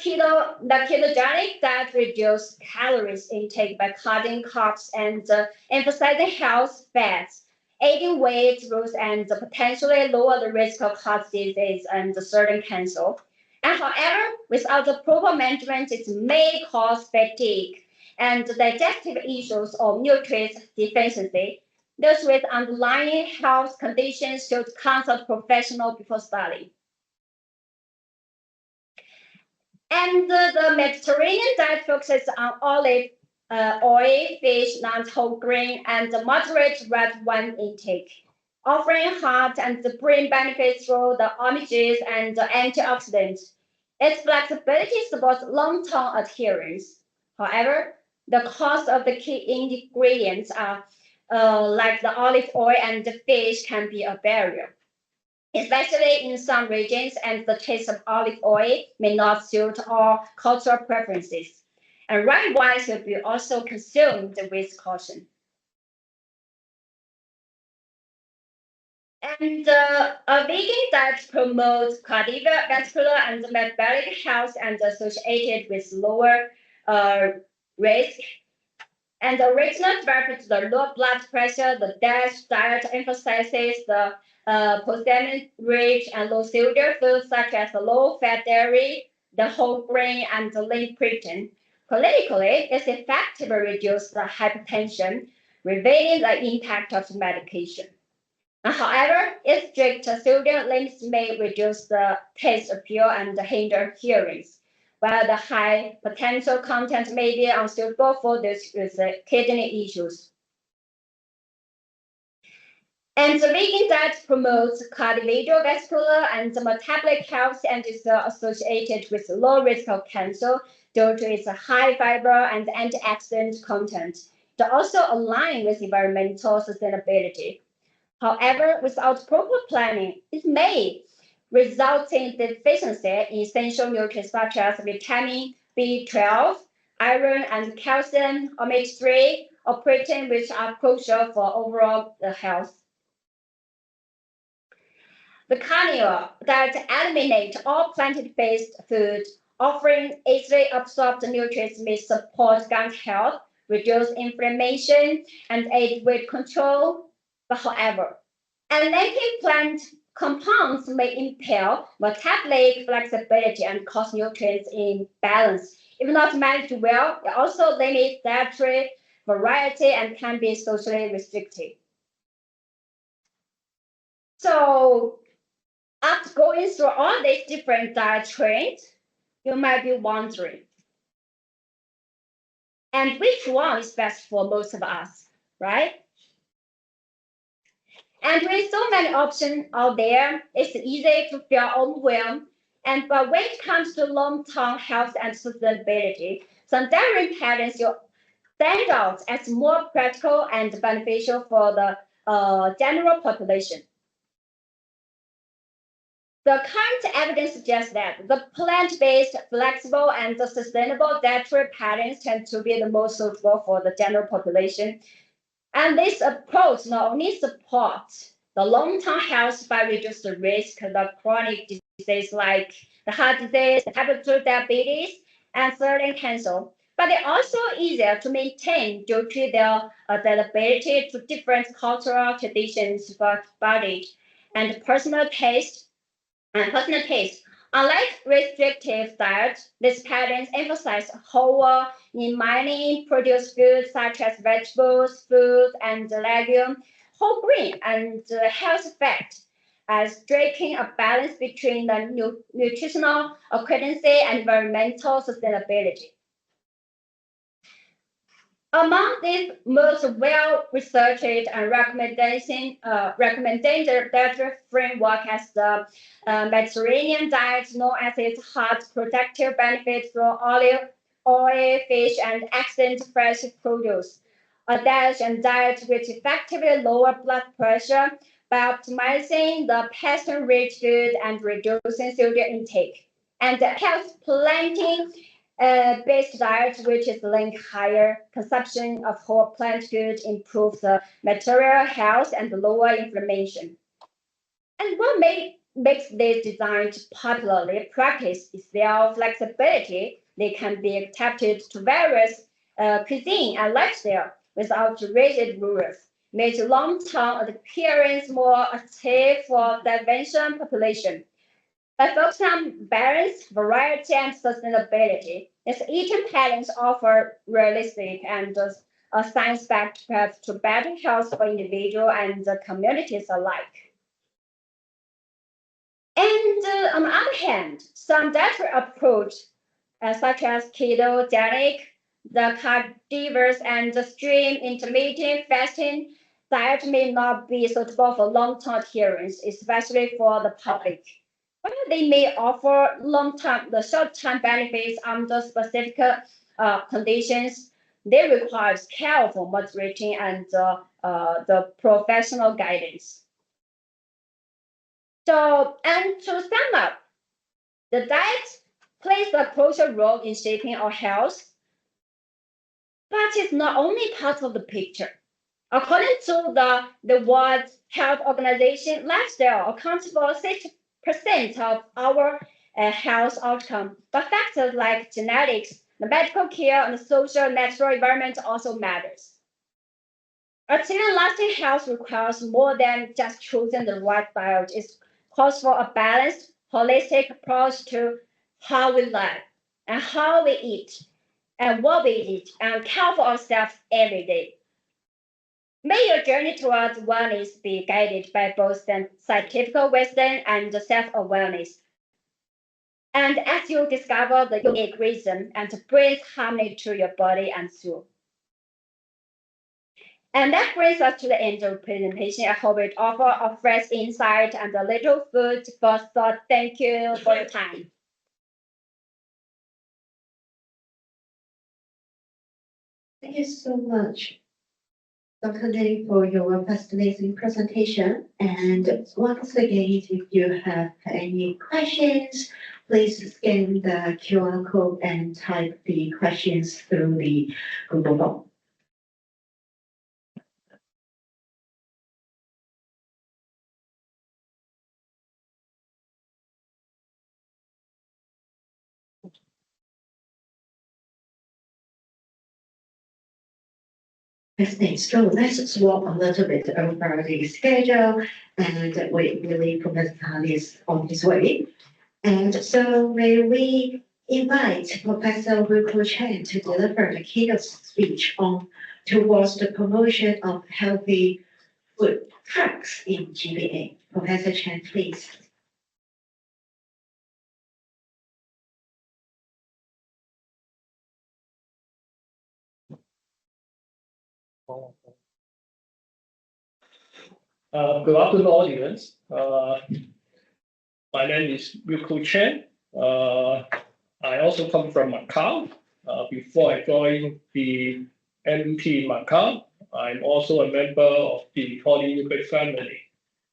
Speaker 11: ketogenic diet reduces calories intake by cutting carbs and emphasizing health fats, aiding weight loss and potentially lower the risk of heart disease and certain cancer. And however, without the proper management, it may cause fatigue and digestive issues or nutrient deficiency. Those with underlying health conditions should consult professional before starting. And the Mediterranean diet focuses on olive oil, fish, nuts, whole grain, and moderate red wine intake, offering heart and brain benefits through the omegas and the antioxidants. Its flexibility supports long-term adherence. However, the cost of the key ingredients are like the olive oil and the fish can be a barrier, especially in some regions, and the taste of olive oil may not suit all cultural preferences. And red wine should be also consumed with caution. And a vegan diet promotes cardiovascular and metabolic health and associated with lower risk. And the original therapy to the low blood pressure, the DASH diet emphasizes the potassium-rich and low-sodium foods such as the low-fat dairy, the whole grain, and the lean protein. Politically, it's effectively reduces the hypertension, revealing the impact of the medication. However, its strict sodium limits may reduce the taste appeal and hinder hearings, while the high potential content may be unsuitable for those with kidney issues. And the vegan diet promotes cardiovascular and metabolic health and is associated with low risk of cancer due to its high fiber and antioxidant content. to also align with environmental sustainability. However, without proper planning, it may result in deficiency in essential nutrients such as vitamin B12, iron, and calcium, omega-3, or protein, which are crucial for overall health. The carnivore diet eliminates all plant-based food, offering easily absorbed nutrients may support gut health, reduce inflammation, and aid weight control. But however, lacking plant compounds may impair metabolic flexibility and cause nutrient imbalance. If not managed well, it also limits dietary variety and can be socially restrictive. So after going through all these different diet trends, you might be wondering, and which one is best for most of us, right? And with so many options out there, it's easy to feel overwhelmed. But when it comes to long-term health and sustainability, some dietary patterns stand out as more practical and beneficial for the general population. The current evidence suggests that the plant-based, flexible, and sustainable dietary patterns tend to be the most suitable for the general population. And this approach not only supports the long-term health by reducing the risk of chronic diseases like the heart disease, type 2 diabetes, and certain cancer, but they're also easier to maintain due to their adaptability to different cultural traditions, body, and personal taste. Unlike restrictive diet, these patterns emphasize whole in many produce foods such as vegetables, fruit, and legumes, whole grain, and health fat, as striking a balance between the nutritional accuracy and environmental sustainability. Among these most well-researched and recommended dietary framework as the Mediterranean diet, known as its heart protective benefits through olive oil, fish, and excellent fresh produce. A diet which effectively lower blood pressure by optimizing the pasture-rich food and reducing sodium intake. And health planting based diet, which is linked higher consumption of whole plant food, improves the material health and lower inflammation. And what makes this design popularly practiced is their flexibility. They can be adapted to various cuisine and lifestyle without rigid rules, make long-term adherence more safe for the advanced population. By focusing on balance, variety, and sustainability, its eating patterns offer realistic and science-backed paths to better health for individuals and communities alike. And on the other hand, some dietary approaches, such as ketogenic, the carnivorous, and the extreme intermittent fasting diet may not be suitable for long-term adherence, especially for the public. While they may offer the short-term benefits under specific conditions, they require careful monitoring and the professional guidance. So, and to sum up, the diet plays a crucial role in shaping our health, but it's not only part of the picture. According to the World Health Organization, lifestyle accounts for 60% of our health outcome, but factors like genetics, the medical care, and the social and natural environment also matters. Achieving lasting health requires more than just choosing the right diet. It calls for a balanced, holistic approach to how we live and how we eat and what we eat and care for ourselves every day. May your journey towards wellness be guided by both the scientific wisdom and the self-awareness. And as you discover the unique reason and brings harmony to your body and soul. And that brings us to the end of the presentation. I hope it offers a fresh insight and a little food for thought. Thank you for your time.
Speaker 1: Thank you so much, Dr. Lee, for your fascinating presentation. And once again, if you have any questions, please scan the QR code and type the questions through the Google Form. So let's swap a little bit over the schedule, and we really Professor Han is on his way. And so may we invite Professor Wilco Chen to deliver the keynote speech on towards the promotion of healthy food trucks in GBA. Professor Chen, please.
Speaker 12: Good afternoon, audience. My name is Wilco Chen. I also come from Macau. Before I joined the MT Macau, I'm also a member of the Poly family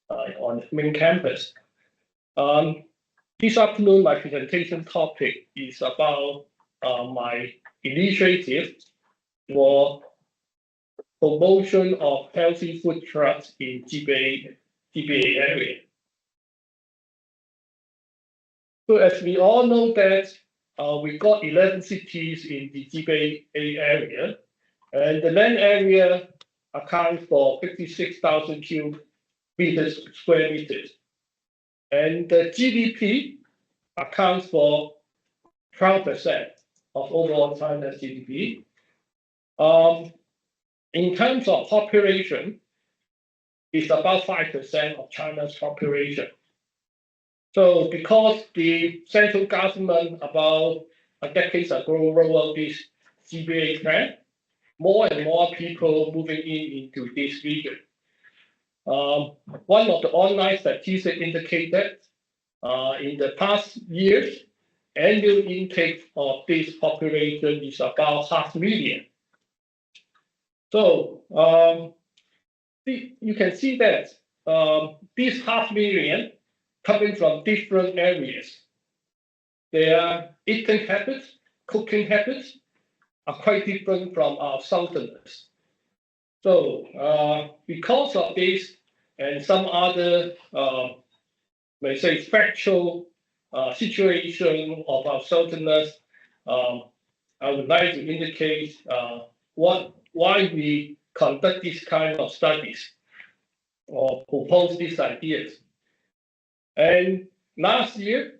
Speaker 12: on the main campus. This afternoon, my presentation topic is about my initiative for promotion of healthy food trucks in GBA area. So as we all know that we got 11 cities in the GBA area, and the land area accounts for 56,000 square meters. And the GDP accounts for 12% of overall China's GDP. In terms of population, it's about 5% of China's population. So because the central government about a decade ago rolled out this GBA plan, more and more people moving into this region. One of the online statistics indicated in the past years, annual intake of this population is about 500,000. So you can see that this 500,000 coming from different areas. Their eating habits, cooking habits are quite different from our southerners. So because of this and some other, may say, factual situation of our southerners, I would like to indicate why we conduct this kind of studies or propose these ideas. And last year,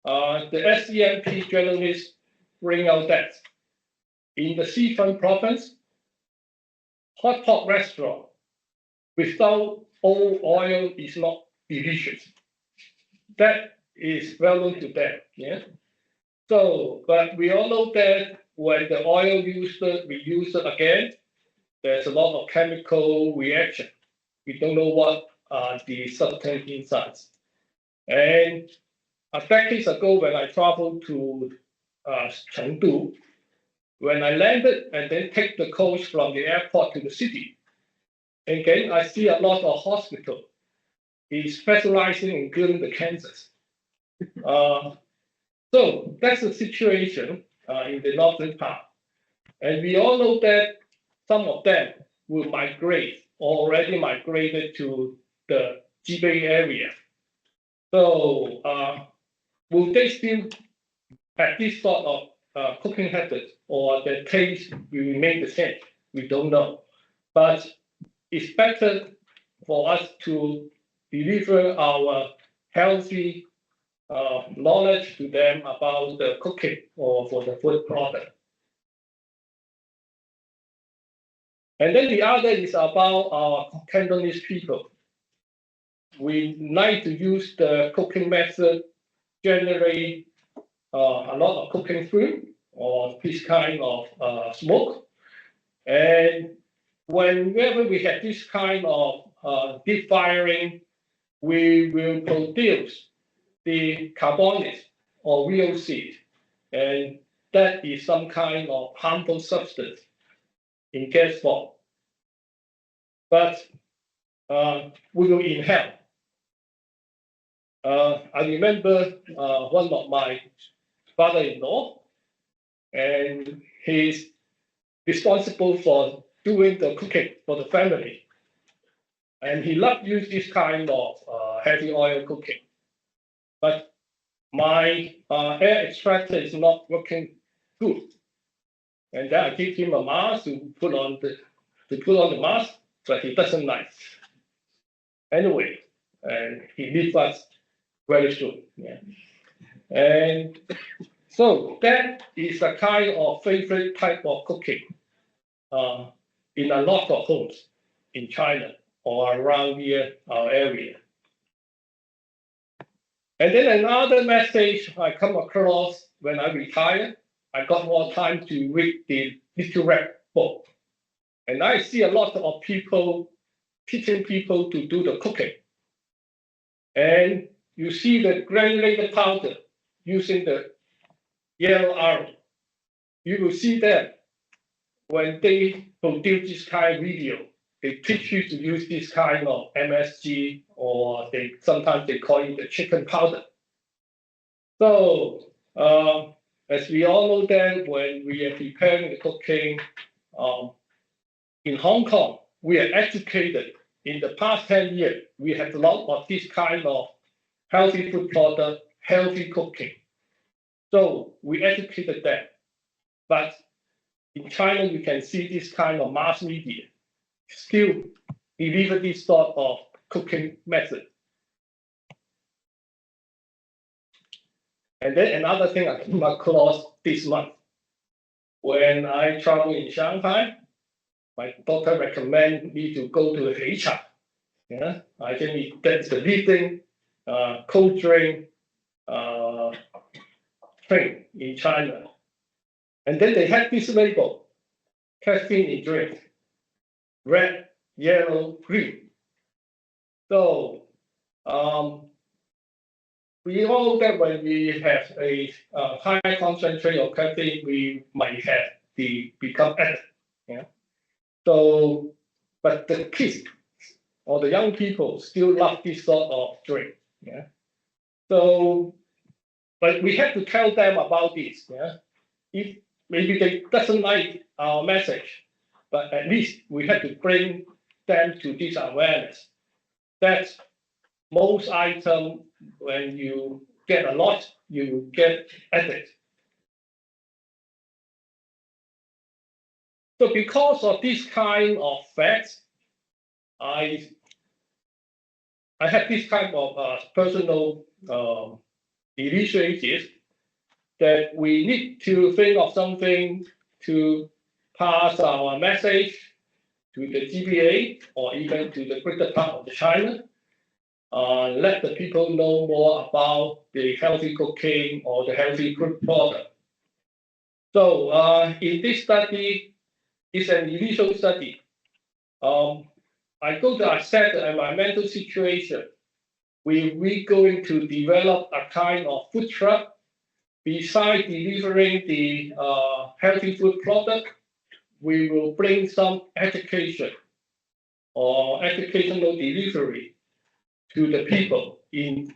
Speaker 12: the SCMP journalists bring out that in the Xifeng province, hot pot restaurant without oil is not delicious. That is well known to them. Yeah. So, but we all know that when the oil we use it again, there's a lot of chemical reaction. We don't know what are the substance insides. And a decade ago, when I traveled to Chengdu, when I landed and then take the coach from the airport to the city, again, I see a lot of hospital is specializing in curing the cancers. So that's the situation in the northern part. And we all know that some of them will migrate, or already migrated to the GBA area. So will they still have this sort of cooking habits, or the taste will remain the same? We don't know. But it's better for us to deliver our healthy knowledge to them about the cooking or for the food product. And then the other is about our Cantonese people. We like to use the cooking method, generate a lot of cooking food or this kind of smoke. And whenever we have this kind of deep firing, we will produce the carbonic or VOC, and that is some kind of harmful substance in gas form. but we will inhale. I remember one of my father-in-law, and he's responsible for doing the cooking for the family. And he loved use this kind of heavy oil cooking. But my air extractor is not working good. And then I give him a mask to put on the mask, but he doesn't like. Anyway, and he leaves us very soon. Yeah. And so that is a kind of favorite type of cooking in a lot of homes in China or around here, our area. And then another message I come across when I retire, I got more time to read the Little Red Book. And I see a lot of people teaching people to do the cooking. And you see the granulated powder using the yellow arrow. You will see that when they produce this kind of video, they teach you to use this kind of MSG, or sometimes they call it the chicken powder. So as we all know that when we are preparing the cooking in Hong Kong, we are educated. In the past 10 years, we have a lot of this kind of healthy food product, healthy cooking. So we educated them. But in China, you can see this kind of mass media still deliver this sort of cooking method. And then another thing I came across this month, when I travel in Shanghai, my doctor recommended me to go to Heicha. Yeah, I think that's the leading cold drink drink in China. And then they had this label, caffeine in drink, red, yellow, green. So we all know that when we have a high concentration of caffeine, we might have become addict. Yeah. So, but the kids or the young people still love this sort of drink. Yeah. So, but we have to tell them about this. Yeah. If maybe they doesn't like our message, but at least we have to bring them to this awareness that most items, when you get a lot, you get addicted. So because of this kind of facts, I have this kind of personal initiative that we need to think of something to pass our message to the GBA or even to the greater part of China. Let the people know more about the healthy cooking or the healthy food product. So in this study, it's an initial study. I go to assess the environmental situation. We're going to develop a kind of food truck. Besides delivering the healthy food product, we will bring some education or educational delivery to the people in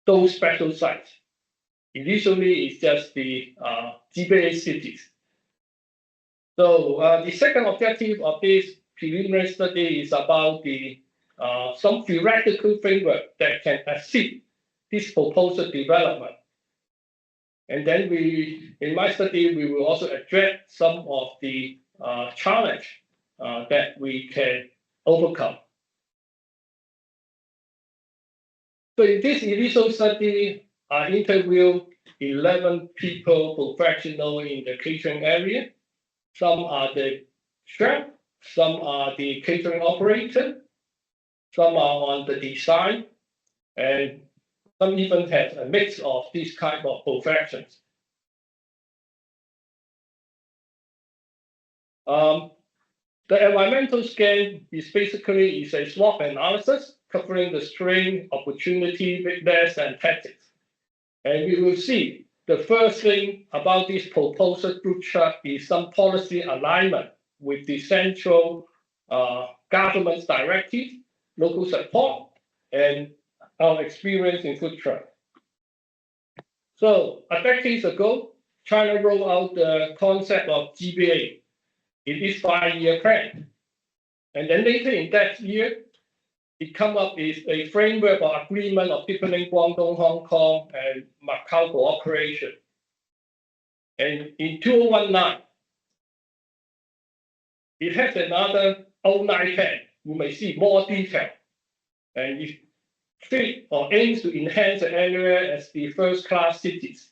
Speaker 12: those special sites. Initially, it's just the GBA cities. So the second objective of this preliminary study is about the some theoretical framework that can assist this proposal development. And then in my study, we will also address some of the challenge that we can overcome. So in this initial study, I interviewed 11 people, professionals in the catering area. Some are the chef, some are the catering operator, some are on the design, and some even have a mix of these kind of professions. The environmental scan is basically a SWOT analysis covering the strength, opportunity, weakness, and tactics. And we will see the first thing about this proposed group chart is some policy alignment with the central government's directive, local support, and our experience in food truck. So a decade ago, China rolled out the concept of GBA in its 5-year plan. And then later in that year, it come up with a framework or agreement of deepening Guangdong, Hong Kong, and Macau cooperation. And in 2019, it has another 09 plan. You may see more detail. And it fit or aims to enhance the area as the first-class cities,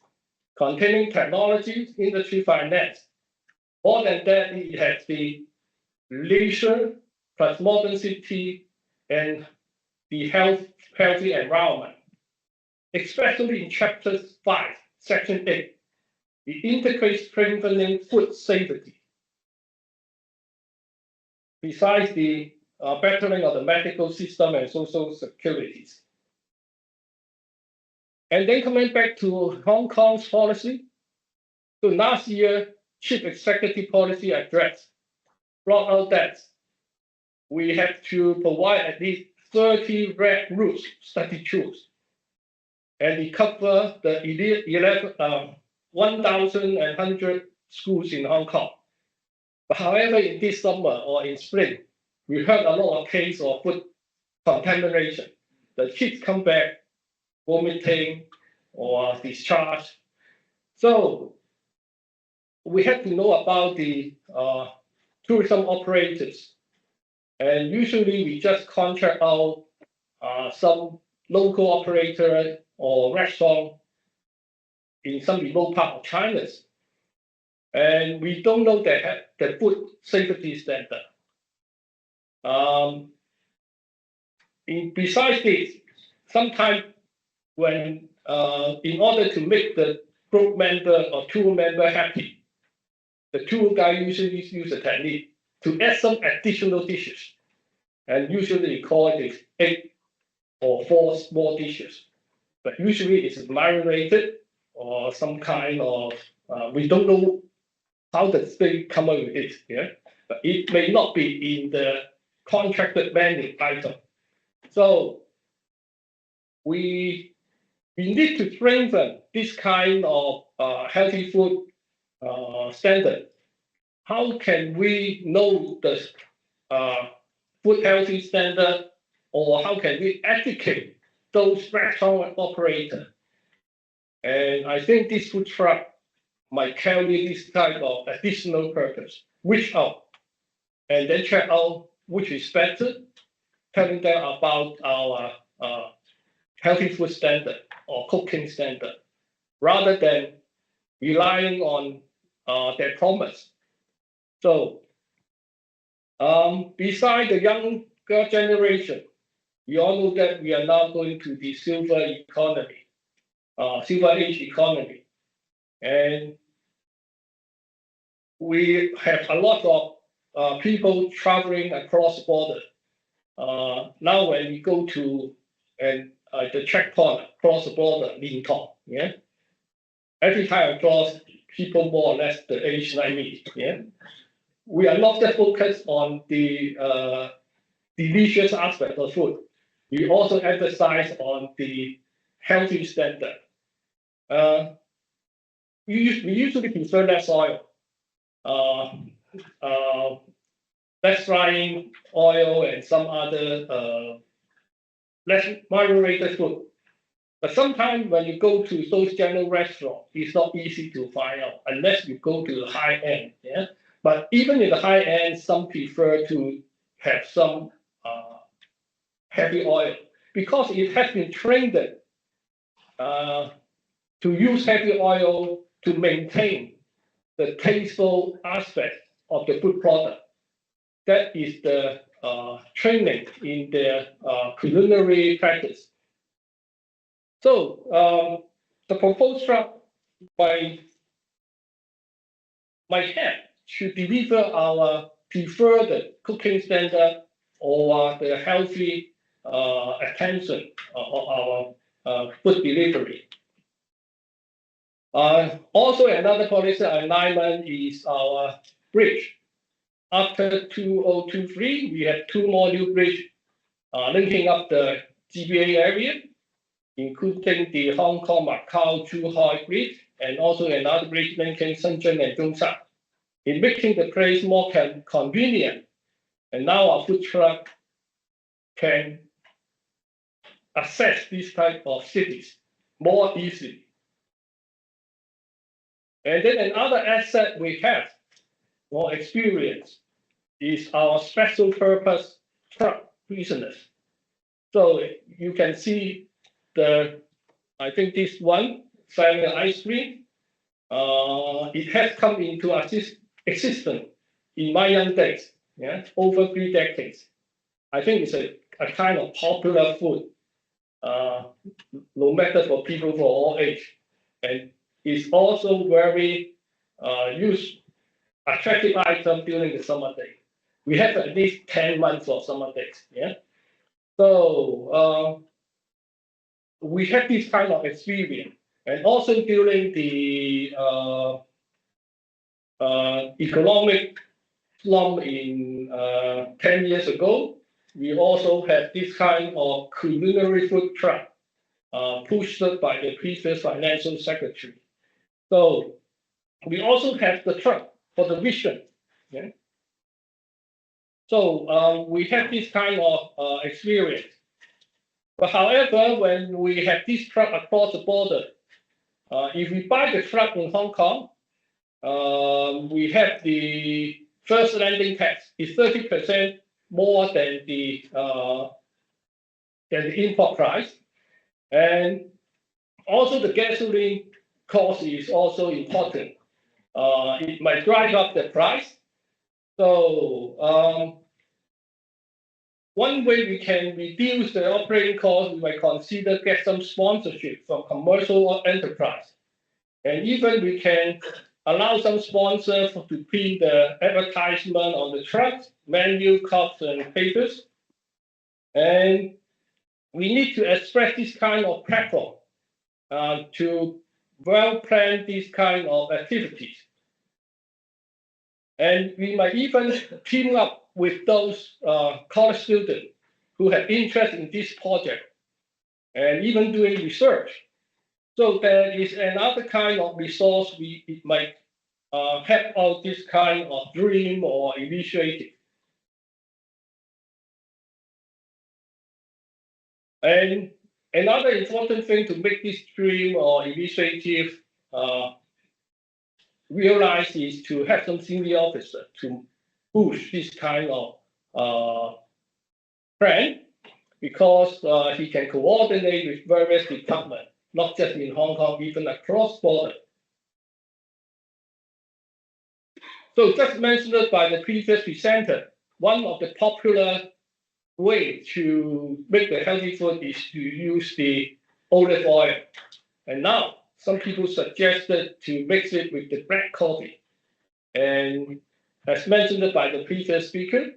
Speaker 12: containing technology, industry, finance. More than that, it has the leisure plus modern city and the healthy environment. Especially in Chapter 5, Section 8, it integrates strengthening food safety. Besides the bettering of the medical system and social securities. And then coming back to Hong Kong's policy, so last year, Chief Executive Policy Address brought out that we have to provide at least 30 red routes study tours. And it covers the 1,100 schools in Hong Kong. But however, in this summer or in spring, we heard a lot of cases of food contamination. The kids come back vomiting or discharged. So we have to know about the tourism operators. And usually we just contract out some local operator or restaurant in some remote part of China. And we don't know the food safety standard. Besides this, sometimes when in order to make the group member or tour member happy, the tour guide usually use a technique to add some additional dishes. And usually we call it 8 or 4 small dishes. But usually it's marinated or some kind of, we don't know how the state come up with it. Yeah? But it may not be in the contracted menu item. So we need to strengthen this kind of healthy food standard. How can we know the food healthy standard, or how can we educate those restaurant operators? And I think this food truck might carry this type of additional purpose. Reach out and then check out which is better, telling them about our healthy food standard or cooking standard, rather than relying on their promise. So, beside the younger generation, we all know that we are now going to the silver economy, silver age economy. And we have a lot of people traveling across border. Now when we go to the checkpoint across the border, Lintong, yeah. Every time I cross, people more or less the age like me, yeah. We are not just focused on the delicious aspect of food. We also emphasize on the healthy standard. We usually prefer less oil, less frying oil, and some other less marinated food. But sometimes when you go to those general restaurants, it's not easy to find out unless you go to the high end. Yeah. But even in the high end, some prefer to have some heavy oil because it has been trained to use heavy oil to maintain the tasteful aspect of the food product. That is the training in their culinary practice. So the proposed truck might have to deliver our preferred cooking standard or the healthy attention of our food delivery. Also, another policy alignment is our bridge after 2023, we had two more new bridges linking up the GBA area, including the Hong Kong Macau Zhuhai Bridge and also another bridge linking Shenzhen and Zhongshan, in making the place more convenient. And now our food truck can access these type of cities more easily. And then another asset we have more experience is our special purpose truck business. So you can see I think this one selling ice cream, it has come into existence in my young days, over 3 decades. I think it's a kind of popular food, no matter for people for all age, and it's also very attractive item during the summer day. We have at least 10 months of summer days. So we have this kind of experience, and also during the economic slump in 10 years ago, we also had this kind of culinary food truck pushed by the previous financial secretary. So we also have the truck for the vision. So we have this kind of experience. But however, when we have this truck across the border, if we buy the truck in Hong Kong, we have the first landing tax is 30% more than the import price, and also the gasoline cost is also important. It might drive up the price. So one way we can reduce the operating cost, we might consider get some sponsorship from commercial enterprise, and even we can allow some sponsors to print the advertisement on the trucks, menu, cups, and papers. And we need to express this kind of platform to well plan these kind of activities. And we might even team up with those college students who have interest in this project and even doing research. So there is another kind of resource it might help out this kind of dream or initiative. And another important thing to make this dream or initiative realize is to have some senior officer to push this kind of plan, because he can coordinate with various departments, not just in Hong Kong, even across border. So just mentioned by the previous presenter, one of the popular way to make the healthy food is to use the olive oil. And now some people suggested to mix it with the black coffee. And as mentioned by the previous speaker,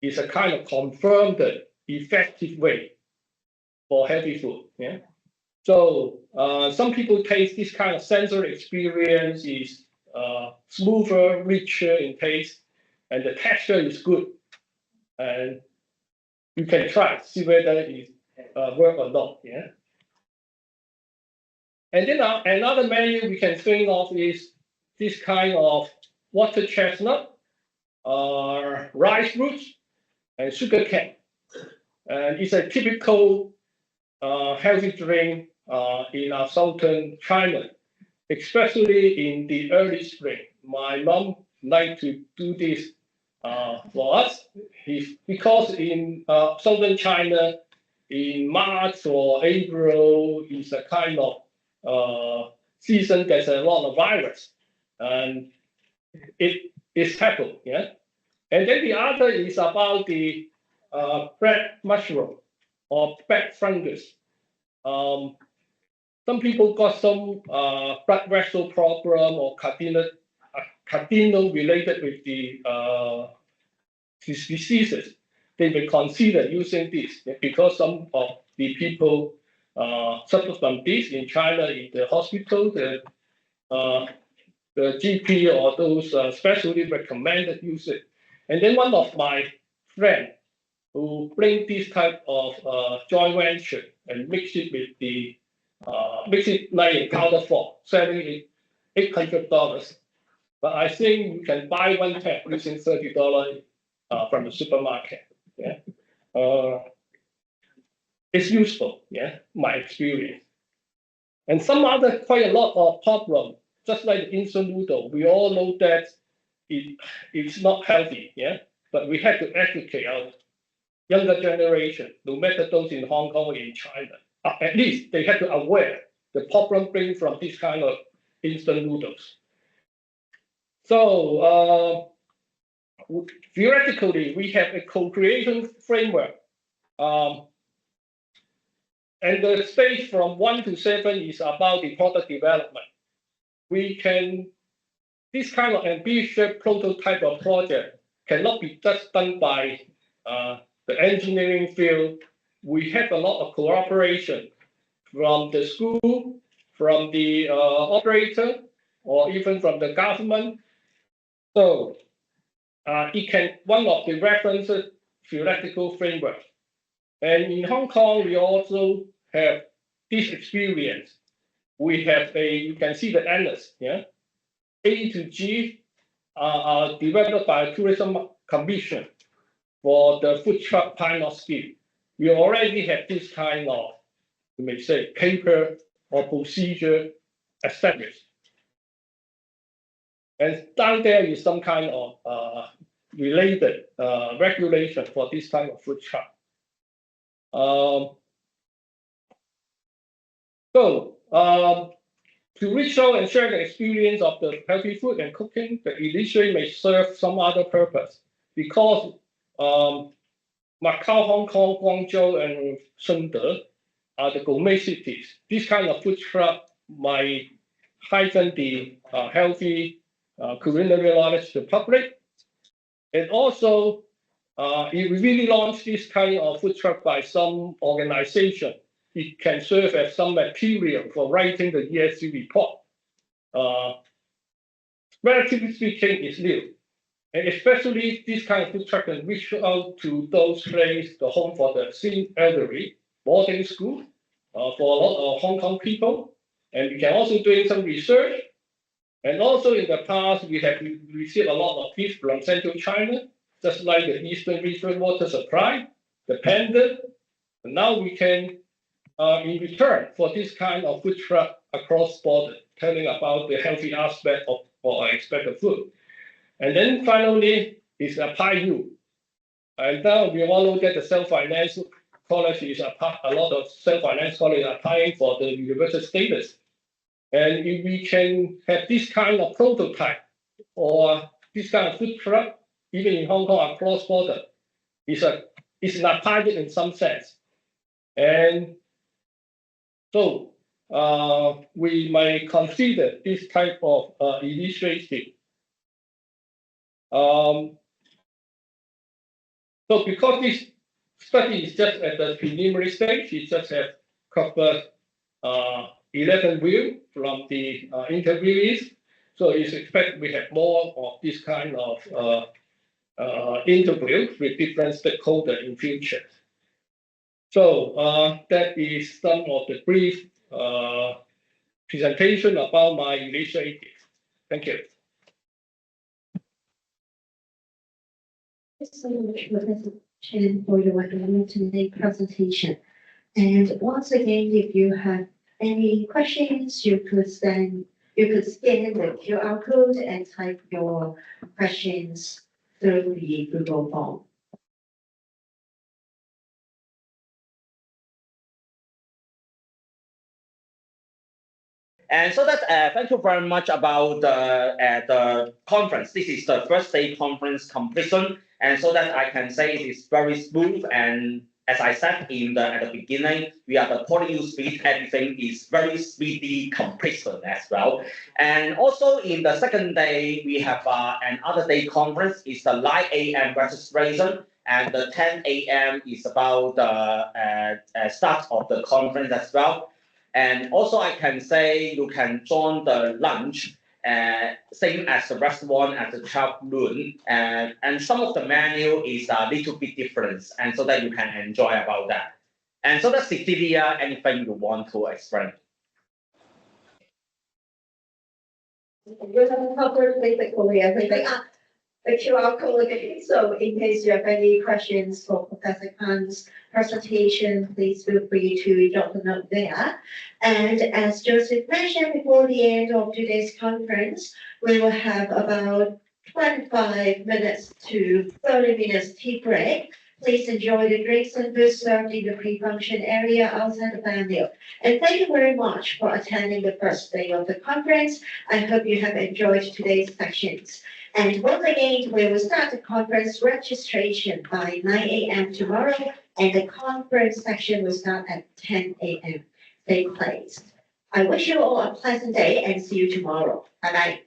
Speaker 12: it's a kind of confirmed effective way for healthy food. So some people taste this kind of sensory experience is smoother, richer in taste, and the texture is good. And you can try, see whether it work or not. And then another menu we can think of is this kind of water chestnut, rice roots, and sugar cane. And it's a typical healthy drink in our southern China, especially in the early spring. My mom liked to do this for us, because in southern China, in March or April is a kind of season there's a lot of virus, and it is happened. And then the other is about the black mushroom or black fungus. Some people got some blood vessel problem or cardinal related with the diseases. They may consider using this, because some of the people suffer from this in China in the hospital. The GP or those specially recommended use it. And then one of my friend who bring this type of joint venture and mix it with the mix it like in powder form, selling it $800. But I think you can buy one tab using $30 from the supermarket. Yeah, it's useful. Yeah, my experience. And some other quite a lot of problem, just like the instant noodle. We all know that it's not healthy. Yeah, but we have to educate our younger generation, no matter those in Hong Kong or in China. At least they have to aware the problem brings from this kind of instant noodles. So theoretically, we have a co-creation framework. And the stage from 1 to 7 is about the product development. This kind of ambitious prototype of project cannot be just done by the engineering field. We have a lot of cooperation from the school, from the operator, or even from the government. So one of the references theoretical framework. And in Hong Kong, we also have this experience. We have you can see the endless, yeah. A to G are developed by a tourism commission for the food truck pilot scheme. We already have this kind of, you may say, paper or procedure established. And down there is some kind of related regulation for this type of food truck. To reach out and share the experience of the healthy food and cooking, the initiative may serve some other purpose because Macau, Hong Kong, Guangzhou, and Shenzhen are the gourmet cities. This kind of food truck might heighten the healthy culinary knowledge to the public. And also, if we really launch this kind of food truck by some organization, it can serve as some material for writing the ESG report. Relatively speaking, it's new. And especially this kind of food truck can reach out to those places, the home for the senior elderly, boarding school, for a lot of Hong Kong people. And we can also do some research. And also in the past, we have received a lot of fish from Central China, just like the Eastern Region Water Supply, the Panda. And now we can, in return for this kind of food truck across border, telling about the healthy aspect of or expected food. And then finally is a PIU. And now we all know that the self-finance college is a lot of self-finance colleges are applying for the universal status. And if we can have this kind of prototype or this kind of food truck, even in Hong Kong across border, it's not pilot in some sense. And so we might consider this type of initiative. So because this study is just at the preliminary stage, it just has covered 11 views from the interviewees. So it's expected we have more of this kind of interviews with different stakeholders in future. So that is some of the brief presentation about my initiative. Thank you.
Speaker 1: Thanks so much, Professor Chen, for your illuminating presentation. And once again, if you have any questions, you could scan the QR code and type your questions through the Google form.
Speaker 3: And so that thank you very much about the conference. This is the first day conference completion, and so that I can say it is very smooth. And as I said at the beginning, we are the PolyU speed. Everything is very speedy completion as well. And also in the second day, we have another day conference. It's the 9 a.m. registration, and the 10 a.m. is about the start of the conference as well. And also I can say you can join the lunch same as the restaurant at the 12 noon, and some of the menu is a little bit different, and so that you can enjoy about that. And so that's Cecilia, anything you want to explain?
Speaker 1: We're going to cover basically everything. The QR code again. So in case you have any questions for Professor Khan's presentation, please feel free to drop a note there. And as Joseph mentioned, before the end of today's conference, we will have about 25 minutes to 30 minutes tea break. Please enjoy the drinks and food served in the pre-function area outside the venue. And thank you very much for attending the first day of the conference. I hope you have enjoyed today's sessions. And once again, we will start the conference registration by 9 a.m. tomorrow, and the conference session will start at 10 a.m. Stay placed. I wish you all a pleasant day and see you tomorrow. Bye-bye.